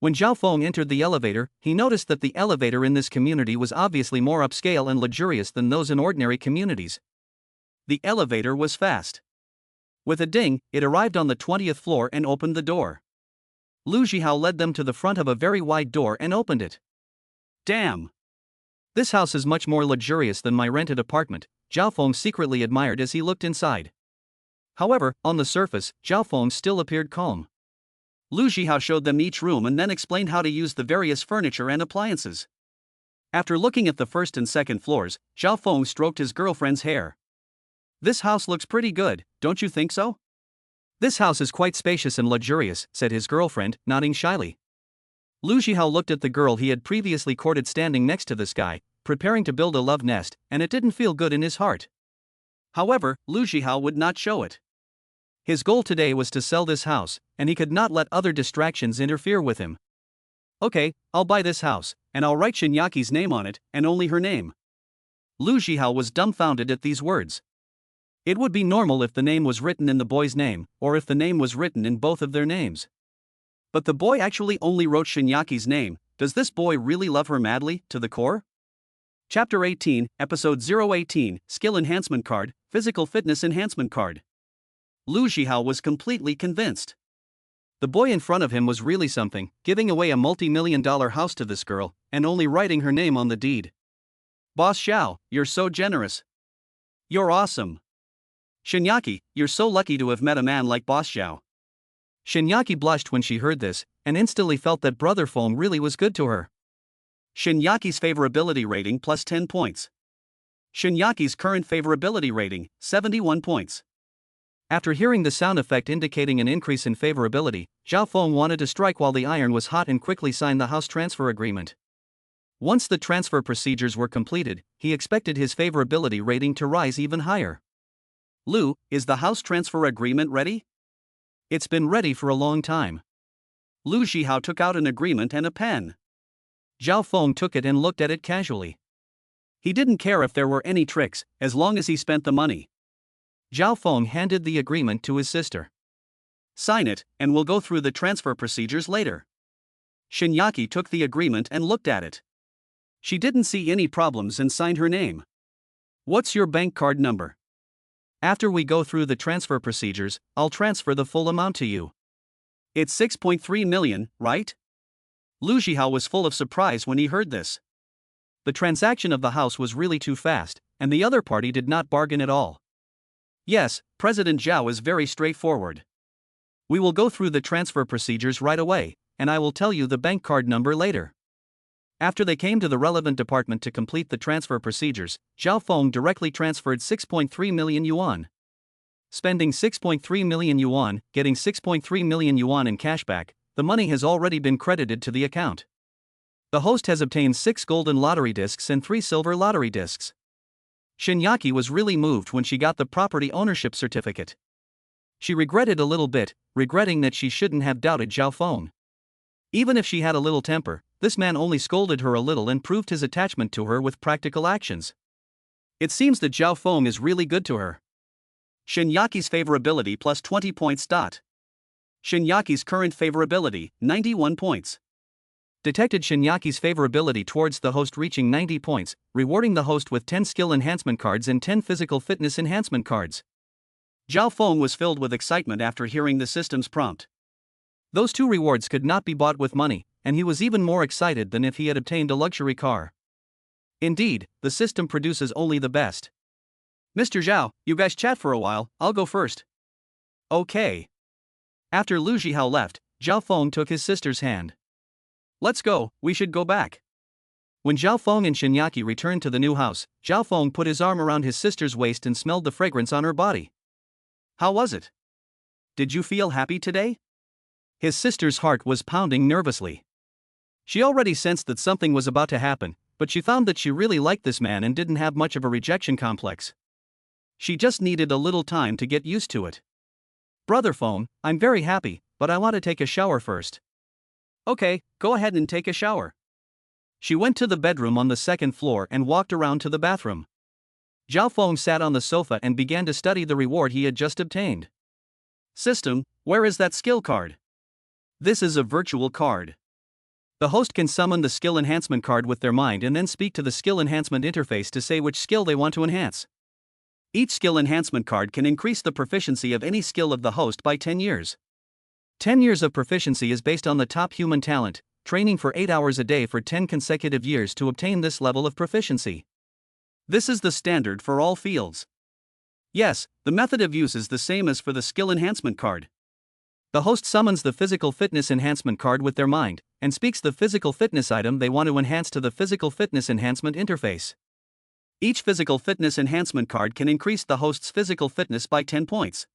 Speaker 1: When Zhao Feng entered the elevator, he noticed that the elevator in this community was obviously more upscale and luxurious than those in ordinary communities. The elevator was fast. With a ding, it arrived on the 20th floor and opened the door. Lu Zhihao led them to the front of a very wide door and opened it. Damn! This house is much more luxurious than my rented apartment, Zhao Feng secretly admired as he looked inside. However, on the surface, Zhao Feng still appeared calm. Lu Zhihao showed them each room and then explained how to use the various furniture and appliances. After looking at the first and second floors, Zhao Feng stroked his girlfriend's hair. This house looks pretty good, don't you think so? This house is quite spacious and luxurious, said his girlfriend, nodding shyly. Lu Zhihao looked at the girl he had previously courted standing next to this guy, preparing to build a love nest, and it didn't feel good in his heart. However, Lu Zhihao would not show it. His goal today was to sell this house, and he could not let other distractions interfere with him. Okay, I'll buy this house, and I'll write Shinyaki's name on it, and only her name. Lu Zhihao was dumbfounded at these words. It would be normal if the name was written in the boy's name, or if the name was written in both of their names. But the boy actually only wrote Shinyaki's name. Does this boy really love her madly, to the core? Chapter 18, Episode 018, Skill Enhancement Card, Physical Fitness Enhancement Card. Lu Zhihao was completely convinced. The boy in front of him was really something, giving away a multi-million-dollar house to this girl, and only writing her name on the deed. Boss Xiao, you're so generous. You're awesome. Shinyaki, you're so lucky to have met a man like Boss Xiao. Shinyaki blushed when she heard this, and instantly felt that Brother Feng really was good to her. Shinyaki's favorability rating plus 10 points. Shinyaki's current favorability rating, 71 points. After hearing the sound effect indicating an increase in favorability, Zhao Feng wanted to strike while the iron was hot and quickly sign the house transfer agreement. Once the transfer procedures were completed, he expected his favorability rating to rise even higher. Lu, is the house transfer agreement ready? It's been ready for a long time. Lu Zhihao took out an agreement and a pen. Zhao Feng took it and looked at it casually. He didn't care if there were any tricks, as long as he spent the money. Zhao Feng handed the agreement to his sister. Sign it, and we'll go through the transfer procedures later. Shinyaki took the agreement and looked at it. She didn't see any problems and signed her name. What's your bank card number? After we go through the transfer procedures, I'll transfer the full amount to you. It's 6.3 million, right? Lu Zhihao was full of surprise when he heard this. The transaction of the house was really too fast, and the other party did not bargain at all. Yes, President Zhao is very straightforward. We will go through the transfer procedures right away, and I will tell you the bank card number later. After they came to the relevant department to complete the transfer procedures, Zhao Feng directly transferred 6.3 million yuan. Spending 6.3 million yuan, getting 6.3 million yuan in cashback, the money has already been credited to the account. The host has obtained 6 golden lottery discs and 3 silver lottery discs. Shinyaki was really moved when she got the property ownership certificate. She regretted a little bit, regretting that she shouldn't have doubted Zhao Feng. Even if she had a little temper, this man only scolded her a little and proved his attachment to her with practical actions. It seems that Zhao Feng is really good to her. Shinyaki's favorability plus 20 points. Shinyaki's current favorability, 91 points. Detected Shinyaki's favorability towards the host reaching 90 points, rewarding the host with 10 skill enhancement cards and 10 physical fitness enhancement cards. Zhao Feng was filled with excitement after hearing the system's prompt. Those 2 rewards could not be bought with money, and he was even more excited than if he had obtained a luxury car. Indeed, the system produces only the best. Mr. Zhao, you guys chat for a while, I'll go first. Okay. After Lu Zhihao left, Zhao Feng took his sister's hand. Let's go, we should go back. When Zhao Feng and Shinyaki returned to the new house, Zhao Feng put his arm around his sister's waist and smelled the fragrance on her body. How was it? Did you feel happy today? His sister's heart was pounding nervously. She already sensed that something was about to happen, but she found that she really liked this man and didn't have much of a rejection complex. She just needed a little time to get used to it. Brother Feng, I'm very happy, but I want to take a shower first. Okay, go ahead and take a shower. She went to the bedroom on the second floor and walked around to the bathroom. Zhao Feng sat on the sofa and began to study the reward he had just obtained. System, where is that skill card? This is a virtual card. The host can summon the skill enhancement card with their mind and then speak to the skill enhancement interface to say which skill they want to enhance. Each skill enhancement card can increase the proficiency of any skill of the host by 10 years. 10 years of proficiency is based on the top human talent, training for 8 hours a day for 10 consecutive years to obtain this level of proficiency. This is the standard for all fields. Yes, the method of use is the same as for the skill enhancement card. The host summons the physical fitness enhancement card with their mind, and speaks the physical fitness item they want to enhance to the physical fitness enhancement interface. Each physical fitness enhancement card can increase the host's physical fitness by 10 points.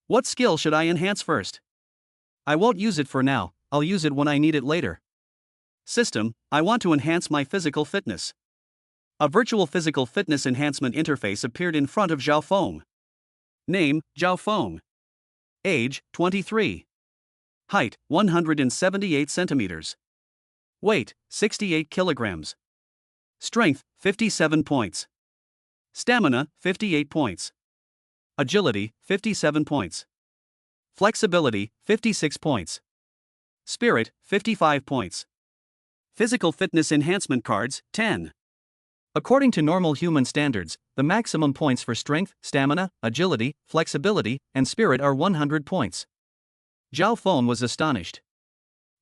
Speaker 1: What skill should I enhance first? I won't use it for now, I'll use it when I need it later. System, I want to enhance my physical fitness. A virtual physical fitness enhancement interface appeared in front of Zhao Feng. Name, Zhao Feng. Age, 23. Height, 178 centimeters. Weight, 68 kilograms. Strength, 57 points. Stamina, 58 points. Agility, 57 points. Flexibility, 56 points. Spirit, 55 points. Physical fitness enhancement cards, 10. According to normal human standards, the maximum points for strength, stamina, agility, flexibility, and spirit are 100 points. Zhao Feng was astonished.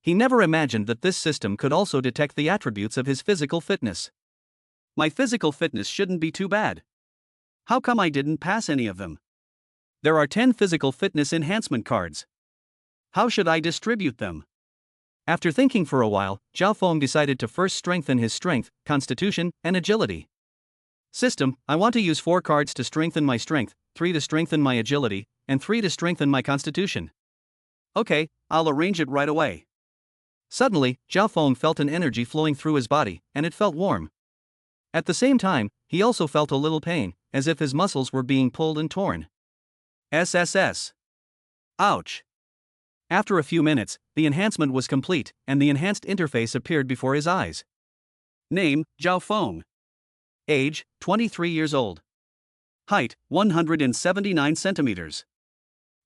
Speaker 1: He never imagined that this system could also detect the attributes of his physical fitness. My physical fitness shouldn't be too bad. How come I didn't pass any of them? There are 10 physical fitness enhancement cards. How should I distribute them? After thinking for a while, Zhao Feng decided to first strengthen his strength, constitution, and agility. System, I want to use 4 cards to strengthen my strength, 3 to strengthen my agility, and 3 to strengthen my constitution. Okay, I'll arrange it right away. Suddenly, Zhao Feng felt an energy flowing through his body, and it felt warm. At the same time, he also felt a little pain, as if his muscles were being pulled and torn. SSS. Ouch. After a few minutes, the enhancement was complete, and the enhanced interface appeared before his eyes. Name, Zhao Feng. Age, 23 years old. Height, 179 centimeters.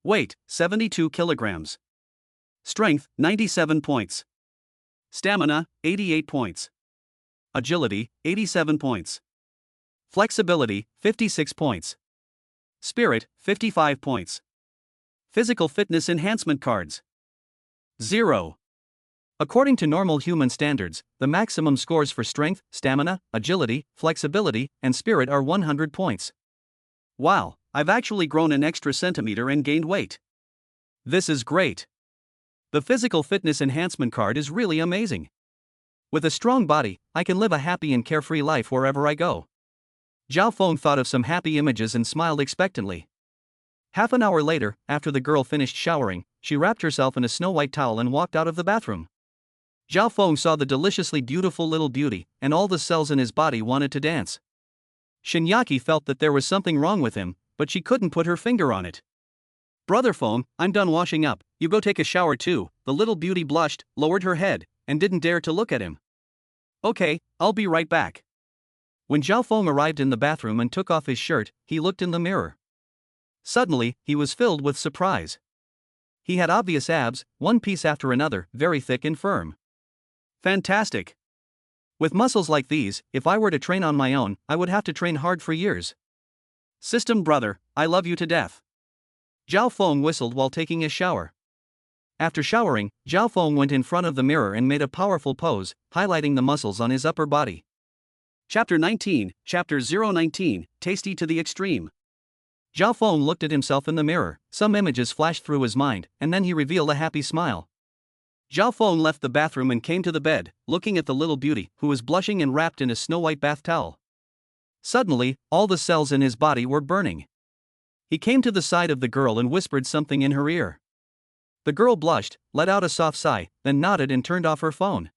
Speaker 1: Weight, 72 kilograms. Strength, 97 points. Stamina, 88 points. Agility, 87 points. Flexibility, 56 points. Spirit, 55 points. Physical fitness enhancement cards. 0. According to normal human standards, the maximum scores for strength, stamina, agility, flexibility, and spirit are 100 points. Wow, I've actually grown an extra centimeter and gained weight. This is great. The physical fitness enhancement card is really amazing. With a strong body, I can live a happy and carefree life wherever I go. Zhao Feng thought of some happy images and smiled expectantly. Half an hour later, after the girl finished showering, she wrapped herself in a snow-white towel and walked out of the bathroom. Zhao Feng saw the deliciously beautiful little beauty, and all the cells in his body wanted to dance. Shinyaki felt that there was something wrong with him, but she couldn't put her finger on it. Brother Feng, I'm done washing up, you go take a shower too. The little beauty blushed, lowered her head, and didn't dare to look at him. Okay, I'll be right back. When Zhao Feng arrived in the bathroom and took off his shirt, he looked in the mirror. Suddenly, he was filled with surprise. He had obvious abs, one piece after another, very thick and firm. Fantastic! With muscles like these, if I were to train on my own, I would have to train hard for years. System brother, I love you to death. Zhao Feng whistled while taking a shower. After showering, Zhao Feng went in front of the mirror and made a powerful pose, highlighting the muscles on his upper body. Chapter 19, Chapter 019, Tasty to the Extreme. Zhao Feng looked at himself in the mirror, some images flashed through his mind, and then he revealed a happy smile. Zhao Feng left the bathroom and came to the bed, looking at the little beauty, who was blushing and wrapped in a snow-white bath towel. Suddenly, all the cells in his body were burning. He came to the side of the girl and whispered something in her ear. The girl blushed, let out a soft sigh, then nodded and turned off her phone.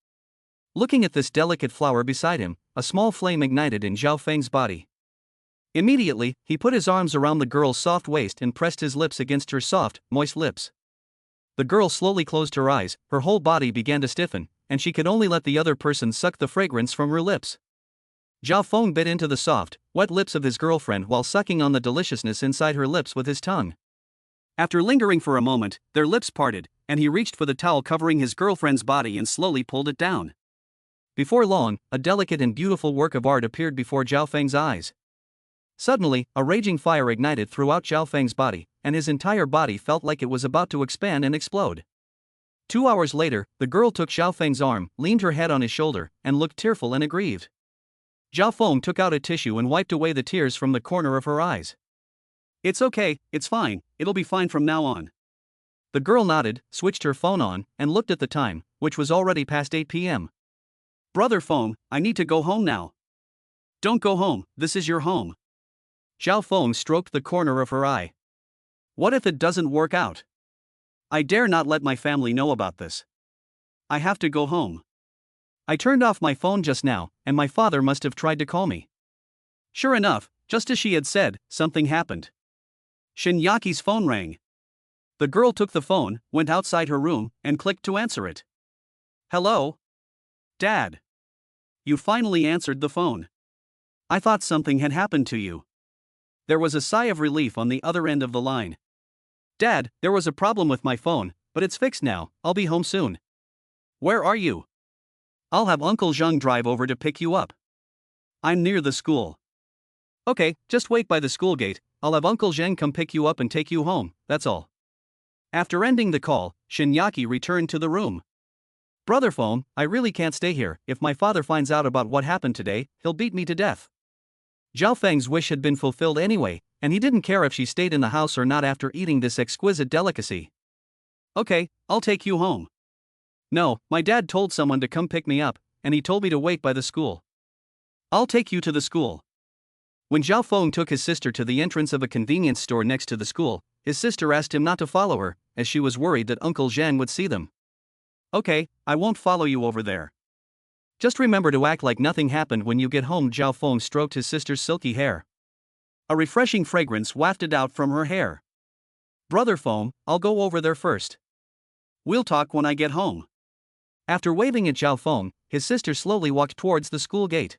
Speaker 1: Looking at this delicate flower beside him, a small flame ignited in Zhao Feng's body. Immediately, he put his arms around the girl's soft waist and pressed his lips against her soft, moist lips. The girl slowly closed her eyes, her whole body began to stiffen, and she could only let the other person suck the fragrance from her lips. Zhao Feng bit into the soft, wet lips of his girlfriend while sucking on the deliciousness inside her lips with his tongue. After lingering for a moment, their lips parted, and he reached for the towel covering his girlfriend's body and slowly pulled it down. Before long, a delicate and beautiful work of art appeared before Zhao Feng's eyes. Suddenly, a raging fire ignited throughout Zhao Feng's body, and his entire body felt like it was about to expand and explode. 2 hours later, the girl took Zhao Feng's arm, leaned her head on his shoulder, and looked tearful and aggrieved. Zhao Feng took out a tissue and wiped away the tears from the corner of her eyes. "It's okay, it's fine, it'll be fine from now on." The girl nodded, switched her phone on, and looked at the time, which was already past 8 p.m. "Brother Feng, I need to go home now." "Don't go home, this is your home." Zhao Feng stroked the corner of her eye. "What if it doesn't work out? I dare not let my family know about this. I have to go home. I turned off my phone just now, and my father must have tried to call me." Sure enough, just as she had said, something happened. Shinyaki's phone rang. The girl took the phone, went outside her room, and clicked to answer it. "Hello? Dad. You finally answered the phone. I thought something had happened to you." There was a sigh of relief on the other end of the line. "Dad, there was a problem with my phone, but it's fixed now, I'll be home soon." "Where are you?" "I'll have Uncle Zheng drive over to pick you up." "I'm near the school." "Okay, just wait by the school gate, I'll have Uncle Zheng come pick you up and take you home, that's all." After ending the call, Shinyaki returned to the room. "Brother Feng, I really can't stay here, if my father finds out about what happened today, he'll beat me to death." Zhao Feng's wish had been fulfilled anyway, and he didn't care if she stayed in the house or not after eating this exquisite delicacy. "Okay, I'll take you home." "No, my dad told someone to come pick me up, and he told me to wait by the school." "I'll take you to the school." When Zhao Feng took his sister to the entrance of a convenience store next to the school, his sister asked him not to follow her, as she was worried that Uncle Zhang would see them. "Okay, I won't follow you over there. Just remember to act like nothing happened when you get home." Zhao Feng stroked his sister's silky hair. A refreshing fragrance wafted out from her hair. "Brother Feng, I'll go over there first. We'll talk when I get home." After waving at Zhao Feng, his sister slowly walked towards the school gate.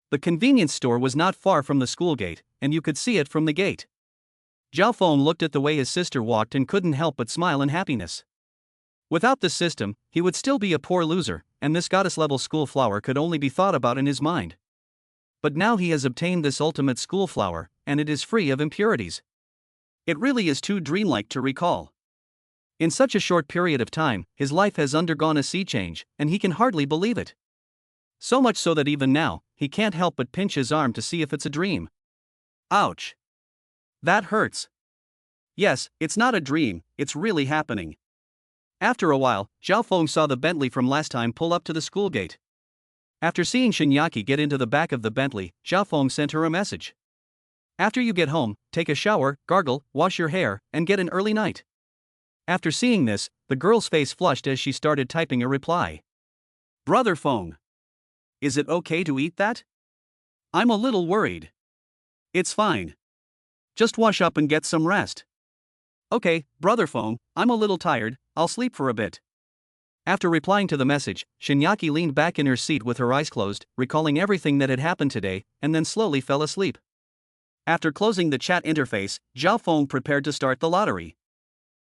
Speaker 1: The convenience store was not far from the school gate, and you could see it from the gate. Zhao Feng looked at the way his sister walked and couldn't help but smile in happiness. Without the system, he would still be a poor loser, and this goddess-level school flower could only be thought about in his mind. But now he has obtained this ultimate school flower, and it is free of impurities. It really is too dreamlike to recall. In such a short period of time, his life has undergone a sea change, and he can hardly believe it. So much so that even now, he can't help but pinch his arm to see if it's a dream. Ouch. That hurts. Yes, it's not a dream, it's really happening. After a while, Zhao Feng saw the Bentley from last time pull up to the school gate. After seeing Shinyaki get into the back of the Bentley, Zhao Feng sent her a message. "After you get home, take a shower, gargle, wash your hair, and get an early night." After seeing this, the girl's face flushed as she started typing a reply. "Brother Feng. Is it okay to eat that? I'm a little worried." "It's fine. Just wash up and get some rest." "Okay, Brother Feng, I'm a little tired, I'll sleep for a bit." After replying to the message, Shinyaki leaned back in her seat with her eyes closed, recalling everything that had happened today, and then slowly fell asleep. After closing the chat interface, Zhao Feng prepared to start the lottery.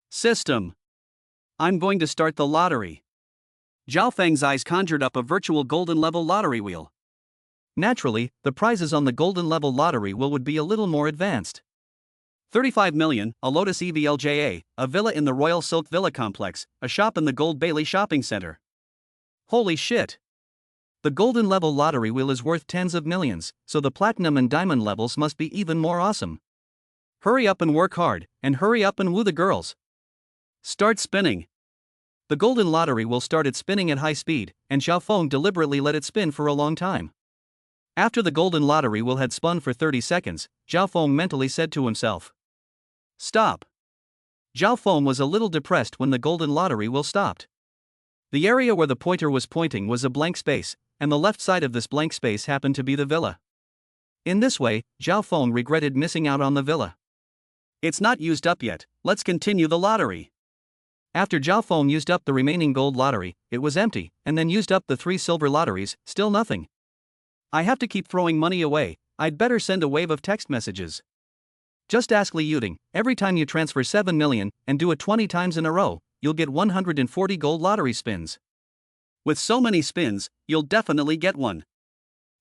Speaker 1: System. I'm going to start the lottery. Zhao Feng's eyes conjured up a virtual golden level lottery wheel. Naturally, the prizes on the golden level lottery wheel would be a little more advanced. 35 million, a Lotus EVLJA, a villa in the Royal Silk Villa Complex, a shop in the Gold Bailey Shopping Center. Holy shit! The golden level lottery wheel is worth tens of millions, so the platinum and diamond levels must be even more awesome. Hurry up and work hard, and hurry up and woo the girls. Start spinning. The golden lottery will start its spinning at high speed, and Zhao Feng deliberately let it spin for a long time. After the golden lottery wheel had spun for 30 seconds, Zhao Feng mentally said to himself, "Stop." Zhao Feng was a little depressed when the golden lottery wheel stopped. The area where the pointer was pointing was a blank space, and the left side of this blank space happened to be the villa. In this way, Zhao Feng regretted missing out on the villa. "It's not used up yet, let's continue the lottery." After Zhao Feng used up the remaining gold lottery, it was empty, and then used up the 3 silver lotteries, still nothing. "I have to keep throwing money away, I'd better send a wave of text messages. Just ask Li Yuting, every time you transfer 7 million, and do it 20 times in a row, you'll get 140 gold lottery spins. With so many spins, you'll definitely get one."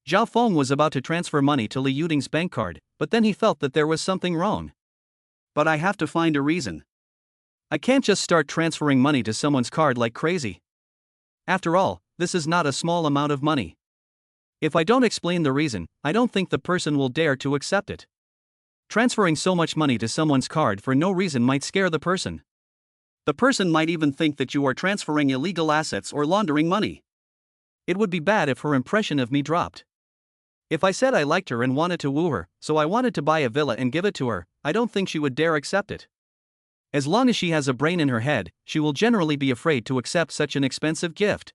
Speaker 1: Zhao Feng was about to transfer money to Li Yuting's bank card, but then he felt that there was something wrong. "But I have to find a reason. I can't just start transferring money to someone's card like crazy. After all, this is not a small amount of money. If I don't explain the reason, I don't think the person will dare to accept it. Transferring so much money to someone's card for no reason might scare the person. The person might even think that you are transferring illegal assets or laundering money. It would be bad if her impression of me dropped. If I said I liked her and wanted to woo her, so I wanted to buy a villa and give it to her, I don't think she would dare accept it. As long as she has a brain in her head, she will generally be afraid to accept such an expensive gift.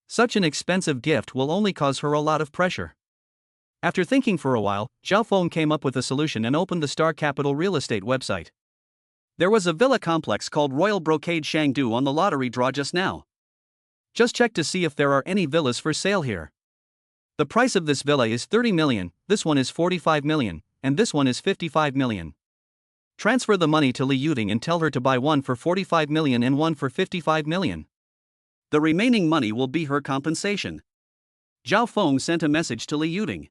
Speaker 1: Such an expensive gift will only cause her a lot of pressure." After thinking for a while, Zhao Feng came up with a solution and opened the Star Capital real estate website. There was a villa complex called Royal Brocade Shangdu on the lottery draw just now. Just check to see if there are any villas for sale here. The price of this villa is 30 million, this one is 45 million, and this one is 55 million. Transfer the money to Li Yuting and tell her to buy one for 45 million and one for 55 million. The remaining money will be her compensation. Zhao Feng sent a message to Li Yuting.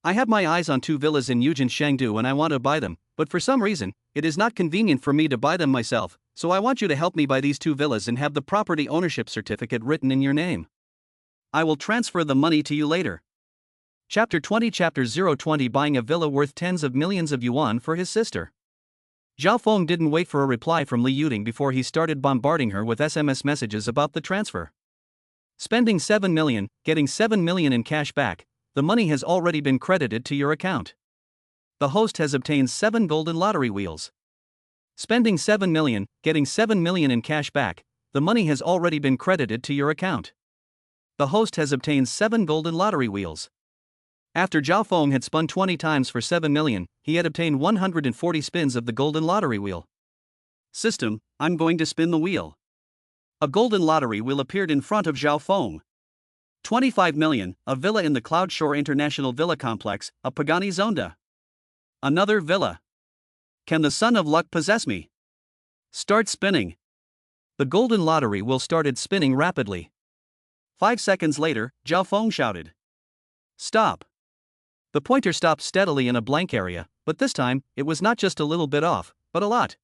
Speaker 1: "I have my eyes on 2 villas in Yujin Shangdu and I want to buy them, but for some reason, it is not convenient for me to buy them myself, so I want you to help me buy these 2 villas and have the property ownership certificate written in your name. I will transfer the money to you later." Chapter 20 Chapter 020 Buying a villa worth tens of millions of yuan for his sister. Zhao Feng didn't wait for a reply from Li Yuting before he started bombarding her with SMS messages about the transfer. Spending 7 million, getting 7 million in cash back, the money has already been credited to your account. The host has obtained 7 golden lottery wheels. Spending 7 million, getting 7 million in cash back, the money has already been credited to your account. The host has obtained 7 golden lottery wheels. After Zhao Feng had spun 20 times for 7 million, he had obtained 140 spins of the golden lottery wheel. "System, I'm going to spin the wheel." A golden lottery wheel appeared in front of Zhao Feng. 25 million, a villa in the Cloud Shore International Villa Complex, a Pagani Zonda. Another villa. Can the son of luck possess me? Start spinning. The golden lottery wheel started spinning rapidly. 5 seconds later, Zhao Feng shouted, "Stop." The pointer stopped steadily in a blank area, but this time, it was not just a little bit off, but a lot.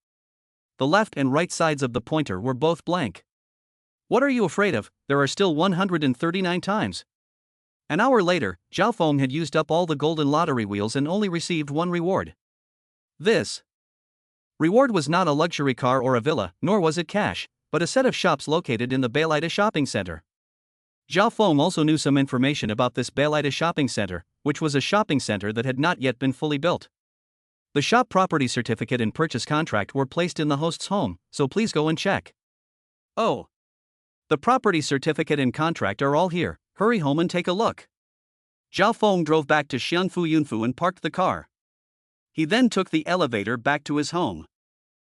Speaker 1: The left and right sides of the pointer were both blank. "What are you afraid of? There are still 139 times." An hour later, Zhao Feng had used up all the golden lottery wheels and only received 1 reward. This reward was not a luxury car or a villa, nor was it cash, but a set of shops located in the Beilida shopping center. Zhao Feng also knew some information about this Beilida shopping center, which was a shopping center that had not yet been fully built. The shop property certificate and purchase contract were placed in the host's home, so please go and check. "Oh. The property certificate and contract are all here, hurry home and take a look." Zhao Feng drove back to Xianfu Yunfu and parked the car. He then took the elevator back to his home.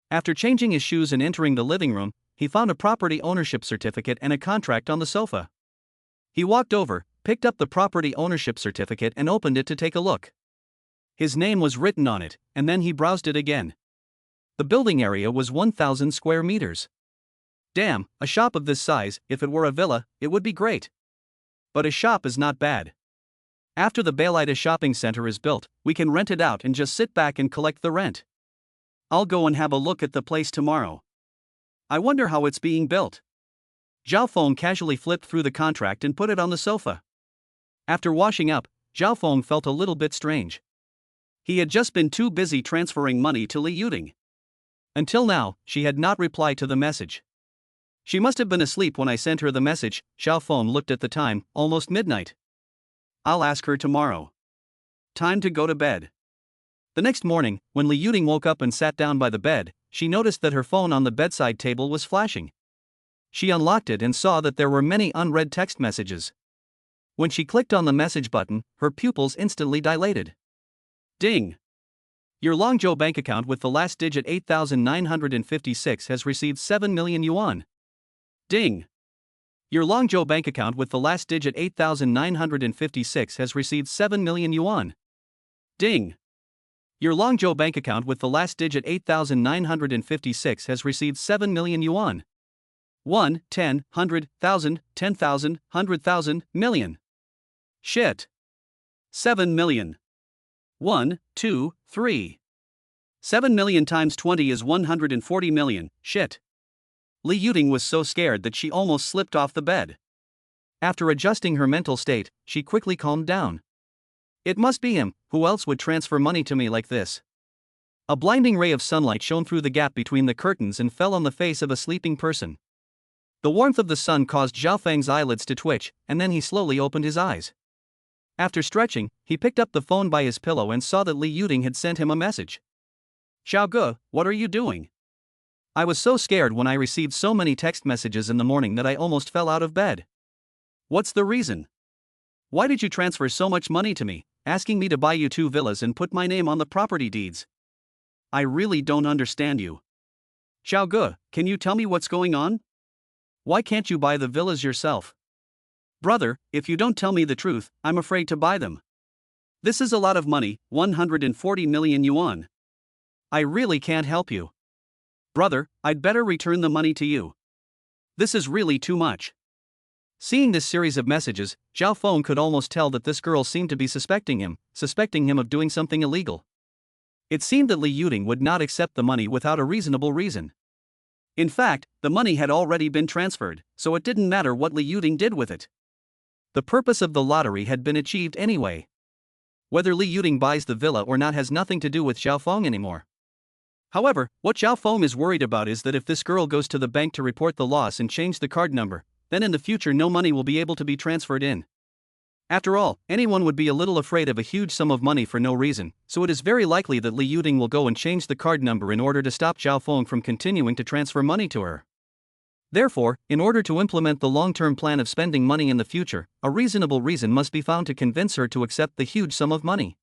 Speaker 1: After changing his shoes and entering the living room, he found a property ownership certificate and a contract on the sofa. He walked over, picked up the property ownership certificate and opened it to take a look. His name was written on it, and then he browsed it again. The building area was 1,000 square meters. Damn, a shop of this size, if it were a villa, it would be great. But a shop is not bad. After the Beilida shopping center is built, we can rent it out and just sit back and collect the rent. I'll go and have a look at the place tomorrow. I wonder how it's being built. Zhao Feng casually flipped through the contract and put it on the sofa. After washing up, Zhao Feng felt a little bit strange. He had just been too busy transferring money to Li Yuting. Until now, she had not replied to the message. She must have been asleep when I sent her the message. Xiao Feng looked at the time, almost midnight. I'll ask her tomorrow. Time to go to bed. The next morning, when Li Yuding woke up and sat down by the bed, she noticed that her phone on the bedside table was flashing. She unlocked it and saw that there were many unread text messages. When she clicked on the message button, her pupils instantly dilated. Ding! Your Longzhou bank account with the last digit 8,956 has received 7 million yuan. Ding! Your Longzhou bank account with the last digit 8,956 has received 7 million yuan. Ding! Your Longzhou bank account with the last digit 8,956 has received 7 million yuan. 1, 10, 100, 1,000, 10,000, 100,000, million. Shit. 7 million. 1, 2, 3. 7 million times 20 is 140 million, shit. Li Yuding was so scared that she almost slipped off the bed. After adjusting her mental state, she quickly calmed down. It must be him, who else would transfer money to me like this? A blinding ray of sunlight shone through the gap between the curtains and fell on the face of a sleeping person. The warmth of the sun caused Zhao Feng's eyelids to twitch, and then he slowly opened his eyes. After stretching, he picked up the phone by his pillow and saw that Li Yuding had sent him a message. Xiao Ge, what are you doing? I was so scared when I received so many text messages in the morning that I almost fell out of bed. What's the reason? Why did you transfer so much money to me, asking me to buy you 2 villas and put my name on the property deeds? I really don't understand you. Xiao Ge, can you tell me what's going on? Why can't you buy the villas yourself? Brother, if you don't tell me the truth, I'm afraid to buy them. This is a lot of money, 140 million yuan. I really can't help you. Brother, I'd better return the money to you. This is really too much. Seeing this series of messages, Zhao Feng could almost tell that this girl seemed to be suspecting him of doing something illegal. It seemed that Li Yuding would not accept the money without a reasonable reason. In fact, the money had already been transferred, so it didn't matter what Li Yuding did with it. The purpose of the lottery had been achieved anyway. Whether Li Yuding buys the villa or not has nothing to do with Zhao Feng anymore. However, what Zhao Feng is worried about is that if this girl goes to the bank to report the loss and change the card number, then in the future no money will be able to be transferred in. After all, anyone would be a little afraid of a huge sum of money for no reason, so it is very likely that Li Yuding will go and change the card number in order to stop Zhao Feng from continuing to transfer money to her. Therefore, in order to implement the long-term plan of spending money in the future, a reasonable reason must be found to convince her to accept the huge sum of money.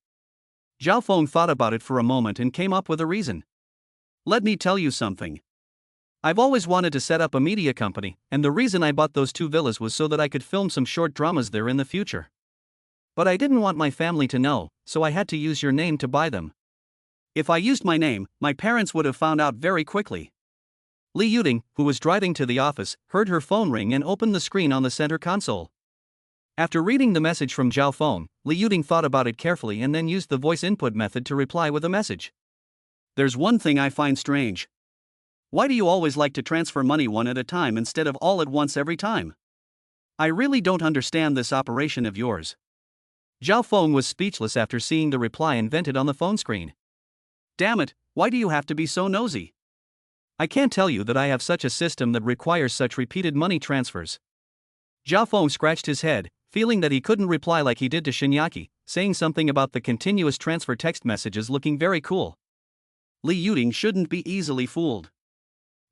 Speaker 1: Zhao Feng thought about it for a moment and came up with a reason. Let me tell you something. I've always wanted to set up a media company, and the reason I bought those 2 villas was so that I could film some short dramas there in the future. But I didn't want my family to know, so I had to use your name to buy them. If I used my name, my parents would have found out very quickly. Li Yuding, who was driving to the office, heard her phone ring and opened the screen on the center console. After reading the message from Zhao Feng, Li Yuding thought about it carefully and then used the voice input method to reply with a message. There's one thing I find strange. Why do you always like to transfer money one at a time instead of all at once every time? I really don't understand this operation of yours. Zhao Feng was speechless after seeing the reply invented on the phone screen. Damn it, why do you have to be so nosy? I can't tell you that I have such a system that requires such repeated money transfers. Zhao Feng scratched his head, feeling that he couldn't reply like he did to Shinyaki, saying something about the continuous transfer text messages looking very cool. Li Yuding shouldn't be easily fooled.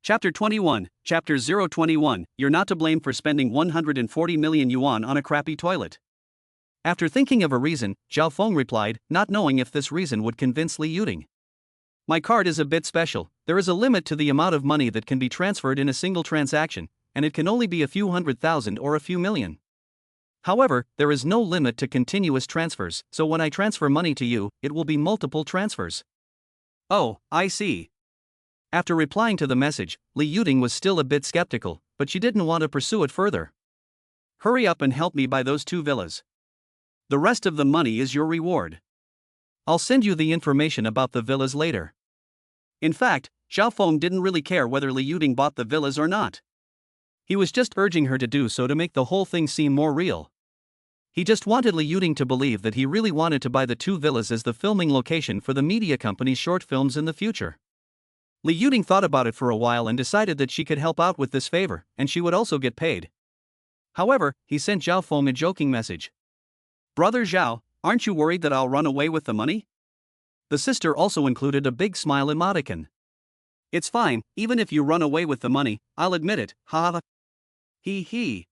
Speaker 1: Chapter 21, Chapter 021, You're not to blame for spending 140 million yuan on a crappy toilet. After thinking of a reason, Zhao Feng replied, not knowing if this reason would convince Li Yuding. My card is a bit special. There is a limit to the amount of money that can be transferred in a single transaction, and it can only be a few 100,000 or a few million. However, there is no limit to continuous transfers, so when I transfer money to you, it will be multiple transfers. Oh, I see. After replying to the message, Li Yuding was still a bit skeptical, but she didn't want to pursue it further. Hurry up and help me buy those 2 villas. The rest of the money is your reward. I'll send you the information about the villas later. In fact, Zhao Feng didn't really care whether Li Yuding bought the villas or not. He was just urging her to do so to make the whole thing seem more real. He just wanted Li Yuding to believe that he really wanted to buy the 2 villas as the filming location for the media company's short films in the future. Li Yuding thought about it for a while and decided that she could help out with this favor, and she would also get paid. However, he sent Zhao Feng a joking message. "Brother Zhao, aren't you worried that I'll run away with the money?" The sister also included a big smile emoticon. "It's fine, even if you run away with the money, I'll admit it, haha. Hee hee.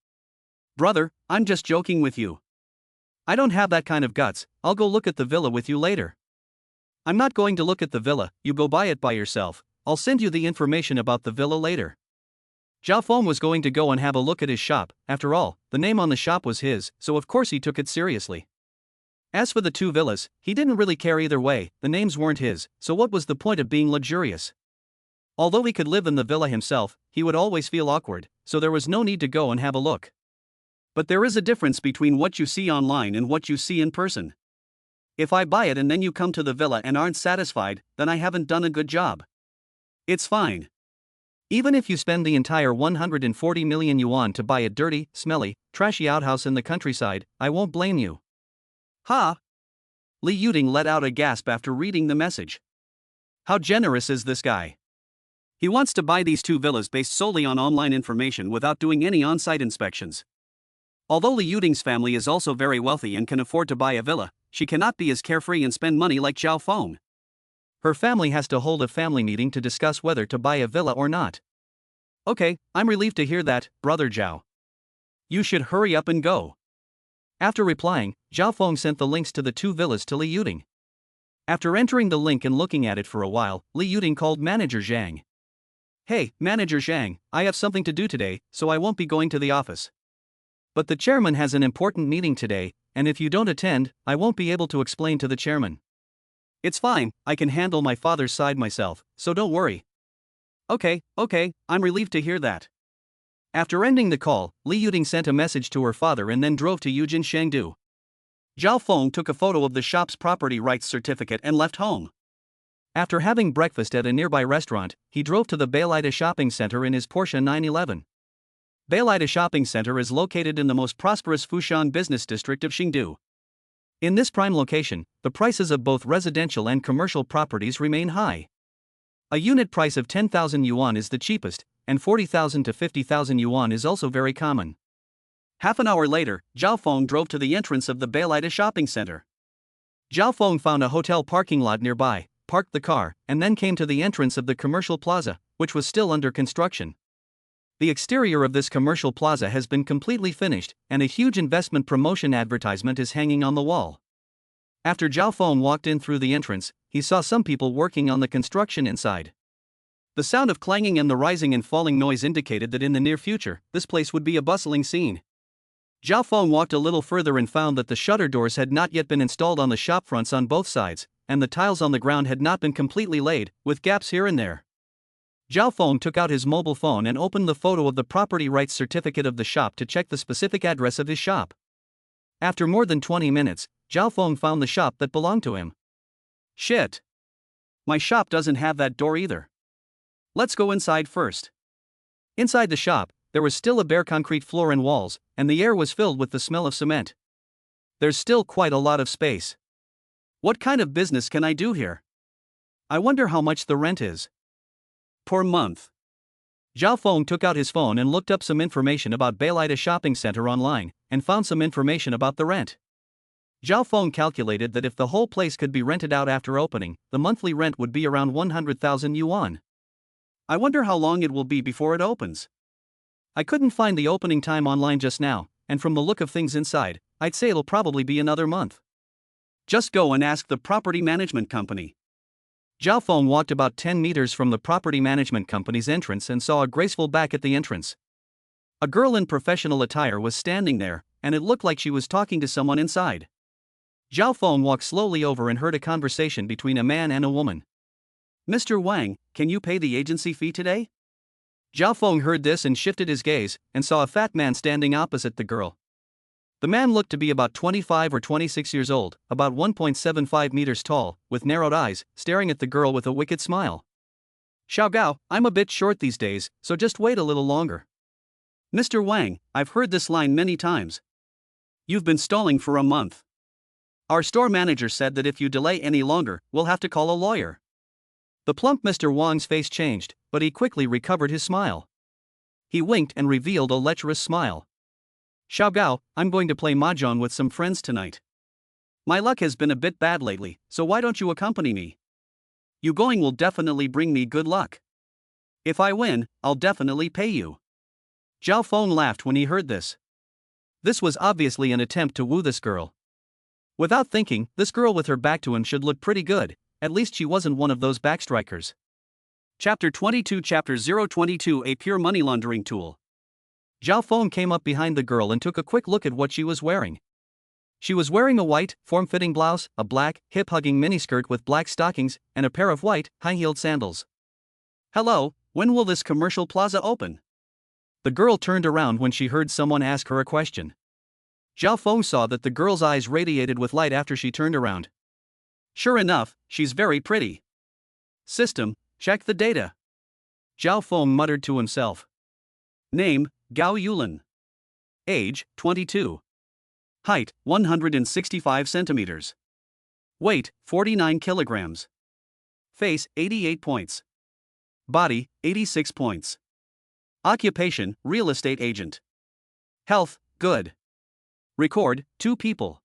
Speaker 1: Brother, I'm just joking with you. I don't have that kind of guts, I'll go look at the villa with you later." "I'm not going to look at the villa, you go buy it by yourself, I'll send you the information about the villa later." Zhao Feng was going to go and have a look at his shop. After all, the name on the shop was his, so of course he took it seriously. As for the two villas, he didn't really care either way, the names weren't his, so what was the point of being luxurious? Although he could live in the villa himself, he would always feel awkward, so there was no need to go and have a look. But there is a difference between what you see online and what you see in person. If I buy it and then you come to the villa and aren't satisfied, then I haven't done a good job. It's fine. Even if you spend the entire 140 million yuan to buy a dirty, smelly, trashy outhouse in the countryside, I won't blame you. Ha! Li Yuding let out a gasp after reading the message. How generous is this guy? He wants to buy these two villas based solely on online information without doing any on-site inspections. Although Li Yuding's family is also very wealthy and can afford to buy a villa, she cannot be as carefree and spend money like Zhao Feng. Her family has to hold a family meeting to discuss whether to buy a villa or not. Okay, I'm relieved to hear that, Brother Zhao. You should hurry up and go. After replying, Zhao Feng sent the links to the two villas to Li Yuding. After entering the link and looking at it for a while, Li Yuding called Manager Zhang. "Hey, Manager Zhang, I have something to do today, so I won't be going to the office. But the chairman has an important meeting today, and if you don't attend, I won't be able to explain to the chairman." "It's fine, I can handle my father's side myself, so don't worry." Okay, I'm relieved to hear that. After ending the call, Li Yuding sent a message to her father and then drove to Yujin Shangdu. Zhao Feng took a photo of the shop's property rights certificate and left home. After having breakfast at a nearby restaurant, he drove to the Beilida shopping center in his Porsche 911. Beilida shopping center is located in the most prosperous Fushan business district of Xingdu. In this prime location, the prices of both residential and commercial properties remain high. A unit price of 10,000 yuan is the cheapest, and 40,000 to 50,000 yuan is also very common. Half an hour later, Zhao Feng drove to the entrance of the Beilida shopping center. Zhao Feng found a hotel parking lot nearby, parked the car, and then came to the entrance of the commercial plaza, which was still under construction. The exterior of this commercial plaza has been completely finished, and a huge investment promotion advertisement is hanging on the wall. After Zhao Feng walked in through the entrance, he saw some people working on the construction inside. The sound of clanging and the rising and falling noise indicated that in the near future, this place would be a bustling scene. Zhao Feng walked a little further and found that the shutter doors had not yet been installed on the shop fronts on both sides, and the tiles on the ground had not been completely laid, with gaps here and there. Zhao Feng took out his mobile phone and opened the photo of the property rights certificate of the shop to check the specific address of his shop. After more than 20 minutes, Zhao Feng found the shop that belonged to him. Shit! My shop doesn't have that door either. Let's go inside first. Inside the shop, there was still a bare concrete floor and walls, and the air was filled with the smell of cement. There's still quite a lot of space. What kind of business can I do here? I wonder how much the rent is. Per month. Zhao Feng took out his phone and looked up some information about Beilida Shopping Center online, and found some information about the rent. Zhao Feng calculated that if the whole place could be rented out after opening, the monthly rent would be around 100,000 yuan. I wonder how long it will be before it opens. I couldn't find the opening time online just now, and from the look of things inside, I'd say it'll probably be another month. Just go and ask the property management company. Zhao Feng walked about 10 meters from the property management company's entrance and saw a graceful back at the entrance. A girl in professional attire was standing there, and it looked like she was talking to someone inside. Zhao Feng walked slowly over and heard a conversation between a man and a woman. "Mr. Wang, can you pay the agency fee today?" Zhao Feng heard this and shifted his gaze, and saw a fat man standing opposite the girl. The man looked to be about 25 or 26 years old, about 1.75 meters tall, with narrowed eyes, staring at the girl with a wicked smile. "Xiao Gao, I'm a bit short these days, so just wait a little longer." "Mr. Wang, I've heard this line many times. You've been stalling for a month. Our store manager said that if you delay any longer, we'll have to call a lawyer." The plump Mr. Wang's face changed, but he quickly recovered his smile. He winked and revealed a lecherous smile. Xiaogao, I'm going to play mahjong with some friends tonight. My luck has been a bit bad lately, so why don't you accompany me? You going will definitely bring me good luck. If I win, I'll definitely pay you. Zhao Feng laughed when he heard this. This was obviously an attempt to woo this girl. Without thinking, this girl with her back to him should look pretty good, at least she wasn't one of those backstrikers. Chapter 22 Chapter 022 A pure money laundering tool. Zhao Feng came up behind the girl and took a quick look at what she was wearing. She was wearing a white, form-fitting blouse, a black, hip-hugging miniskirt with black stockings, and a pair of white, high-heeled sandals. Hello, when will this commercial plaza open? The girl turned around when she heard someone ask her a question. Zhao Feng saw that the girl's eyes radiated with light after she turned around. Sure enough, she's very pretty. System, check the data. Zhao Feng muttered to himself. Name, Gao Yulin. Age, 22. Height, 165 centimeters. Weight, 49 kilograms. Face, 88 points. Body, 86 points. Occupation, real estate agent. Health, good. Record, 2 people.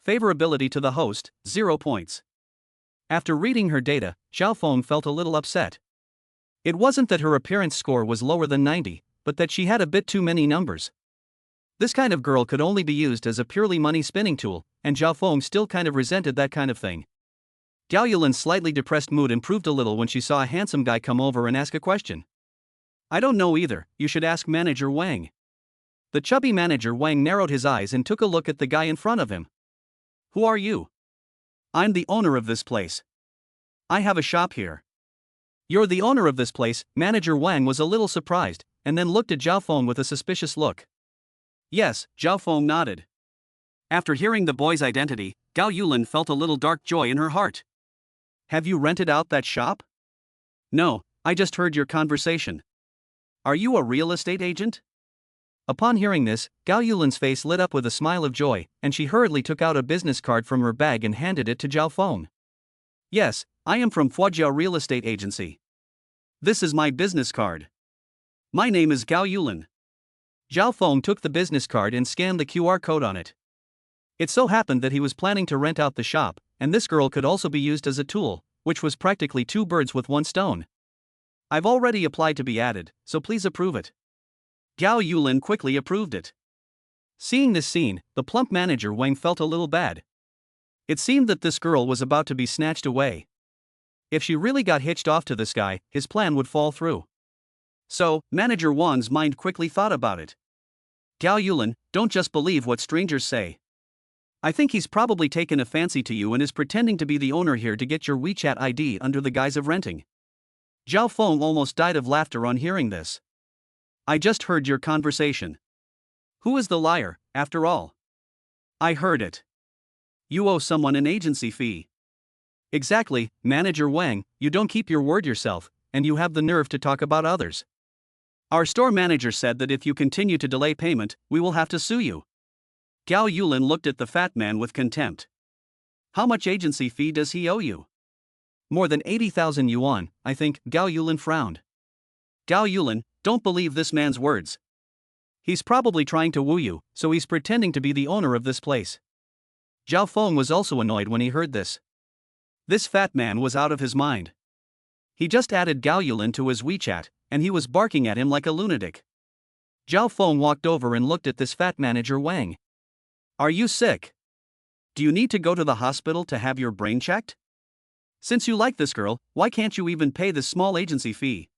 Speaker 1: Favorability to the host, 0 points. After reading her data, Zhao Feng felt a little upset. It wasn't that her appearance score was lower than 90, but that she had a bit too many numbers. This kind of girl could only be used as a purely money-spinning tool, and Zhao Feng still kind of resented that kind of thing. Gao Yulin's slightly depressed mood improved a little when she saw a handsome guy come over and ask a question. I don't know either, you should ask Manager Wang. The chubby Manager Wang narrowed his eyes and took a look at the guy in front of him. Who are you? I'm the owner of this place. I have a shop here. You're the owner of this place? Manager Wang was a little surprised, and then looked at Zhao Feng with a suspicious look. Yes, Zhao Feng nodded. After hearing the boy's identity, Gao Yulin felt a little dark joy in her heart. Have you rented out that shop? No, I just heard your conversation. Are you a real estate agent? Upon hearing this, Gao Yulin's face lit up with a smile of joy, and she hurriedly took out a business card from her bag and handed it to Zhao Feng. Yes, I am from Fujiao Real Estate Agency. This is my business card. My name is Gao Yulin. Zhao Feng took the business card and scanned the QR code on it. It so happened that he was planning to rent out the shop, and this girl could also be used as a tool, which was practically 2 birds with 1 stone. I've already applied to be added, so please approve it. Gao Yulin quickly approved it. Seeing this scene, the plump Manager Wang felt a little bad. It seemed that this girl was about to be snatched away. If she really got hitched off to this guy, his plan would fall through. So, Manager Wang's mind quickly thought about it. Gao Yulin, don't just believe what strangers say. I think he's probably taken a fancy to you and is pretending to be the owner here to get your WeChat ID under the guise of renting. Zhao Feng almost died of laughter on hearing this. I just heard your conversation. Who is the liar, after all? I heard it. You owe someone an agency fee. Exactly, Manager Wang, you don't keep your word yourself, and you have the nerve to talk about others. Our store manager said that if you continue to delay payment, we will have to sue you. Gao Yulin looked at the fat man with contempt. How much agency fee does he owe you? More than 80,000 yuan, I think. Gao Yulin frowned. Gao Yulin, don't believe this man's words. He's probably trying to woo you, so he's pretending to be the owner of this place. Zhao Feng was also annoyed when he heard this. This fat man was out of his mind. He just added Gao Yulin to his WeChat, and he was barking at him like a lunatic. Zhao Feng walked over and looked at this fat Manager Wang. Are you sick? Do you need to go to the hospital to have your brain checked? Since you like this girl, why can't you even pay this small agency fee?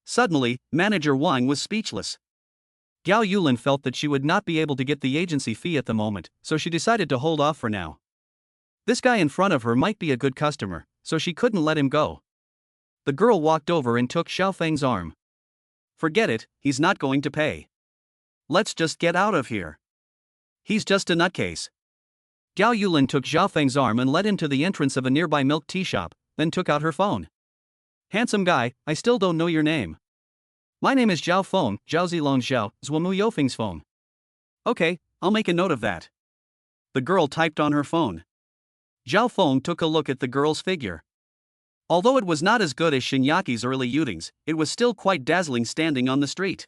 Speaker 1: Suddenly, Manager Wang was speechless. Gao Yulin felt that she would not be able to get the agency fee at the moment, so she decided to hold off for now. This guy in front of her might be a good customer, so she couldn't let him go. The girl walked over and took Xiao Feng's arm. Forget it, he's not going to pay. Let's just get out of here. He's just a nutcase. Gao Yulin took Xiao Feng's arm and led him to the entrance of a nearby milk tea shop, then took out her phone. Handsome guy, I still don't know your name. My name is Zhao Feng, Zhao Zilong Zhao, Zhuomu Yofeng's phone. Okay, I'll make a note of that. The girl typed on her phone. Zhao Feng took a look at the girl's figure. Although it was not as good as Shinyaki's or Liuding's, it was still quite dazzling standing on the street.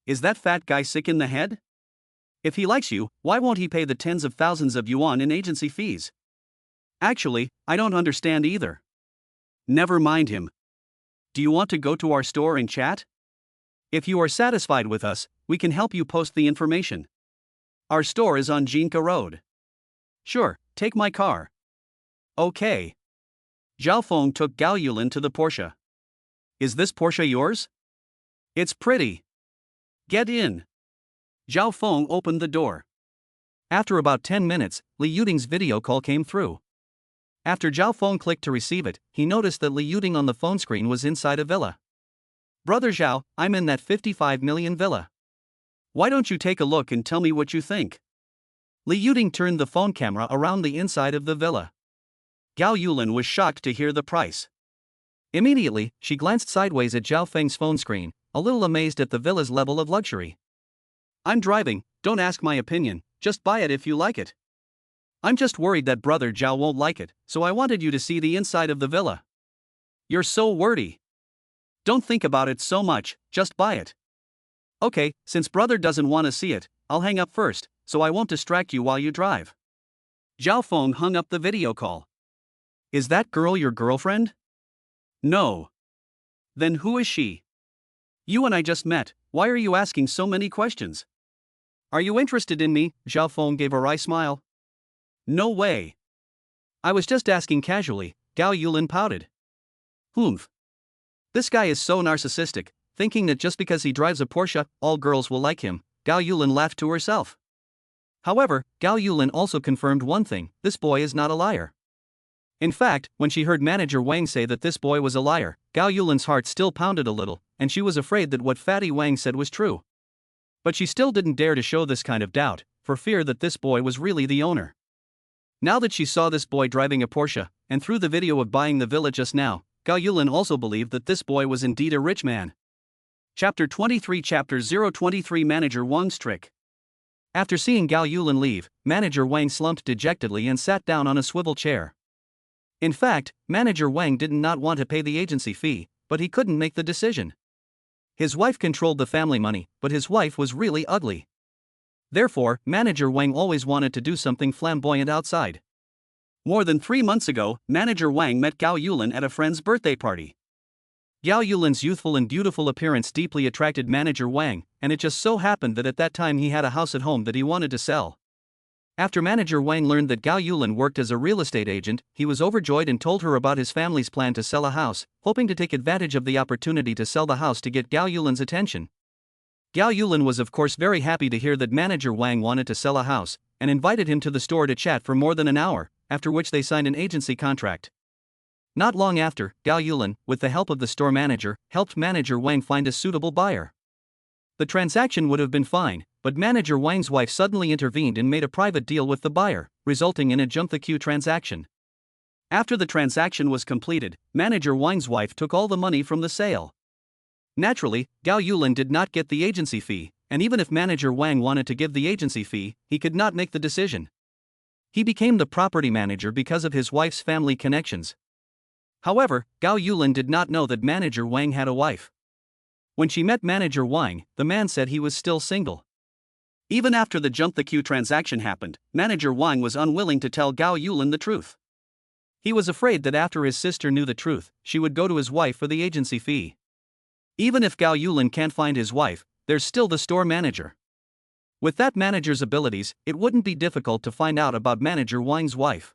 Speaker 1: Is that fat guy sick in the head? If he likes you, why won't he pay the tens of thousands of yuan in agency fees? Actually, I don't understand either. Never mind him. Do you want to go to our store and chat? If you are satisfied with us, we can help you post the information. Our store is on Jinka Road. Sure, take my car. Okay. Zhao Feng took Gao Yulin to the Porsche. Is this Porsche yours? It's pretty. Get in. Zhao Feng opened the door. After about 10 minutes, Li Yuding's video call came through. After Zhao Feng clicked to receive it, he noticed that Li Yuding on the phone screen was inside a villa. Brother Zhao, I'm in that 55 million villa. Why don't you take a look and tell me what you think? Li Yuding turned the phone camera around the inside of the villa. Gao Yulin was shocked to hear the price. Immediately, she glanced sideways at Zhao Feng's phone screen, a little amazed at the villa's level of luxury. I'm driving, don't ask my opinion, just buy it if you like it. I'm just worried that brother Zhao won't like it, so I wanted you to see the inside of the villa. You're so wordy. Don't think about it so much, just buy it. Okay, since brother doesn't want to see it, I'll hang up first, so I won't distract you while you drive. Zhao Feng hung up the video call. Is that girl your girlfriend? No. Then who is she? You and I just met, why are you asking so many questions? Are you interested in me? Zhao Feng gave a wry smile. No way. I was just asking casually, Gao Yulin pouted. Humph. This guy is so narcissistic, thinking that just because he drives a Porsche, all girls will like him. Gao Yulin laughed to herself. However, Gao Yulin also confirmed one thing, this boy is not a liar. In fact, when she heard manager Wang say that this boy was a liar, Gao Yulin's heart still pounded a little, and she was afraid that what Fatty Wang said was true. But she still didn't dare to show this kind of doubt, for fear that this boy was really the owner. Now that she saw this boy driving a Porsche, and through the video of buying the villa just now, Gao Yulin also believed that this boy was indeed a rich man. Chapter 23 Chapter 023 Manager Wang's Trick. After seeing Gao Yulin leave, manager Wang slumped dejectedly and sat down on a swivel chair. In fact, manager Wang did not want to pay the agency fee, but he couldn't make the decision. His wife controlled the family money, but his wife was really ugly. Therefore, manager Wang always wanted to do something flamboyant outside. More than 3 months ago, manager Wang met Gao Yulin at a friend's birthday party. Gao Yulin's youthful and beautiful appearance deeply attracted manager Wang, and it just so happened that at that time he had a house at home that he wanted to sell. After manager Wang learned that Gao Yulin worked as a real estate agent, he was overjoyed and told her about his family's plan to sell a house, hoping to take advantage of the opportunity to sell the house to get Gao Yulin's attention. Gao Yulin was of course very happy to hear that manager Wang wanted to sell a house, and invited him to the store to chat for more than an hour, after which they signed an agency contract. Not long after, Gao Yulin, with the help of the store manager, helped manager Wang find a suitable buyer. The transaction would have been fine, but manager Wang's wife suddenly intervened and made a private deal with the buyer, resulting in a jump-the-queue transaction. After the transaction was completed, manager Wang's wife took all the money from the sale. Naturally, Gao Yulin did not get the agency fee, and even if manager Wang wanted to give the agency fee, he could not make the decision. He became the property manager because of his wife's family connections. However, Gao Yulin did not know that manager Wang had a wife. When she met manager Wang, the man said he was still single. Even after the jump-the-queue transaction happened, manager Wang was unwilling to tell Gao Yulin the truth. He was afraid that after his sister knew the truth, she would go to his wife for the agency fee. Even if Gao Yulin can't find his wife, there's still the store manager. With that manager's abilities, it wouldn't be difficult to find out about manager Wang's wife.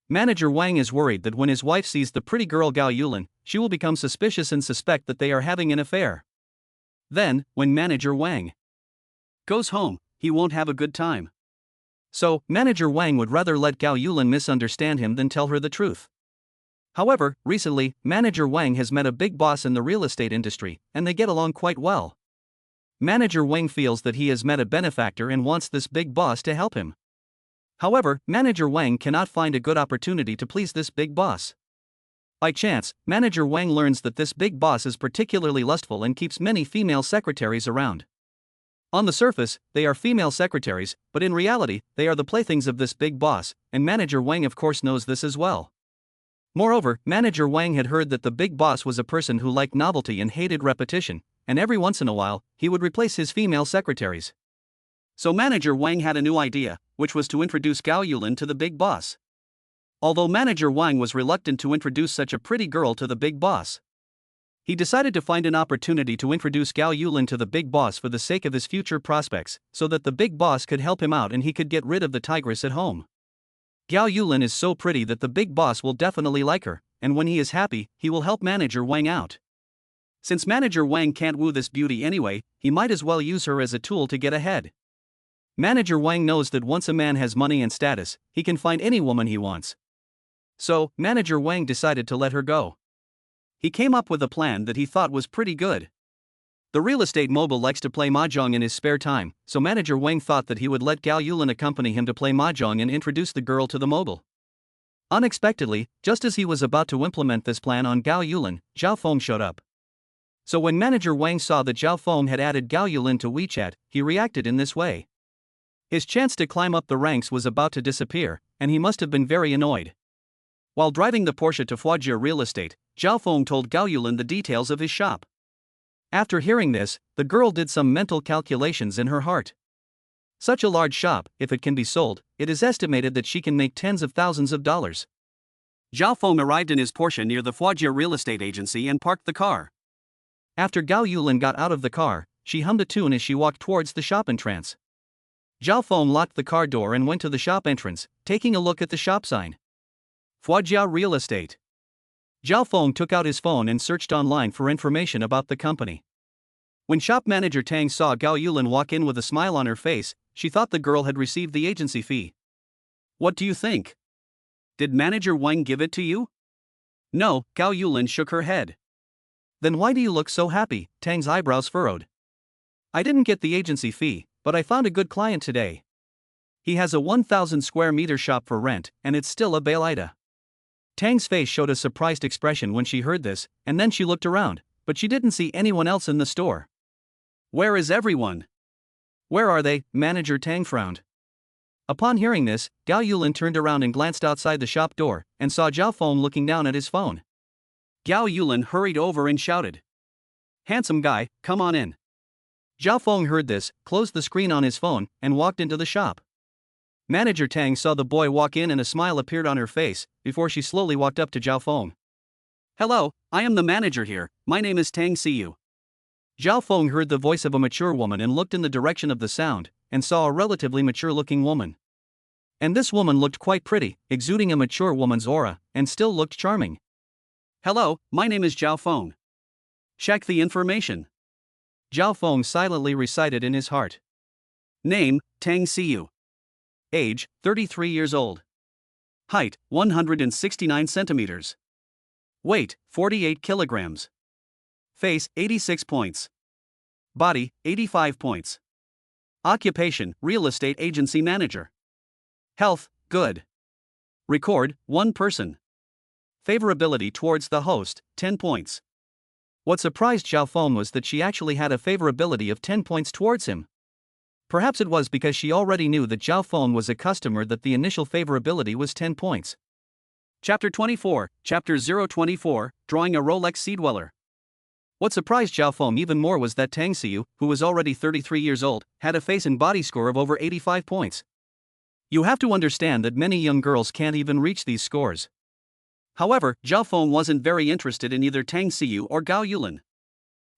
Speaker 1: Manager Wang is worried that when his wife sees the pretty girl Gao Yulin, she will become suspicious and suspect that they are having an affair. Then, when manager Wang goes home, he won't have a good time. So, manager Wang would rather let Gao Yulin misunderstand him than tell her the truth. However, recently, manager Wang has met a big boss in the real estate industry, and they get along quite well. Manager Wang feels that he has met a benefactor and wants this big boss to help him. However, manager Wang cannot find a good opportunity to please this big boss. By chance, manager Wang learns that this big boss is particularly lustful and keeps many female secretaries around. On the surface, they are female secretaries, but in reality, they are the playthings of this big boss, and manager Wang of course knows this as well. Moreover, manager Wang had heard that the big boss was a person who liked novelty and hated repetition, and every once in a while, he would replace his female secretaries. So manager Wang had a new idea, which was to introduce Gao Yulin to the big boss. Although manager Wang was reluctant to introduce such a pretty girl to the big boss, he decided to find an opportunity to introduce Gao Yulin to the big boss for the sake of his future prospects, so that the big boss could help him out and he could get rid of the tigress at home. Gao Yulin is so pretty that the big boss will definitely like her, and when he is happy, he will help manager Wang out. Since manager Wang can't woo this beauty anyway, he might as well use her as a tool to get ahead. Manager Wang knows that once a man has money and status, he can find any woman he wants. So, manager Wang decided to let her go. He came up with a plan that he thought was pretty good. The real estate mogul likes to play mahjong in his spare time, so manager Wang thought that he would let Gao Yulin accompany him to play mahjong and introduce the girl to the mogul. Unexpectedly, just as he was about to implement this plan on Gao Yulin, Zhao Feng showed up. So when manager Wang saw that Zhao Feng had added Gao Yulin to WeChat, he reacted in this way. His chance to climb up the ranks was about to disappear, and he must have been very annoyed. While driving the Porsche to Fuajia Real Estate, Zhao Feng told Gao Yulin the details of his shop. After hearing this, the girl did some mental calculations in her heart. Such a large shop, if it can be sold, it is estimated that she can make tens of thousands of dollars. Zhao Feng arrived in his Porsche near the Fuajia Real Estate Agency and parked the car. After Gao Yulin got out of the car, she hummed a tune as she walked towards the shop entrance. Zhao Feng locked the car door and went to the shop entrance, taking a look at the shop sign. Fuajia Real Estate. Zhao Feng took out his phone and searched online for information about the company. When shop manager Tang saw Gao Yulin walk in with a smile on her face, she thought the girl had received the agency fee. What do you think? Did manager Wang give it to you? No, Gao Yulin shook her head. Then why do you look so happy? Tang's eyebrows furrowed. I didn't get the agency fee, but I found a good client today. He has a 1,000 square meter shop for rent, and it's still a Baleida. Tang's face showed a surprised expression when she heard this, and then she looked around, but she didn't see anyone else in the store. Where is everyone? Where are they? Manager Tang frowned. Upon hearing this, Gao Yulin turned around and glanced outside the shop door, and saw Zhao Feng looking down at his phone. Gao Yulin hurried over and shouted. Handsome guy, come on in. Zhao Feng heard this, closed the screen on his phone, and walked into the shop. Manager Tang saw the boy walk in and a smile appeared on her face, before she slowly walked up to Zhao Feng. Hello, I am the manager here, my name is Tang Siyu. Zhao Feng heard the voice of a mature woman and looked in the direction of the sound, and saw a relatively mature-looking woman. And this woman looked quite pretty, exuding a mature woman's aura, and still looked charming. Hello, my name is Zhao Feng. Check the information. Zhao Feng silently recited in his heart. Name, Tang Siyu. Age, 33 years old. Height, 169 centimeters. Weight, 48 kilograms. Face, 86 points. Body, 85 points. Occupation, real estate agency manager. Health, good. Record, 1 person. Favorability towards the host, 10 points. What surprised Zhao Feng was that she actually had a favorability of 10 points towards him. Perhaps it was because she already knew that Zhao Feng was a customer that the initial favorability was 10 points. Chapter 24, Chapter 024, Drawing a Rolex Sea Dweller. What surprised Zhao Feng even more was that Tang Siyu, who was already 33 years old, had a face and body score of over 85 points. You have to understand that many young girls can't even reach these scores. However, Zhao Feng wasn't very interested in either Tang Siyu or Gao Yulin.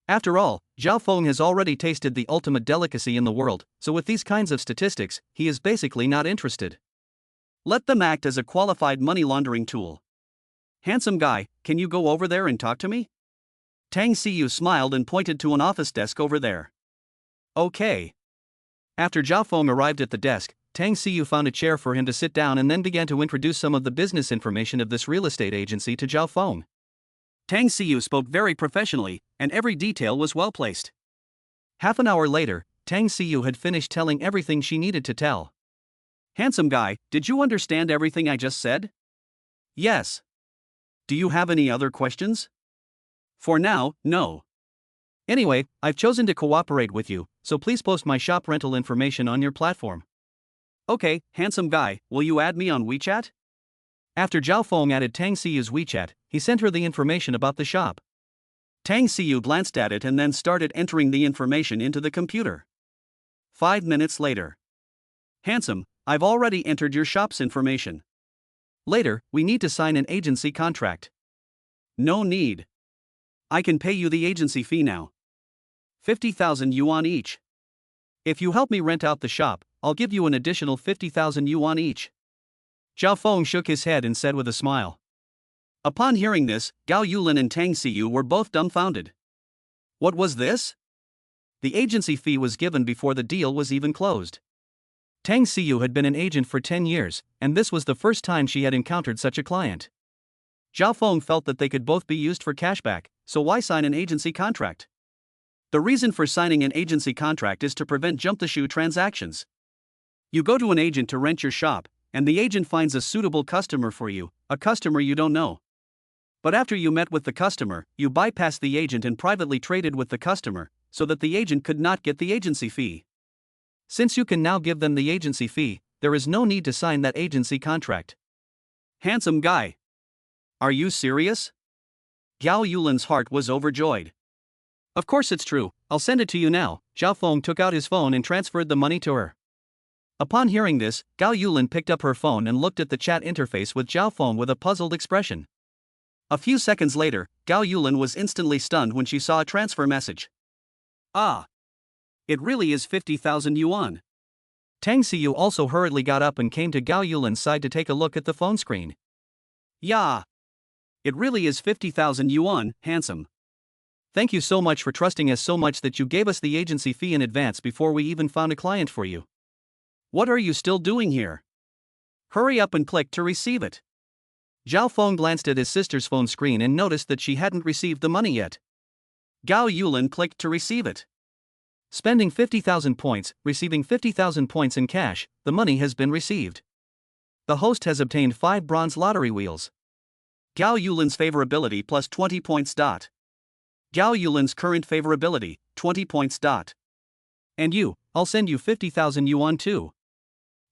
Speaker 1: After all, Zhao Feng has already tasted the ultimate delicacy in the world, so with these kinds of statistics, he is basically not interested. Let them act as a qualified money laundering tool. Handsome guy, can you go over there and talk to me? Tang Siyu smiled and pointed to an office desk over there. Okay. After Zhao Feng arrived at the desk, Tang Siyu found a chair for him to sit down and then began to introduce some of the business information of this real estate agency to Zhao Feng. Tang Siyu spoke very professionally, and every detail was well placed. Half an hour later, Tang Siyu had finished telling everything she needed to tell. Handsome guy, did you understand everything I just said? Yes. Do you have any other questions? For now, no. Anyway, I've chosen to cooperate with you, so please post my shop rental information on your platform. Okay, handsome guy, will you add me on WeChat? After Zhao Feng added Tang Siyu's WeChat, he sent her the information about the shop. Tang Siyu glanced at it and then started entering the information into the computer. 5 minutes later. Handsome, I've already entered your shop's information. Later, we need to sign an agency contract. No need. I can pay you the agency fee now. 50,000 yuan each. If you help me rent out the shop, I'll give you an additional 50,000 yuan each. Zhao Feng shook his head and said with a smile. Upon hearing this, Gao Yulin and Tang Siyu were both dumbfounded. What was this? The agency fee was given before the deal was even closed. Tang Siyu had been an agent for 10 years, and this was the first time she had encountered such a client. Zhao Feng felt that they could both be used for cashback, so why sign an agency contract? The reason for signing an agency contract is to prevent jump-the-shoe transactions. You go to an agent to rent your shop, and the agent finds a suitable customer for you, a customer you don't know. But after you met with the customer, you bypassed the agent and privately traded with the customer, so that the agent could not get the agency fee. Since you can now give them the agency fee, there is no need to sign that agency contract. Handsome guy. Are you serious? Gao Yulin's heart was overjoyed. Of course it's true, I'll send it to you now. Zhao Feng took out his phone and transferred the money to her. Upon hearing this, Gao Yulin picked up her phone and looked at the chat interface with Zhao Feng with a puzzled expression. A few seconds later, Gao Yulin was instantly stunned when she saw a transfer message. Ah! It really is 50,000 yuan. Tang Siyu also hurriedly got up and came to Gao Yulin's side to take a look at the phone screen. Yeah! It really is 50,000 yuan, handsome. Thank you so much for trusting us so much that you gave us the agency fee in advance before we even found a client for you. What are you still doing here? Hurry up and click to receive it. Zhao Feng glanced at his sister's phone screen and noticed that she hadn't received the money yet. Gao Yulin clicked to receive it. Spending 50,000 points, receiving 50,000 points in cash, the money has been received. The host has obtained 5 bronze lottery wheels. Gao Yulin's favorability plus 20 points. Gao Yulin's current favorability, 20 points. And you, I'll send you 50,000 yuan too.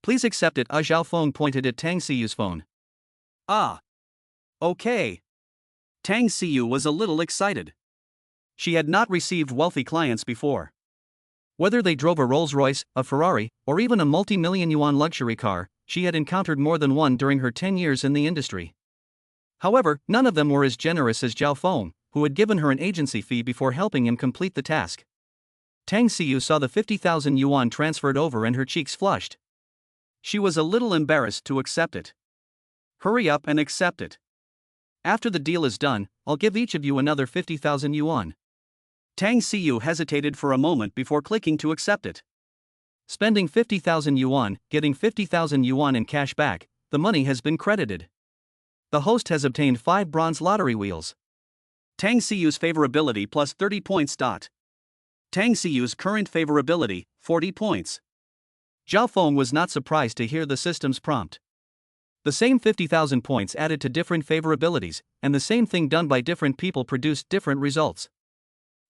Speaker 1: Please accept it. Zhao Feng pointed at Tang Siyu's phone. Ah. Okay. Tang Siyu was a little excited. She had not received wealthy clients before. Whether they drove a Rolls-Royce, a Ferrari, or even a multi-million yuan luxury car, she had encountered more than one during her 10 years in the industry. However, none of them were as generous as Zhao Feng, who had given her an agency fee before helping him complete the task. Tang Siyu saw the 50,000 yuan transferred over and her cheeks flushed. She was a little embarrassed to accept it. Hurry up and accept it. After the deal is done, I'll give each of you another 50,000 yuan. Tang Siyu hesitated for a moment before clicking to accept it. Spending 50,000 yuan, getting 50,000 yuan in cash back, the money has been credited. The host has obtained 5 bronze lottery wheels. Tang Siyu's favorability plus 30 points. Tang Siyu's current favorability, 40 points. Zhao Feng was not surprised to hear the system's prompt. The same 50,000 points added to different favorabilities, and the same thing done by different people produced different results.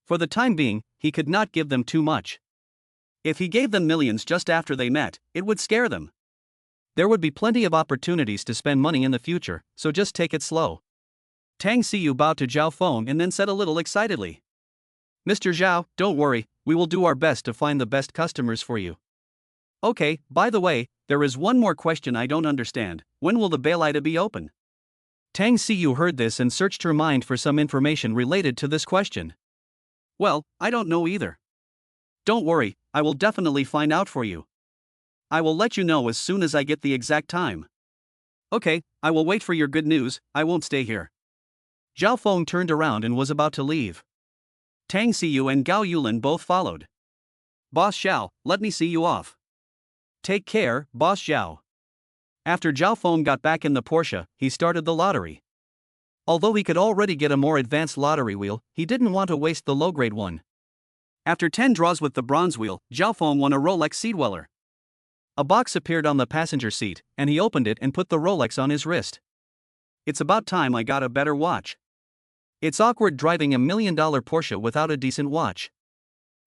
Speaker 1: For the time being, he could not give them too much. If he gave them millions just after they met, it would scare them. There would be plenty of opportunities to spend money in the future, so just take it slow. Tang Siyu bowed to Zhao Feng and then said a little excitedly. Mr. Zhao, don't worry, we will do our best to find the best customers for you. Okay, by the way, there is one more question I don't understand. When will the Baleida be open? Tang Siyu heard this and searched her mind for some information related to this question. Well, I don't know either. Don't worry, I will definitely find out for you. I will let you know as soon as I get the exact time. Okay, I will wait for your good news, I won't stay here. Zhao Feng turned around and was about to leave. Tang Siyu and Gao Yulin both followed. Boss Xiao, let me see you off. Take care, Boss Xiao. After Zhao Feng got back in the Porsche, he started the lottery. Although he could already get a more advanced lottery wheel, he didn't want to waste the low-grade one. After 10 draws with the bronze wheel, Zhao Feng won a Rolex seat dweller. A box appeared on the passenger seat, and he opened it and put the Rolex on his wrist. It's about time I got a better watch. It's awkward driving $1 million Porsche without a decent watch.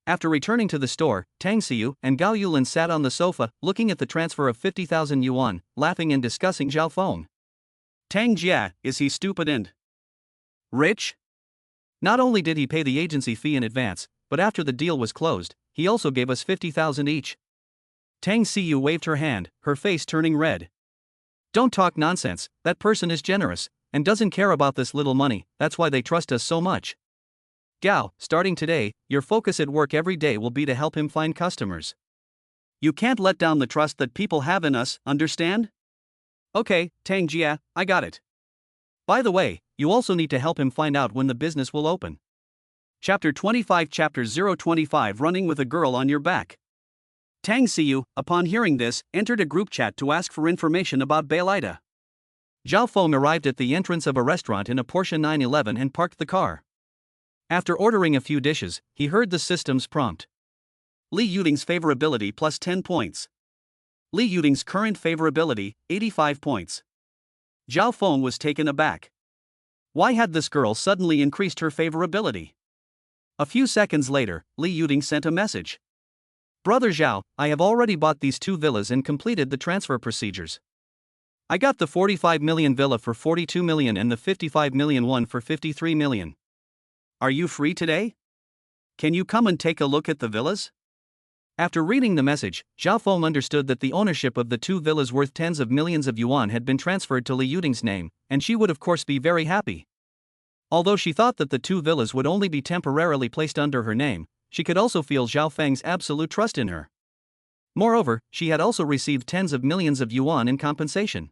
Speaker 1: After returning to the store, Tang Siyu and Gao Yulin sat on the sofa, looking at the transfer of 50,000 yuan, laughing and discussing Zhao Feng. Tang Jia, is he stupid and rich? Not only did he pay the agency fee in advance, but after the deal was closed, he also gave us 50,000 each. Tang Xiu waved her hand, her face turning red. Don't talk nonsense, that person is generous, and doesn't care about this little money, that's why they trust us so much. Gao, starting today, your focus at work every day will be to help him find customers. You can't let down the trust that people have in us, understand? Okay, Tang Jia, I got it. By the way, you also need to help him find out when the business will open. Chapter 25 Chapter 025 Running with a Girl on Your Back. Tang Xiu, upon hearing this, entered a group chat to ask for information about Beilida. Zhao Feng arrived at the entrance of a restaurant in a Porsche 911 and parked the car. After ordering a few dishes, he heard the system's prompt. Li Yuding's favorability plus 10 points. Li Yuding's current favorability, 85 points. Zhao Feng was taken aback. Why had this girl suddenly increased her favorability? A few seconds later, Li Yuding sent a message. Brother Zhao, I have already bought these 2 villas and completed the transfer procedures. I got the 45 million villa for 42 million and the 55 million one for 53 million. Are you free today? Can you come and take a look at the villas? After reading the message, Zhao Feng understood that the ownership of the 2 villas worth tens of millions of yuan had been transferred to Li Yuding's name, and she would of course be very happy. Although she thought that the 2 villas would only be temporarily placed under her name, she could also feel Zhao Feng's absolute trust in her. Moreover, she had also received tens of millions of yuan in compensation.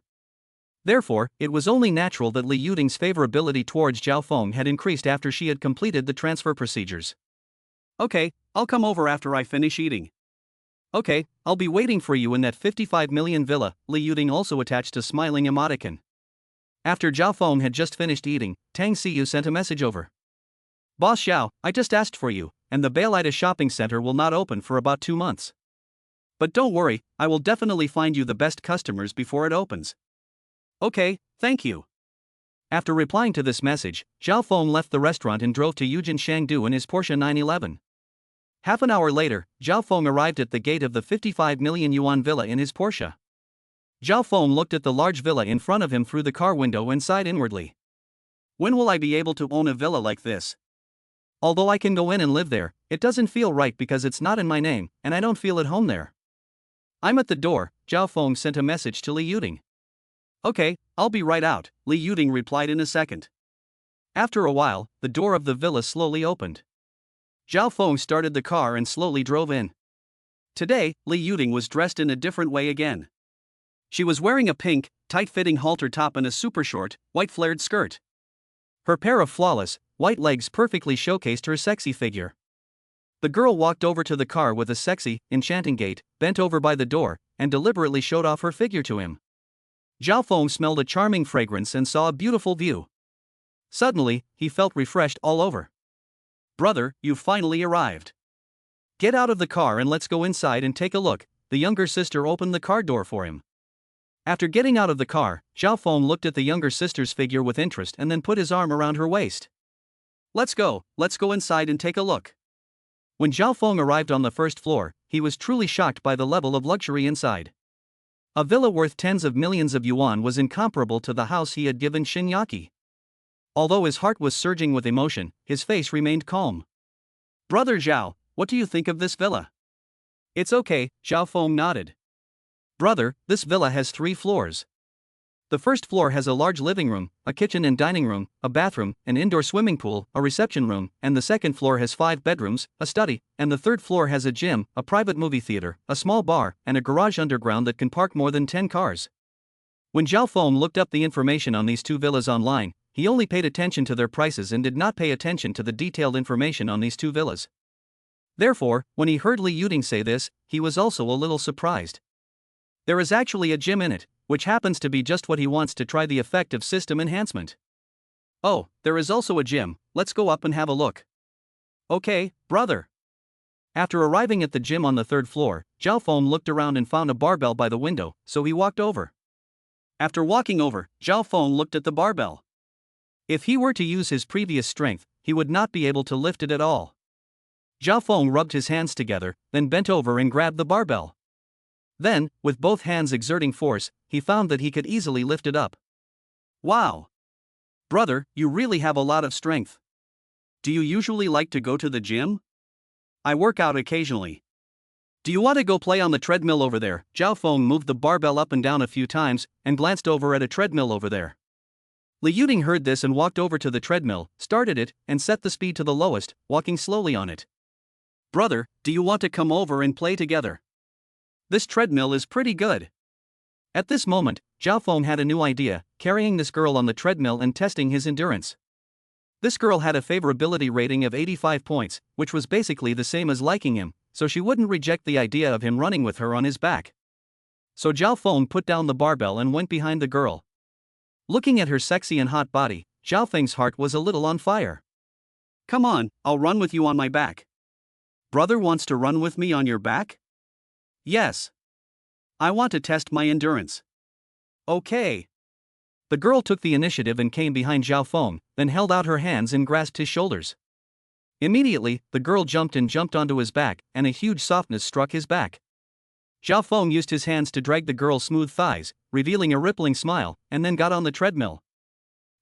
Speaker 1: Therefore, it was only natural that Li Yuding's favorability towards Zhao Feng had increased after she had completed the transfer procedures. Okay, I'll come over after I finish eating. Okay, I'll be waiting for you in that 55 million villa, Li Yuding also attached a smiling emoticon. After Zhao Feng had just finished eating, Tang Xiu sent a message over. Boss Xiao, I just asked for you, and the Beilida shopping center will not open for about 2 months. But don't worry, I will definitely find you the best customers before it opens. Okay, thank you. After replying to this message, Zhao Feng left the restaurant and drove to Yujin Shangdu in his Porsche 911. Half an hour later, Zhao Feng arrived at the gate of the 55 million yuan villa in his Porsche. Zhao Feng looked at the large villa in front of him through the car window and sighed inwardly. When will I be able to own a villa like this? Although I can go in and live there, it doesn't feel right because it's not in my name, and I don't feel at home there. I'm at the door, Zhao Feng sent a message to Li Yuding. Okay, I'll be right out, Li Yuding replied in a second. After a while, the door of the villa slowly opened. Zhao Feng started the car and slowly drove in. Today, Li Yuding was dressed in a different way again. She was wearing a pink, tight-fitting halter top and a super short, white flared skirt. Her pair of flawless, white legs perfectly showcased her sexy figure. The girl walked over to the car with a sexy, enchanting gait, bent over by the door, and deliberately showed off her figure to him. Zhao Feng smelled a charming fragrance and saw a beautiful view. Suddenly, he felt refreshed all over. Brother, you've finally arrived. Get out of the car and let's go inside and take a look, the younger sister opened the car door for him. After getting out of the car, Zhao Feng looked at the younger sister's figure with interest and then put his arm around her waist. Let's go inside and take a look. When Zhao Feng arrived on the first floor, he was truly shocked by the level of luxury inside. A villa worth tens of millions of yuan was incomparable to the house he had given Shinyaki. Although his heart was surging with emotion, his face remained calm. Brother Zhao, what do you think of this villa? It's okay, Zhao Feng nodded. Brother, this villa has 3 floors. The first floor has a large living room, a kitchen and dining room, a bathroom, an indoor swimming pool, a reception room, and the second floor has 5 bedrooms, a study, and the third floor has a gym, a private movie theater, a small bar, and a garage underground that can park more than 10 cars. When Zhao Feng looked up the information on these 2 villas online, he only paid attention to their prices and did not pay attention to the detailed information on these 2 villas. Therefore, when he heard Li Yuding say this, he was also a little surprised. There is actually a gym in it, which happens to be just what he wants to try the effect of system enhancement. Oh, there is also a gym, let's go up and have a look. Okay, brother. After arriving at the gym on the 3rd floor, Zhao Feng looked around and found a barbell by the window, so he walked over. After walking over, Zhao Feng looked at the barbell. If he were to use his previous strength, he would not be able to lift it at all. Zhao Feng rubbed his hands together, then bent over and grabbed the barbell. Then, with both hands exerting force, he found that he could easily lift it up. Wow. Brother, you really have a lot of strength. Do you usually like to go to the gym? I work out occasionally. Do you want to go play on the treadmill over there? Zhao Feng moved the barbell up and down a few times and glanced over at a treadmill over there. Li Yuding heard this and walked over to the treadmill, started it, and set the speed to the lowest, walking slowly on it. Brother, do you want to come over and play together? This treadmill is pretty good. At this moment, Zhao Feng had a new idea, carrying this girl on the treadmill and testing his endurance. This girl had a favorability rating of 85 points, which was basically the same as liking him, so she wouldn't reject the idea of him running with her on his back. So Zhao Feng put down the barbell and went behind the girl. Looking at her sexy and hot body, Zhao Feng's heart was a little on fire. Come on, I'll run with you on my back. Brother wants to run with me on your back? Yes. I want to test my endurance. Okay. The girl took the initiative and came behind Zhao Feng, then held out her hands and grasped his shoulders. Immediately, the girl jumped onto his back, and a huge softness struck his back. Zhao Feng used his hands to drag the girl's smooth thighs, revealing a rippling smile, and then got on the treadmill.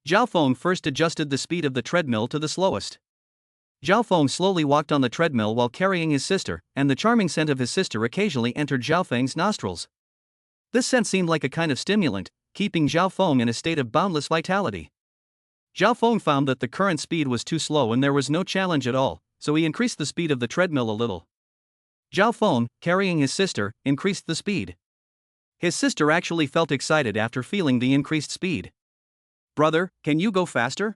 Speaker 1: Zhao Feng first adjusted the speed of the treadmill to the slowest. Zhao Feng slowly walked on the treadmill while carrying his sister, and the charming scent of his sister occasionally entered Zhao Feng's nostrils. This scent seemed like a kind of stimulant, keeping Zhao Feng in a state of boundless vitality. Zhao Feng found that the current speed was too slow and there was no challenge at all, so he increased the speed of the treadmill a little. Zhao Feng, carrying his sister, increased the speed. His sister actually felt excited after feeling the increased speed. Brother, can you go faster?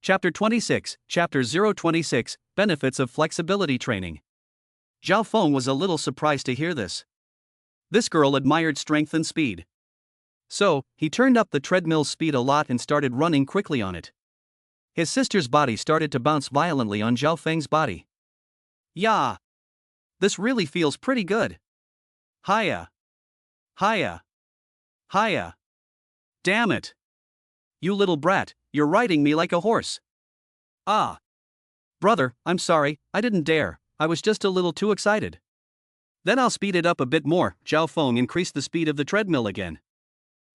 Speaker 1: Chapter 26, Chapter 026, Benefits of Flexibility Training. Zhao Feng was a little surprised to hear this. This girl admired strength and speed. So, he turned up the treadmill's speed a lot and started running quickly on it. His sister's body started to bounce violently on Zhao Feng's body. Yeah. This really feels pretty good. Hiya. Hiya. Hiya. Damn it. You little brat, you're riding me like a horse. Ah. Brother, I'm sorry, I didn't dare, I was just a little too excited. Then I'll speed it up a bit more. Zhao Feng increased the speed of the treadmill again.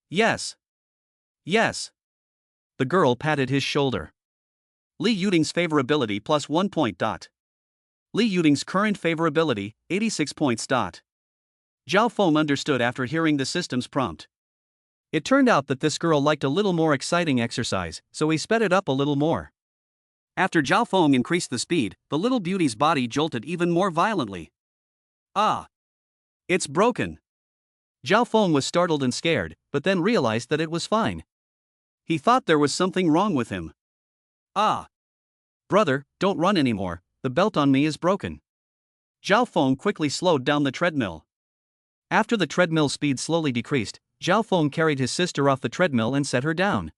Speaker 1: Yes. Yes. The girl patted his shoulder. Li Yuding's favorability plus 1 point. Li Yuding's current favorability, 86 points. Zhao Feng understood after hearing the system's prompt. It turned out that this girl liked a little more exciting exercise, so he sped it up a little more. After Zhao Feng increased the speed, the little beauty's body jolted even more violently. Ah! It's broken! Zhao Feng was startled and scared, but then realized that it was fine. He thought there was something wrong with him. Ah! Brother, don't run anymore, the belt on me is broken. Zhao Feng quickly slowed down the treadmill. After the treadmill speed slowly decreased, Zhao Feng carried his sister off the treadmill and set her down.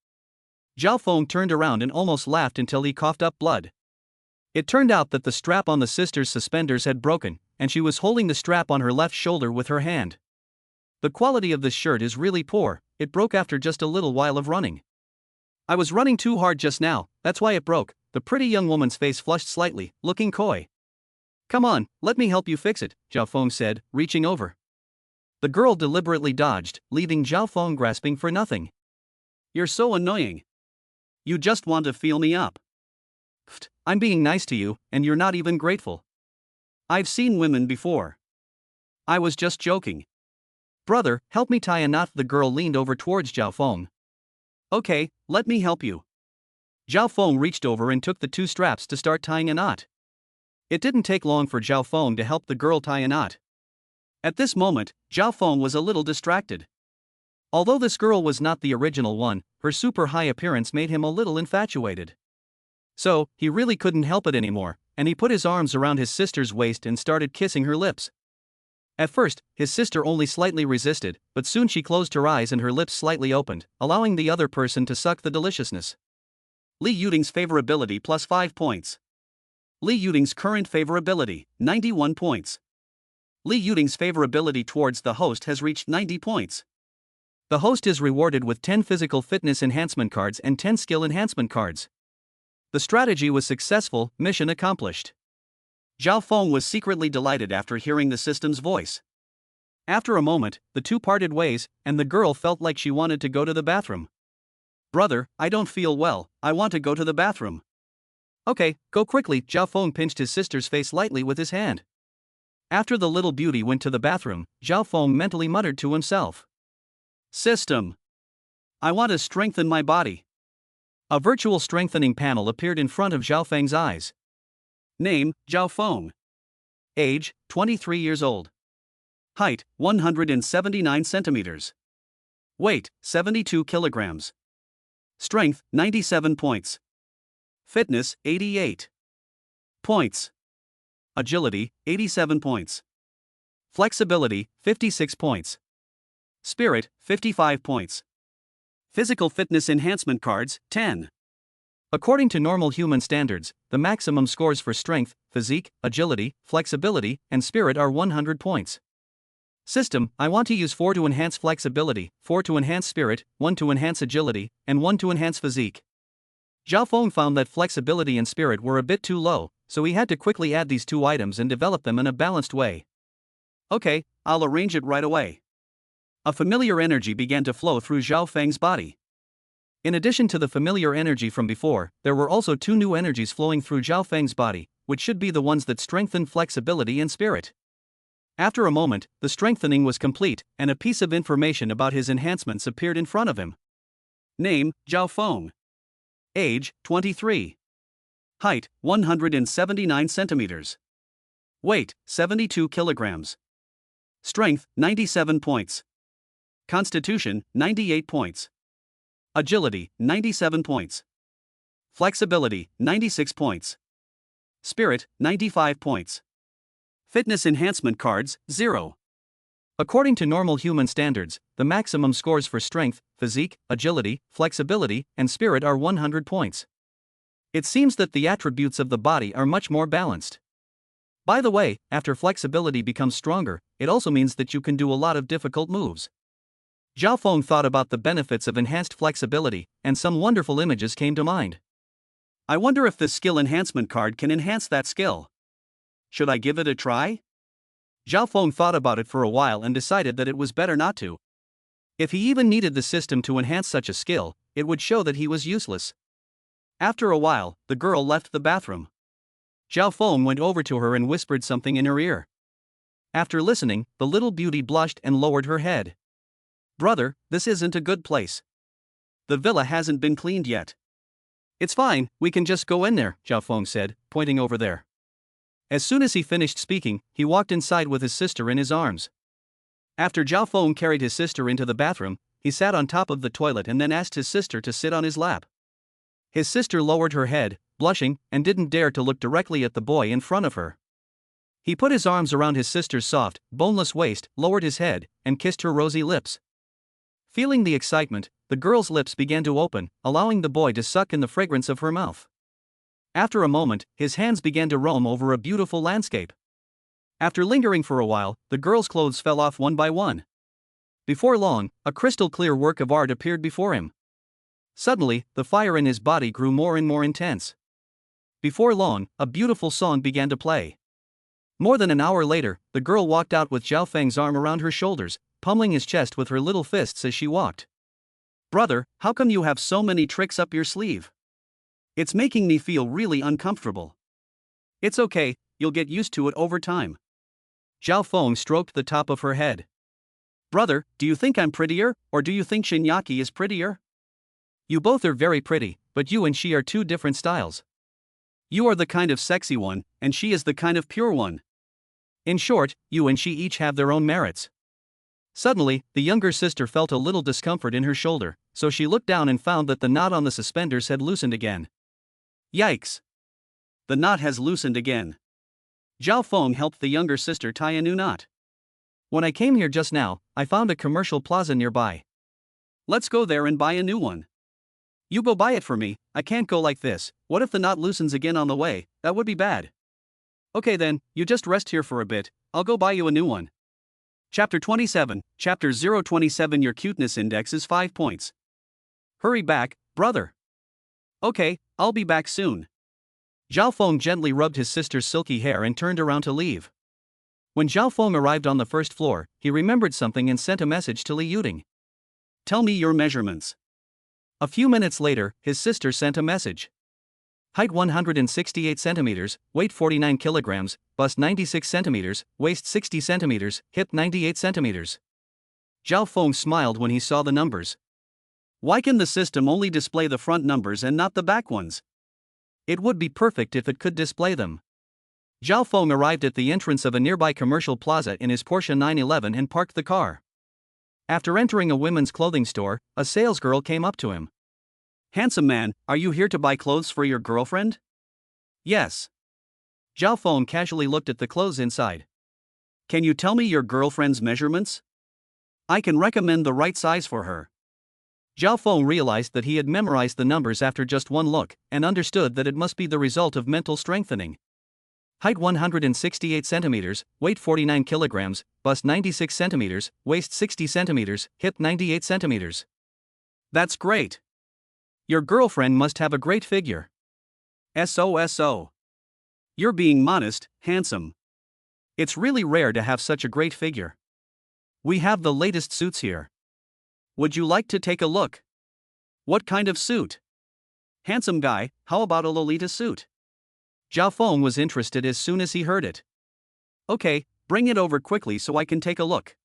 Speaker 1: Zhao Feng turned around and almost laughed until he coughed up blood. It turned out that the strap on the sister's suspenders had broken, and she was holding the strap on her left shoulder with her hand. The quality of this shirt is really poor, it broke after just a little while of running. I was running too hard just now, that's why it broke. The pretty young woman's face flushed slightly, looking coy. Come on, let me help you fix it, Zhao Feng said, reaching over. The girl deliberately dodged, leaving Zhao Feng grasping for nothing. You're so annoying. You just want to feel me up. Pfft, I'm being nice to you, and you're not even grateful. I've seen women before. I was just joking. Brother, help me tie a knot. The girl leaned over towards Zhao Feng. Okay, let me help you. Zhao Feng reached over and took the two straps to start tying a knot. It didn't take long for Zhao Feng to help the girl tie a knot. At this moment, Zhao Feng was a little distracted. Although this girl was not the original one, her super high appearance made him a little infatuated. So, he really couldn't help it anymore, and he put his arms around his sister's waist and started kissing her lips. At first, his sister only slightly resisted, but soon she closed her eyes and her lips slightly opened, allowing the other person to suck the deliciousness. Li Yuding's favorability plus 5 points. Li Yuding's current favorability, 91 points. Li Yuding's favorability towards the host has reached 90 points. The host is rewarded with 10 physical fitness enhancement cards and 10 skill enhancement cards. The strategy was successful, mission accomplished. Zhao Feng was secretly delighted after hearing the system's voice. After a moment, the two parted ways, and the girl felt like she wanted to go to the bathroom. Brother, I don't feel well, I want to go to the bathroom. Okay, go quickly. Zhao Feng pinched his sister's face lightly with his hand. After the little beauty went to the bathroom, Zhao Feng mentally muttered to himself. System. I want to strengthen my body. A virtual strengthening panel appeared in front of Zhao Feng's eyes. Name, Zhao Feng. Age, 23 years old. Height, 179 centimeters. Weight, 72 kilograms. Strength, 97 points. Fitness, 88 points. Agility, 87 points. Flexibility, 56 points. Spirit, 55 points. Physical fitness enhancement cards, 10. According to normal human standards, the maximum scores for strength, physique, agility, flexibility, and spirit are 100 points. System, I want to use 4 to enhance flexibility, 4 to enhance spirit, 1 to enhance agility, and 1 to enhance physique. Zhao Feng found that flexibility and spirit were a bit too low, so he had to quickly add these 2 items and develop them in a balanced way. Okay, I'll arrange it right away. A familiar energy began to flow through Zhao Feng's body. In addition to the familiar energy from before, there were also 2 new energies flowing through Zhao Feng's body, which should be the ones that strengthen flexibility and spirit. After a moment, the strengthening was complete, and a piece of information about his enhancements appeared in front of him. Name, Zhao Feng. Age, 23. Height, 179 centimeters. Weight, 72 kilograms. Strength, 97 points. Constitution, 98 points. Agility, 97 points. Flexibility, 96 points. Spirit, 95 points. Fitness enhancement cards, 0. According to normal human standards, the maximum scores for strength, physique, agility, flexibility, and spirit are 100 points. It seems that the attributes of the body are much more balanced. By the way, after flexibility becomes stronger, it also means that you can do a lot of difficult moves. Zhao Feng thought about the benefits of enhanced flexibility, and some wonderful images came to mind. I wonder if this skill enhancement card can enhance that skill. Should I give it a try? Zhao Feng thought about it for a while and decided that it was better not to. If he even needed the system to enhance such a skill, it would show that he was useless. After a while, the girl left the bathroom. Zhao Feng went over to her and whispered something in her ear. After listening, the little beauty blushed and lowered her head. Brother, this isn't a good place. The villa hasn't been cleaned yet. It's fine, we can just go in there, Zhao Feng said, pointing over there. As soon as he finished speaking, he walked inside with his sister in his arms. After Zhao Feng carried his sister into the bathroom, he sat on top of the toilet and then asked his sister to sit on his lap. His sister lowered her head, blushing, and didn't dare to look directly at the boy in front of her. He put his arms around his sister's soft, boneless waist, lowered his head, and kissed her rosy lips. Feeling the excitement, the girl's lips began to open, allowing the boy to suck in the fragrance of her mouth. After a moment, his hands began to roam over a beautiful landscape. After lingering for a while, the girl's clothes fell off one by one. Before long, a crystal-clear work of art appeared before him. Suddenly, the fire in his body grew more and more intense. Before long, a beautiful song began to play. More than an hour later, the girl walked out with Zhao Feng's arm around her shoulders, pummeling his chest with her little fists as she walked. Brother, how come you have so many tricks up your sleeve? It's making me feel really uncomfortable. It's okay, you'll get used to it over time. Zhao Feng stroked the top of her head. Brother, do you think I'm prettier, or do you think Shinyaki is prettier? You both are very pretty, but you and she are 2 different styles. You are the kind of sexy one, and she is the kind of pure one. In short, you and she each have their own merits. Suddenly, the younger sister felt a little discomfort in her shoulder, so she looked down and found that the knot on the suspenders had loosened again. Yikes! The knot has loosened again. Zhao Feng helped the younger sister tie a new knot. When I came here just now, I found a commercial plaza nearby. Let's go there and buy a new one. You go buy it for me, I can't go like this. What if the knot loosens again on the way? That would be bad. Okay then, you just rest here for a bit, I'll go buy you a new one. Chapter 27, Chapter 027. Your cuteness index is 5 points. Hurry back, brother. Okay, I'll be back soon. Zhao Feng gently rubbed his sister's silky hair and turned around to leave. When Zhao Feng arrived on the first floor, he remembered something and sent a message to Li Yuding. Tell me your measurements. A few minutes later, his sister sent a message. Height 168 centimeters, weight 49 kilograms, bust 96 centimeters, waist 60 centimeters, hip 98 centimeters. Zhao Feng smiled when he saw the numbers. Why can the system only display the front numbers and not the back ones? It would be perfect if it could display them. Zhao Feng arrived at the entrance of a nearby commercial plaza in his Porsche 911 and parked the car. After entering a women's clothing store, a salesgirl came up to him. "Handsome man, are you here to buy clothes for your girlfriend?" "Yes." Zhao Feng casually looked at the clothes inside. "Can you tell me your girlfriend's measurements? I can recommend the right size for her." Zhao Feng realized that he had memorized the numbers after just one look, and understood that it must be the result of mental strengthening. Height 168 centimeters, weight 49 kilograms, bust 96 centimeters, waist 60 centimeters, hip 98 centimeters. That's great. Your girlfriend must have a great figure. SOSO. You're being modest, handsome. It's really rare to have such a great figure. We have the latest suits here. Would you like to take a look? What kind of suit? Handsome guy, how about a Lolita suit? Zhao Feng was interested as soon as he heard it. Okay, bring it over quickly so I can take a look.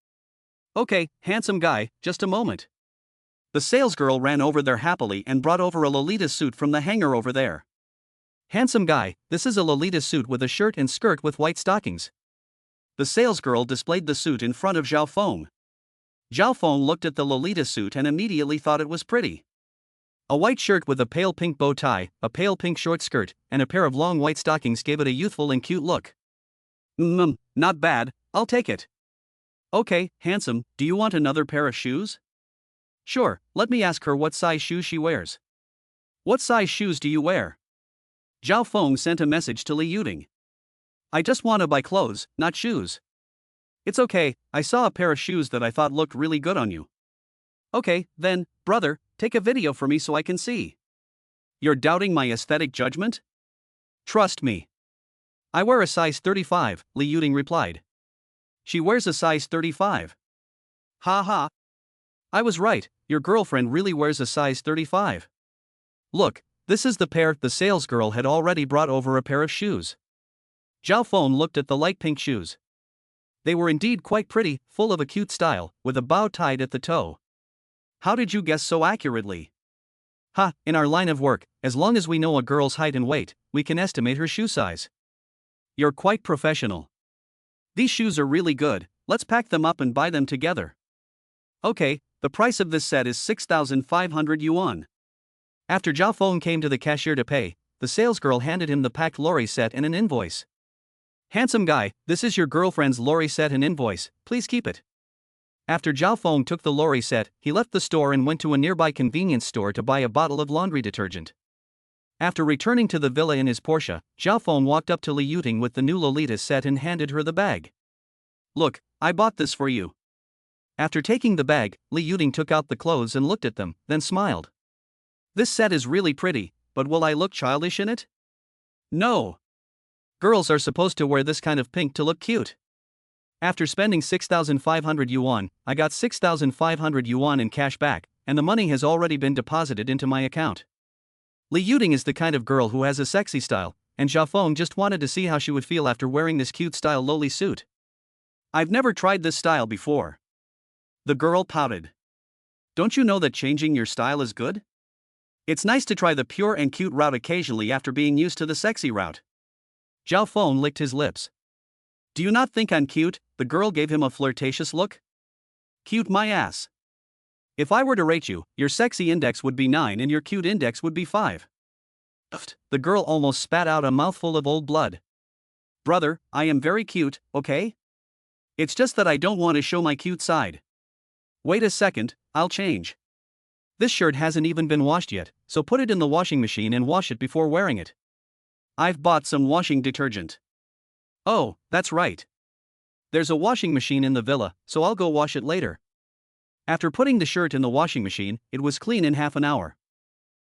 Speaker 1: Okay, handsome guy, just a moment. The salesgirl ran over there happily and brought over a Lolita suit from the hanger over there. Handsome guy, this is a Lolita suit with a shirt and skirt with white stockings. The salesgirl displayed the suit in front of Zhao Feng. Zhao Feng looked at the Lolita suit and immediately thought it was pretty. A white shirt with a pale pink bow tie, a pale pink short skirt, and a pair of long white stockings gave it a youthful and cute look. Not bad, I'll take it. Okay, handsome, do you want another pair of shoes? Sure, let me ask her what size shoes she wears. What size shoes do you wear? Zhao Feng sent a message to Li Yuding. I just want to buy clothes, not shoes. It's okay, I saw a pair of shoes that I thought looked really good on you. Okay, then, brother, take a video for me so I can see. You're doubting my aesthetic judgment? Trust me. I wear a size 35, Li Yuding replied. She wears a size 35. Ha ha. I was right, your girlfriend really wears a size 35. Look, this is the pair. The salesgirl had already brought over a pair of shoes. Zhao Feng looked at the light pink shoes. They were indeed quite pretty, full of a cute style, with a bow tied at the toe. How did you guess so accurately? Ha, in our line of work, as long as we know a girl's height and weight, we can estimate her shoe size. You're quite professional. These shoes are really good, let's pack them up and buy them together. Okay, the price of this set is 6,500 yuan. After Zhao Feng came to the cashier to pay, the salesgirl handed him the packed lorry set and an invoice. Handsome guy, this is your girlfriend's lorry set and invoice, please keep it. After Zhao Feng took the lorry set, he left the store and went to a nearby convenience store to buy a bottle of laundry detergent. After returning to the villa in his Porsche, Zhao Feng walked up to Li Yuding with the new Lolita set and handed her the bag. Look, I bought this for you. After taking the bag, Li Yuding took out the clothes and looked at them, then smiled. This set is really pretty, but will I look childish in it? No. Girls are supposed to wear this kind of pink to look cute. After spending 6,500 yuan, I got 6,500 yuan in cash back, and the money has already been deposited into my account. Li Yuding is the kind of girl who has a sexy style, and Zhao Feng just wanted to see how she would feel after wearing this cute style loli suit. I've never tried this style before. The girl pouted. Don't you know that changing your style is good? It's nice to try the pure and cute route occasionally after being used to the sexy route. Zhao Feng licked his lips. Do you not think I'm cute? The girl gave him a flirtatious look. Cute my ass. If I were to rate you, your sexy index would be 9 and your cute index would be 5. The girl almost spat out a mouthful of old blood. Brother, I am very cute, okay? It's just that I don't want to show my cute side. Wait a second, I'll change. This shirt hasn't even been washed yet, so put it in the washing machine and wash it before wearing it. I've bought some washing detergent. Oh, that's right. There's a washing machine in the villa, so I'll go wash it later. After putting the shirt in the washing machine, it was clean in half an hour.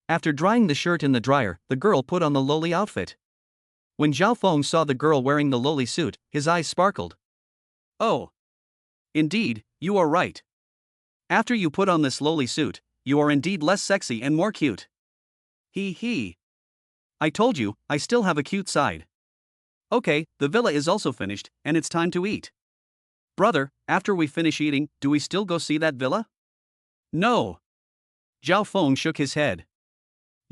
Speaker 1: After drying the shirt in the dryer, the girl put on the loli outfit. When Zhao Feng saw the girl wearing the loli suit, his eyes sparkled. Oh. Indeed, you are right. After you put on this loli suit, you are indeed less sexy and more cute. He. I told you, I still have a cute side. Okay, the villa is also finished, and it's time to eat. Brother, after we finish eating, do we still go see that villa? No. Zhao Feng shook his head.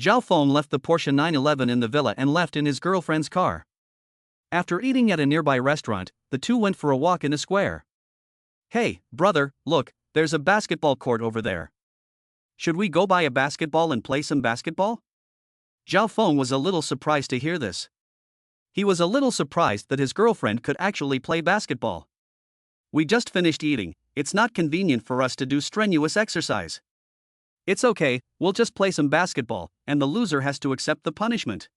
Speaker 1: Zhao Feng left the Porsche 911 in the villa and left in his girlfriend's car. After eating at a nearby restaurant, the two went for a walk in a square. Hey, brother, look, there's a basketball court over there. Should we go buy a basketball and play some basketball? Zhao Feng was a little surprised to hear this. He was a little surprised that his girlfriend could actually play basketball. We just finished eating, it's not convenient for us to do strenuous exercise. It's okay, we'll just play some basketball, and the loser has to accept the punishment.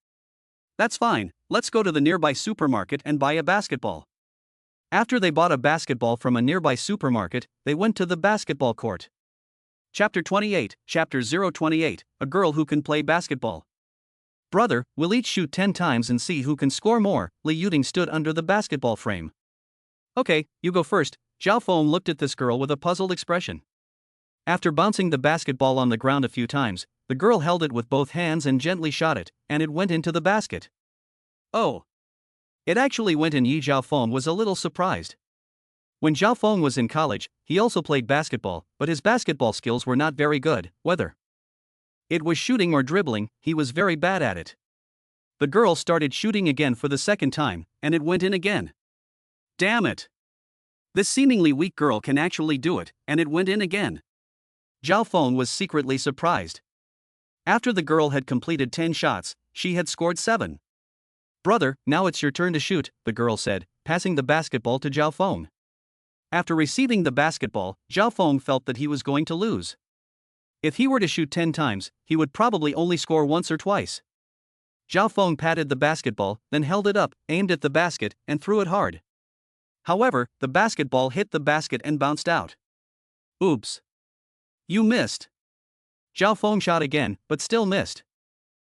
Speaker 1: That's fine, let's go to the nearby supermarket and buy a basketball. After they bought a basketball from a nearby supermarket, they went to the basketball court. Chapter 28, Chapter 028, A Girl Who Can Play Basketball. Brother, we'll each shoot 10 times and see who can score more. Li Yuting stood under the basketball frame. Okay, you go first. Zhao Feng looked at this girl with a puzzled expression. After bouncing the basketball on the ground a few times, the girl held it with both hands and gently shot it, and it went into the basket. Oh! It actually went in. Zhao Feng was a little surprised. When Zhao Feng was in college, he also played basketball, but his basketball skills were not very good, whether it was shooting or dribbling, he was very bad at it. The girl started shooting again for the second time, and it went in again. Damn it! This seemingly weak girl can actually do it, and it went in again. Zhao Feng was secretly surprised. After the girl had completed 10 shots, she had scored 7. Brother, now it's your turn to shoot, the girl said, passing the basketball to Zhao Feng. After receiving the basketball, Zhao Feng felt that he was going to lose. If he were to shoot 10 times, he would probably only score once or twice. Zhao Feng patted the basketball, then held it up, aimed at the basket, and threw it hard. However, the basketball hit the basket and bounced out. Oops. You missed. Zhao Feng shot again, but still missed.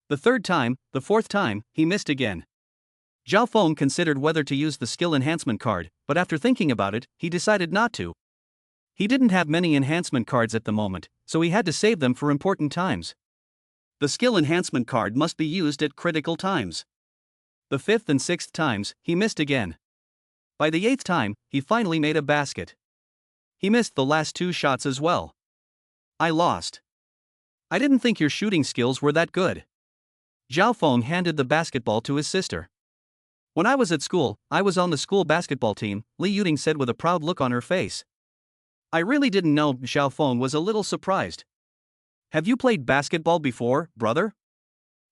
Speaker 1: The third time, the fourth time, he missed again. Zhao Feng considered whether to use the skill enhancement card, but after thinking about it, he decided not to. He didn't have many enhancement cards at the moment, so he had to save them for important times. The skill enhancement card must be used at critical times. The fifth and sixth times, he missed again. By the 8th time, he finally made a basket. He missed the last 2 shots as well. I lost. I didn't think your shooting skills were that good. Zhao Feng handed the basketball to his sister. When I was at school, I was on the school basketball team, Li Yuting said with a proud look on her face. I really didn't know. Zhao Feng was a little surprised. Have you played basketball before, brother?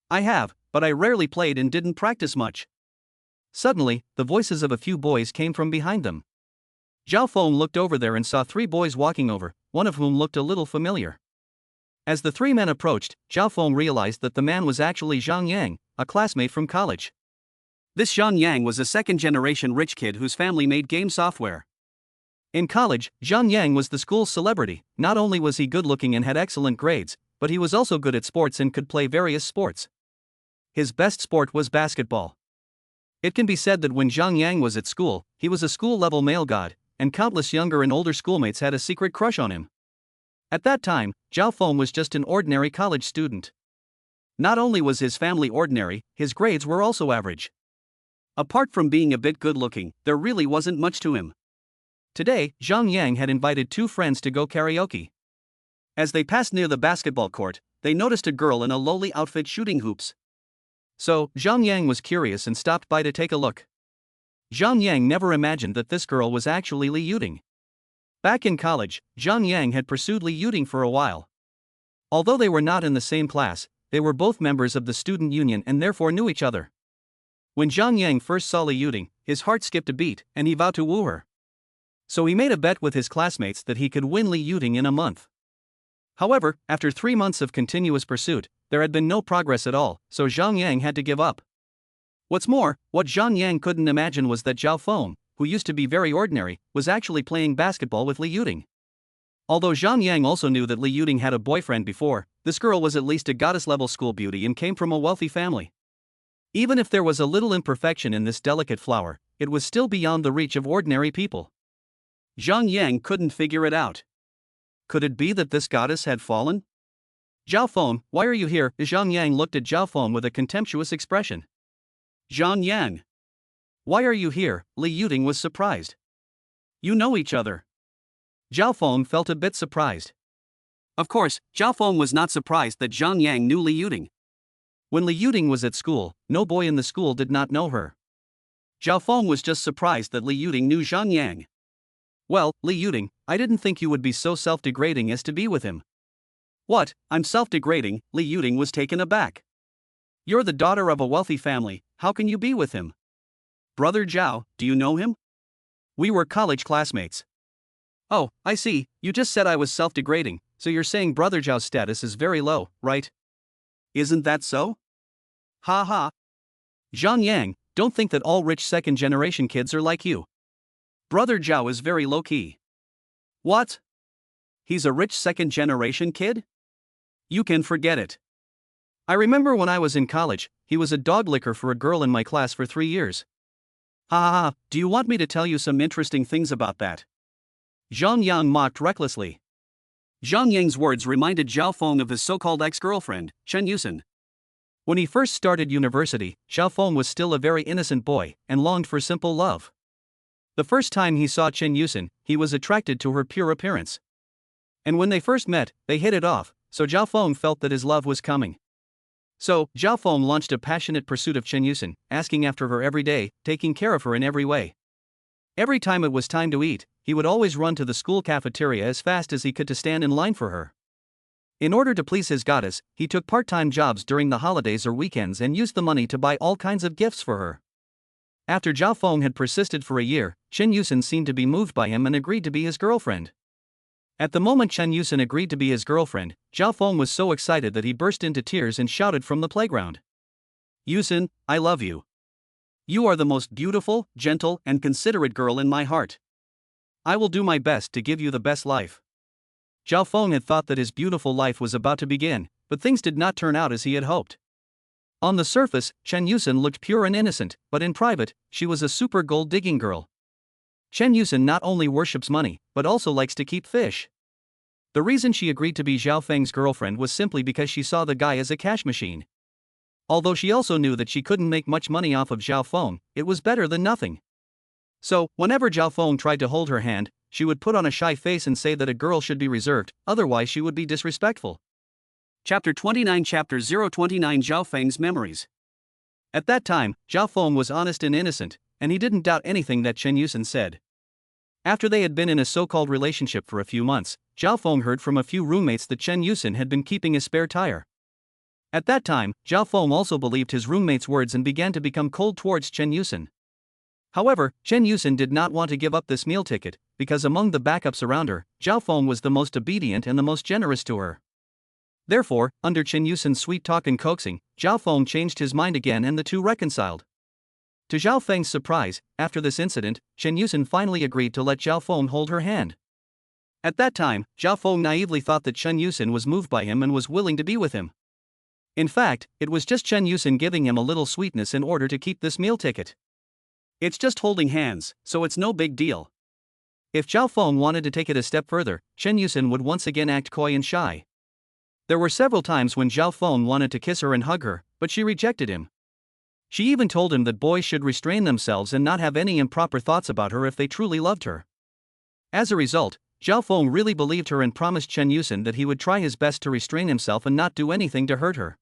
Speaker 1: I have, but I rarely played and didn't practice much. Suddenly, the voices of a few boys came from behind them. Zhao Feng looked over there and saw 3 boys walking over, one of whom looked a little familiar. As the 3 men approached, Zhao Feng realized that the man was actually Zhang Yang, a classmate from college. This Zhang Yang was a second-generation rich kid whose family made game software. In college, Zhang Yang was the school's celebrity. Not only was he good-looking and had excellent grades, but he was also good at sports and could play various sports. His best sport was basketball. It can be said that when Zhang Yang was at school, he was a school-level male god, and countless younger and older schoolmates had a secret crush on him. At that time, Zhao Feng was just an ordinary college student. Not only was his family ordinary, his grades were also average. Apart from being a bit good-looking, there really wasn't much to him. Today, Zhang Yang had invited 2 friends to go karaoke. As they passed near the basketball court, they noticed a girl in a lowly outfit shooting hoops. So, Zhang Yang was curious and stopped by to take a look. Zhang Yang never imagined that this girl was actually Li Yuting. Back in college, Zhang Yang had pursued Li Yuting for a while. Although they were not in the same class, they were both members of the student union and therefore knew each other. When Zhang Yang first saw Li Yuting, his heart skipped a beat, and he vowed to woo her. So he made a bet with his classmates that he could win Li Yuting in a month. However, after 3 months of continuous pursuit, there had been no progress at all, so Zhang Yang had to give up. What's more, what Zhang Yang couldn't imagine was that Zhao Feng, who used to be very ordinary, was actually playing basketball with Li Yuting. Although Zhang Yang also knew that Li Yuting had a boyfriend before, this girl was at least a goddess-level school beauty and came from a wealthy family. Even if there was a little imperfection in this delicate flower, it was still beyond the reach of ordinary people. Zhang Yang couldn't figure it out. Could it be that this goddess had fallen? Zhao Feng, why are you here? Zhang Yang looked at Zhao Feng with a contemptuous expression. Zhang Yang. Why are you here? Li Yuting was surprised. You know each other. Zhao Feng felt a bit surprised. Of course, Zhao Feng was not surprised that Zhang Yang knew Li Yuting. When Li Yuting was at school, no boy in the school did not know her. Zhao Feng was just surprised that Li Yuting knew Zhang Yang. Well, Li Yuting, I didn't think you would be so self-degrading as to be with him. What, I'm self-degrading? Li Yuting was taken aback. You're the daughter of a wealthy family, how can you be with him? Brother Zhao, do you know him? We were college classmates. Oh, I see, you just said I was self-degrading, so you're saying Brother Zhao's status is very low, right? Isn't that so? Ha ha. Zhang Yang, don't think that all rich second-generation kids are like you. Brother Zhao is very low-key. What? He's a rich second-generation kid? You can forget it. I remember when I was in college, he was a dog licker for a girl in my class for 3 years. Ha ha ha, do you want me to tell you some interesting things about that? Zhang Yang mocked recklessly. Zhang Yang's words reminded Zhao Feng of his so-called ex-girlfriend, Chen Yusen. When he first started university, Zhao Feng was still a very innocent boy and longed for simple love. The first time he saw Chen Yusen, he was attracted to her pure appearance. And when they first met, they hit it off, so Zhao Feng felt that his love was coming. So, Zhao Feng launched a passionate pursuit of Chen Yusen, asking after her every day, taking care of her in every way. Every time it was time to eat, he would always run to the school cafeteria as fast as he could to stand in line for her. In order to please his goddess, he took part-time jobs during the holidays or weekends and used the money to buy all kinds of gifts for her. After Zhao Feng had persisted for a year, Chen Yusen seemed to be moved by him and agreed to be his girlfriend. At the moment Chen Yusen agreed to be his girlfriend, Zhao Feng was so excited that he burst into tears and shouted from the playground. Yusen, I love you. You are the most beautiful, gentle, and considerate girl in my heart. I will do my best to give you the best life. Zhao Feng had thought that his beautiful life was about to begin, but things did not turn out as he had hoped. On the surface, Chen Yusen looked pure and innocent, but in private, she was a super gold-digging girl. Chen Yusen not only worships money, but also likes to keep fish. The reason she agreed to be Zhao Feng's girlfriend was simply because she saw the guy as a cash machine. Although she also knew that she couldn't make much money off of Zhao Feng, it was better than nothing. So, whenever Zhao Feng tried to hold her hand, she would put on a shy face and say that a girl should be reserved, otherwise she would be disrespectful. Chapter 29 Chapter 029 Zhao Feng's Memories. At that time, Zhao Feng was honest and innocent, and he didn't doubt anything that Chen Yusen said. After they had been in a so-called relationship for a few months, Zhao Feng heard from a few roommates that Chen Yusen had been keeping a spare tire. At that time, Zhao Feng also believed his roommate's words and began to become cold towards Chen Yusen. However, Chen Yusen did not want to give up this meal ticket, because among the backups around her, Zhao Feng was the most obedient and the most generous to her. Therefore, under Chen Yusen's sweet talk and coaxing, Zhao Feng changed his mind again and the two reconciled. To Zhao Feng's surprise, after this incident, Chen Yusen finally agreed to let Zhao Feng hold her hand. At that time, Zhao Feng naively thought that Chen Yusen was moved by him and was willing to be with him. In fact, it was just Chen Yusen giving him a little sweetness in order to keep this meal ticket. It's just holding hands, so it's no big deal. If Zhao Feng wanted to take it a step further, Chen Yusen would once again act coy and shy. There were several times when Zhao Feng wanted to kiss her and hug her, but she rejected him. She even told him that boys should restrain themselves and not have any improper thoughts about her if they truly loved her. As a result, Zhao Feng really believed her and promised Chen Yusen that he would try his best to restrain himself and not do anything to hurt her.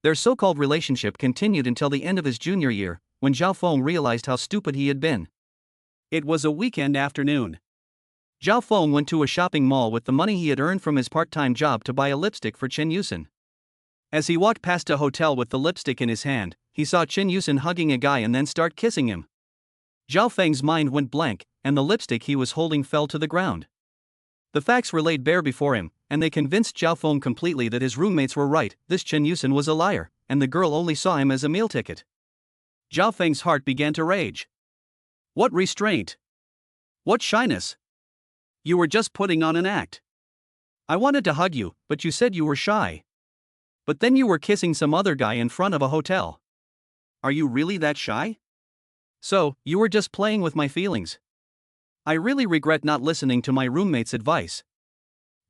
Speaker 1: Their so-called relationship continued until the end of his junior year, when Zhao Feng realized how stupid he had been. It was a weekend afternoon. Zhao Feng went to a shopping mall with the money he had earned from his part-time job to buy a lipstick for Chen Yusen. As he walked past a hotel with the lipstick in his hand, he saw Chen Yusen hugging a guy and then start kissing him. Zhao Feng's mind went blank, and the lipstick he was holding fell to the ground. The facts were laid bare before him, and they convinced Zhao Feng completely that his roommates were right. This Chen Yusen was a liar, and the girl only saw him as a meal ticket. Zhao Feng's heart began to rage. What restraint? What shyness? You were just putting on an act. I wanted to hug you, but you said you were shy. But then you were kissing some other guy in front of a hotel. Are you really that shy? So, you were just playing with my feelings. I really regret not listening to my roommate's advice.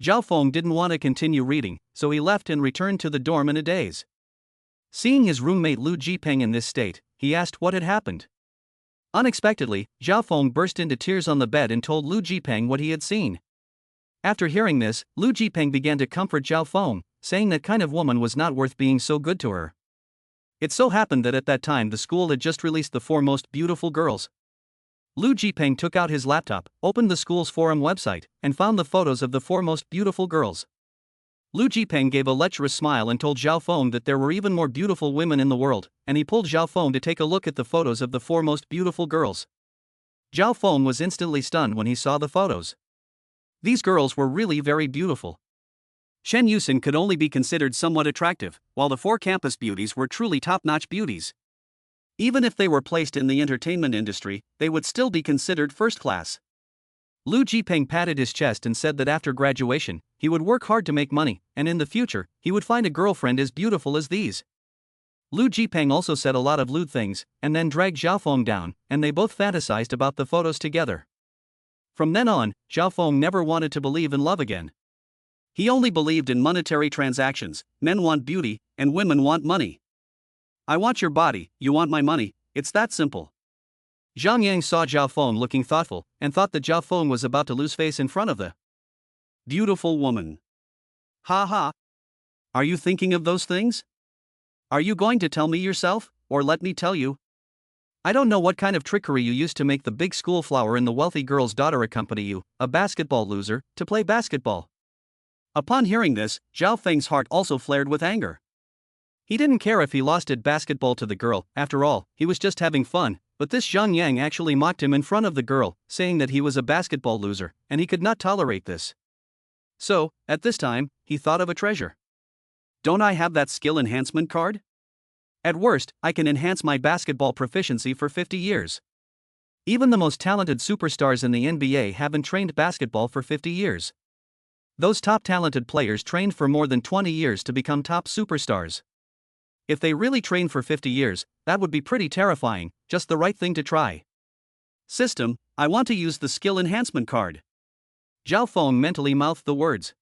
Speaker 1: Zhao Feng didn't want to continue reading, so he left and returned to the dorm in a daze. Seeing his roommate Lu Jipeng in this state, he asked what had happened. Unexpectedly, Zhao Feng burst into tears on the bed and told Lu Jipeng what he had seen. After hearing this, Lu Jipeng began to comfort Zhao Feng, saying that kind of woman was not worth being so good to her. It so happened that at that time the school had just released the 4 most beautiful girls. Lu Jipeng took out his laptop, opened the school's forum website, and found the photos of the 4 most beautiful girls. Lu Jipeng gave a lecherous smile and told Zhao Feng that there were even more beautiful women in the world, and he pulled Zhao Feng to take a look at the photos of the 4 most beautiful girls. Zhao Feng was instantly stunned when he saw the photos. These girls were really very beautiful. Shen Yusin could only be considered somewhat attractive, while the 4 campus beauties were truly top-notch beauties. Even if they were placed in the entertainment industry, they would still be considered first class. Lu Jipeng patted his chest and said that after graduation, he would work hard to make money, and in the future, he would find a girlfriend as beautiful as these. Lu Jipeng also said a lot of lewd things, and then dragged Zhao Feng down, and they both fantasized about the photos together. From then on, Zhao Feng never wanted to believe in love again. He only believed in monetary transactions. Men want beauty, and women want money. I want your body, you want my money, it's that simple. Zhang Yang saw Zhao Feng looking thoughtful, and thought that Zhao Feng was about to lose face in front of the beautiful woman. Ha ha. Are you thinking of those things? Are you going to tell me yourself, or let me tell you? I don't know what kind of trickery you used to make the big school flower and the wealthy girl's daughter accompany you, a basketball loser, to play basketball. Upon hearing this, Zhao Feng's heart also flared with anger. He didn't care if he lost at basketball to the girl, after all, he was just having fun, but this Zhang Yang actually mocked him in front of the girl, saying that he was a basketball loser, and he could not tolerate this. So, at this time, he thought of a treasure. Don't I have that skill enhancement card? At worst, I can enhance my basketball proficiency for 50 years. Even the most talented superstars in the NBA haven't trained basketball for 50 years. Those top talented players trained for more than 20 years to become top superstars. If they really trained for 50 years, that would be pretty terrifying, just the right thing to try. System, I want to use the skill enhancement card. Zhao Feng mentally mouthed the words.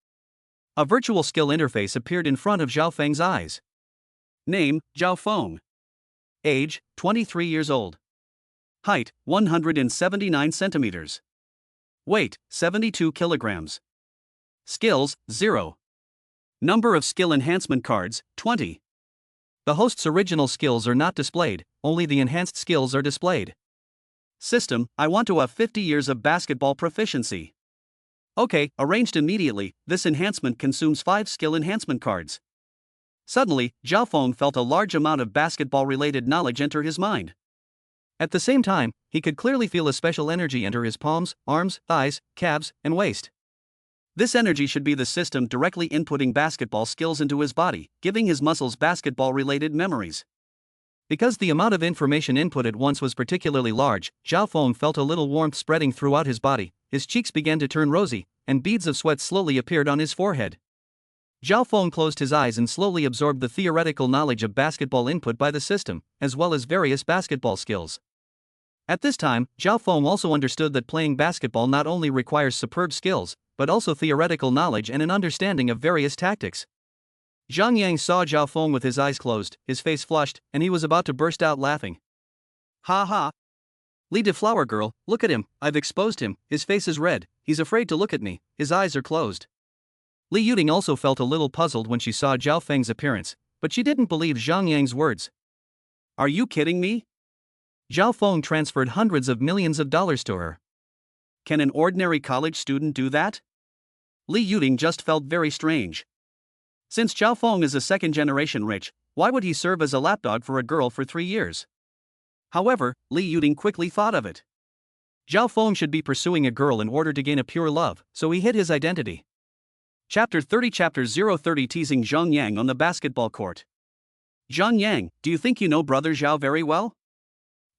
Speaker 1: A virtual skill interface appeared in front of Zhao Feng's eyes. Name, Zhao Feng. Age, 23 years old. Height, 179 centimeters. Weight, 72 kilograms. Skills, 0. Number of skill enhancement cards, 20. The host's original skills are not displayed, only the enhanced skills are displayed. System, I want to have 50 years of basketball proficiency. Okay, arranged immediately, this enhancement consumes 5 skill enhancement cards. Suddenly, Zhao Feng felt a large amount of basketball-related knowledge enter his mind. At the same time, he could clearly feel a special energy enter his palms, arms, thighs, calves, and waist. This energy should be the system directly inputting basketball skills into his body, giving his muscles basketball-related memories. Because the amount of information input at once was particularly large, Zhao Feng felt a little warmth spreading throughout his body, his cheeks began to turn rosy, and beads of sweat slowly appeared on his forehead. Zhao Feng closed his eyes and slowly absorbed the theoretical knowledge of basketball input by the system, as well as various basketball skills. At this time, Zhao Feng also understood that playing basketball not only requires superb skills, but also theoretical knowledge and an understanding of various tactics. Zhang Yang saw Zhao Feng with his eyes closed, his face flushed, and he was about to burst out laughing. Ha ha! Li de Flower Girl, look at him, I've exposed him, his face is red, he's afraid to look at me, his eyes are closed. Li Yuting also felt a little puzzled when she saw Zhao Feng's appearance, but she didn't believe Zhang Yang's words. Are you kidding me? Zhao Feng transferred hundreds of millions of dollars to her. Can an ordinary college student do that? Li Yuting just felt very strange. Since Zhao Feng is a second-generation rich, why would he serve as a lapdog for a girl for 3 years? However, Li Yuting quickly thought of it. Zhao Feng should be pursuing a girl in order to gain a pure love, so he hid his identity. Chapter 30 Chapter 030 Teasing Zhang Yang on the basketball court. Zhang Yang, do you think you know Brother Zhao very well?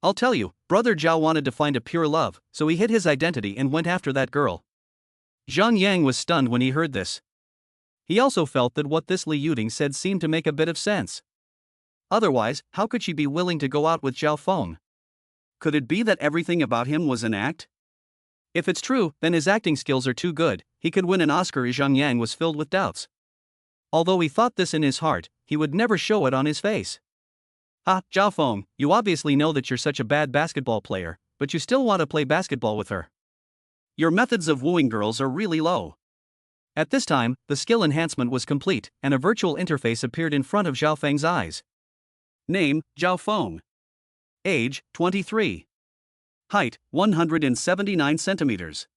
Speaker 1: I'll tell you, Brother Zhao wanted to find a pure love, so he hid his identity and went after that girl. Zhang Yang was stunned when he heard this. He also felt that what this Li Yuting said seemed to make a bit of sense. Otherwise, how could she be willing to go out with Zhao Feng? Could it be that everything about him was an act? If it's true, then his acting skills are too good, he could win an Oscar. Zhang Yang was filled with doubts. Although he thought this in his heart, he would never show it on his face. Ha, Zhao Feng, you obviously know that you're such a bad basketball player, but you still want to play basketball with her. Your methods of wooing girls are really low. At this time, the skill enhancement was complete, and a virtual interface appeared in front of Zhao Feng's eyes. Name, Zhao Feng. Age, 23. Height, 179 centimeters.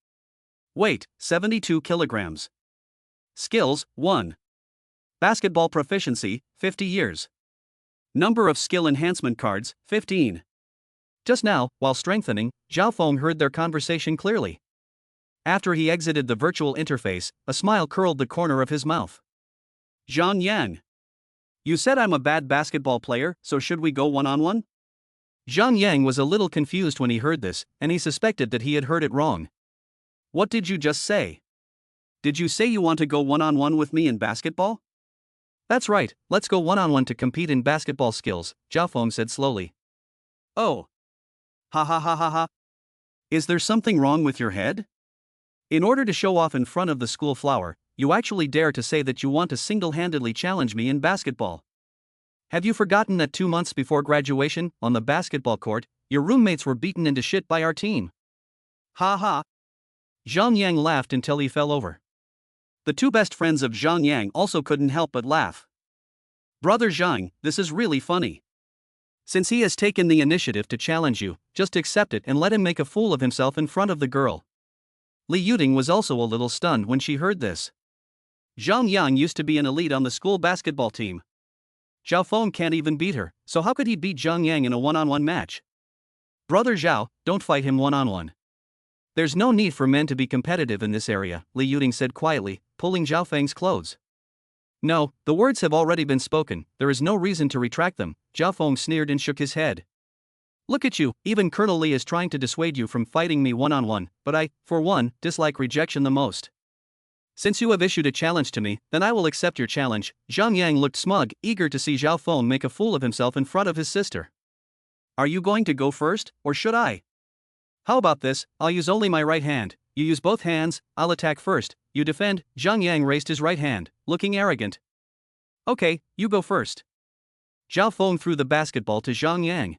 Speaker 1: Weight, 72 kilograms. Skills, 1. Basketball proficiency, 50 years. Number of skill enhancement cards, 15. Just now, while strengthening, Zhao Feng heard their conversation clearly. After he exited the virtual interface, a smile curled the corner of his mouth. Zhang Yang. You said I'm a bad basketball player, so should we go one-on-one? Zhang Yang was a little confused when he heard this, and he suspected that he had heard it wrong. What did you just say? Did you say you want to go one-on-one with me in basketball? That's right, let's go one-on-one to compete in basketball skills, Zhao Feng said slowly. Oh. Ha ha ha ha ha. Is there something wrong with your head? In order to show off in front of the school flower, you actually dare to say that you want to single-handedly challenge me in basketball. Have you forgotten that 2 months before graduation, on the basketball court, your roommates were beaten into shit by our team? Ha ha. Zhang Yang laughed until he fell over. The two best friends of Zhang Yang also couldn't help but laugh. Brother Zhang, this is really funny. Since he has taken the initiative to challenge you, just accept it and let him make a fool of himself in front of the girl. Li Yuting was also a little stunned when she heard this. Zhang Yang used to be an elite on the school basketball team. Zhao Feng can't even beat her, so how could he beat Zhang Yang in a one-on-one match? Brother Zhao, don't fight him one-on-one. There's no need for men to be competitive in this area, Li Yuting said quietly, pulling Zhao Feng's clothes. No, the words have already been spoken, there is no reason to retract them, Zhao Feng sneered and shook his head. Look at you, even Colonel Li is trying to dissuade you from fighting me one-on-one, but I, for one, dislike rejection the most. Since you have issued a challenge to me, then I will accept your challenge. Zhang Yang looked smug, eager to see Zhao Feng make a fool of himself in front of his sister. Are you going to go first, or should I? How about this, I'll use only my right hand, you use both hands, I'll attack first, you defend. Zhang Yang raised his right hand, looking arrogant. Okay, you go first. Zhao Feng threw the basketball to Zhang Yang.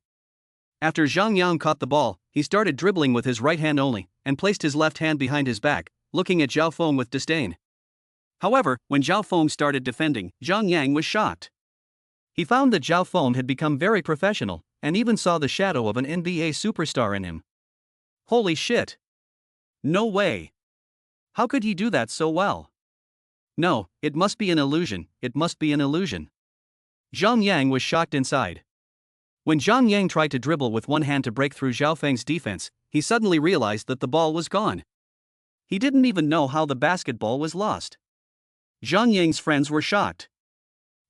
Speaker 1: After Zhang Yang caught the ball, he started dribbling with his right hand only, and placed his left hand behind his back, looking at Zhao Feng with disdain. However, when Zhao Feng started defending, Zhang Yang was shocked. He found that Zhao Feng had become very professional, and even saw the shadow of an NBA superstar in him. Holy shit! No way! How could he do that so well? No, it must be an illusion, it must be an illusion. Zhang Yang was shocked inside. When Zhang Yang tried to dribble with one hand to break through Zhao Feng's defense, he suddenly realized that the ball was gone. He didn't even know how the basketball was lost. Zhang Yang's friends were shocked.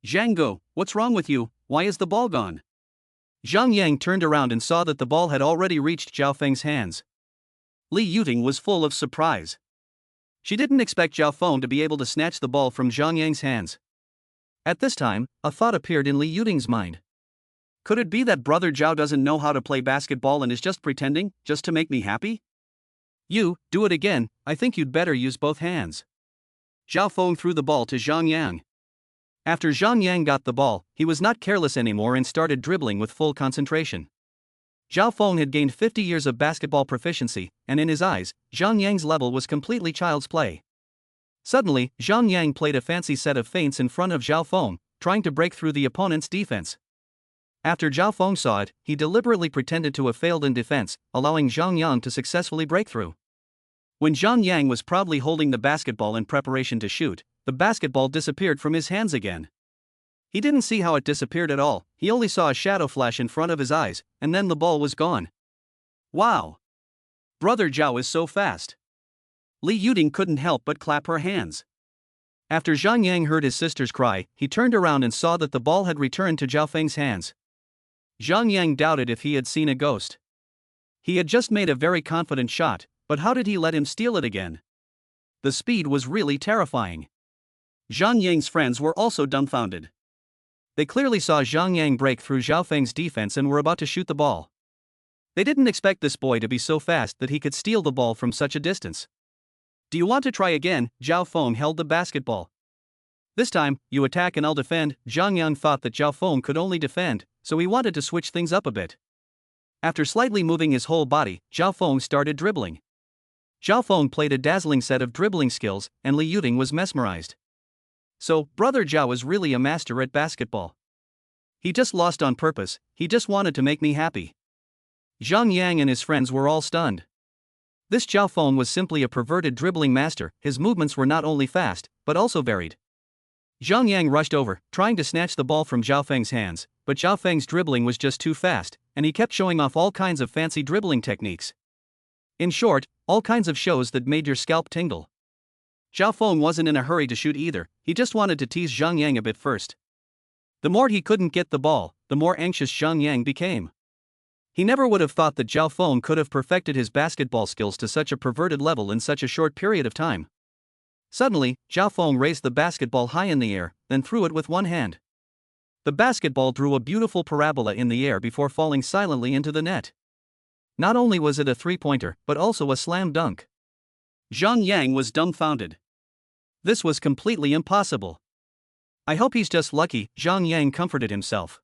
Speaker 1: Zhang Guo, what's wrong with you, why is the ball gone? Zhang Yang turned around and saw that the ball had already reached Zhao Feng's hands. Li Yuting was full of surprise. She didn't expect Zhao Feng to be able to snatch the ball from Zhang Yang's hands. At this time, a thought appeared in Li Yuting's mind. Could it be that Brother Zhao doesn't know how to play basketball and is just pretending, just to make me happy? You, do it again, I think you'd better use both hands. Zhao Feng threw the ball to Zhang Yang. After Zhang Yang got the ball, he was not careless anymore and started dribbling with full concentration. Zhao Feng had gained 50 years of basketball proficiency, and in his eyes, Zhang Yang's level was completely child's play. Suddenly, Zhang Yang played a fancy set of feints in front of Zhao Feng, trying to break through the opponent's defense. After Zhao Feng saw it, he deliberately pretended to have failed in defense, allowing Zhang Yang to successfully break through. When Zhang Yang was proudly holding the basketball in preparation to shoot, the basketball disappeared from his hands again. He didn't see how it disappeared at all, he only saw a shadow flash in front of his eyes, and then the ball was gone. Wow! Brother Zhao is so fast. Li Yuting couldn't help but clap her hands. After Zhang Yang heard his sister's cry, he turned around and saw that the ball had returned to Zhao Feng's hands. Zhang Yang doubted if he had seen a ghost. He had just made a very confident shot, but how did he let him steal it again? The speed was really terrifying. Zhang Yang's friends were also dumbfounded. They clearly saw Zhang Yang break through Zhao Feng's defense and were about to shoot the ball. They didn't expect this boy to be so fast that he could steal the ball from such a distance. Do you want to try again? Zhao Feng held the basketball. This time, you attack and I'll defend. Zhang Yang thought that Zhao Feng could only defend, so he wanted to switch things up a bit. After slightly moving his whole body, Zhao Feng started dribbling. Zhao Feng played a dazzling set of dribbling skills, and Li Yuting was mesmerized. So, brother Zhao is really a master at basketball. He just lost on purpose, he just wanted to make me happy. Zhang Yang and his friends were all stunned. This Zhao Feng was simply a perverted dribbling master. His movements were not only fast, but also varied. Zhang Yang rushed over, trying to snatch the ball from Zhao Feng's hands, but Zhao Feng's dribbling was just too fast, and he kept showing off all kinds of fancy dribbling techniques. In short, all kinds of shows that made your scalp tingle. Zhao Feng wasn't in a hurry to shoot either, he just wanted to tease Zhang Yang a bit first. The more he couldn't get the ball, the more anxious Zhang Yang became. He never would have thought that Zhao Feng could have perfected his basketball skills to such a perverted level in such a short period of time. Suddenly, Zhao Feng raised the basketball high in the air, then threw it with one hand. The basketball drew a beautiful parabola in the air before falling silently into the net. Not only was it a three-pointer, but also a slam dunk. Zhang Yang was dumbfounded. This was completely impossible. I hope he's just lucky, Zhang Yang comforted himself.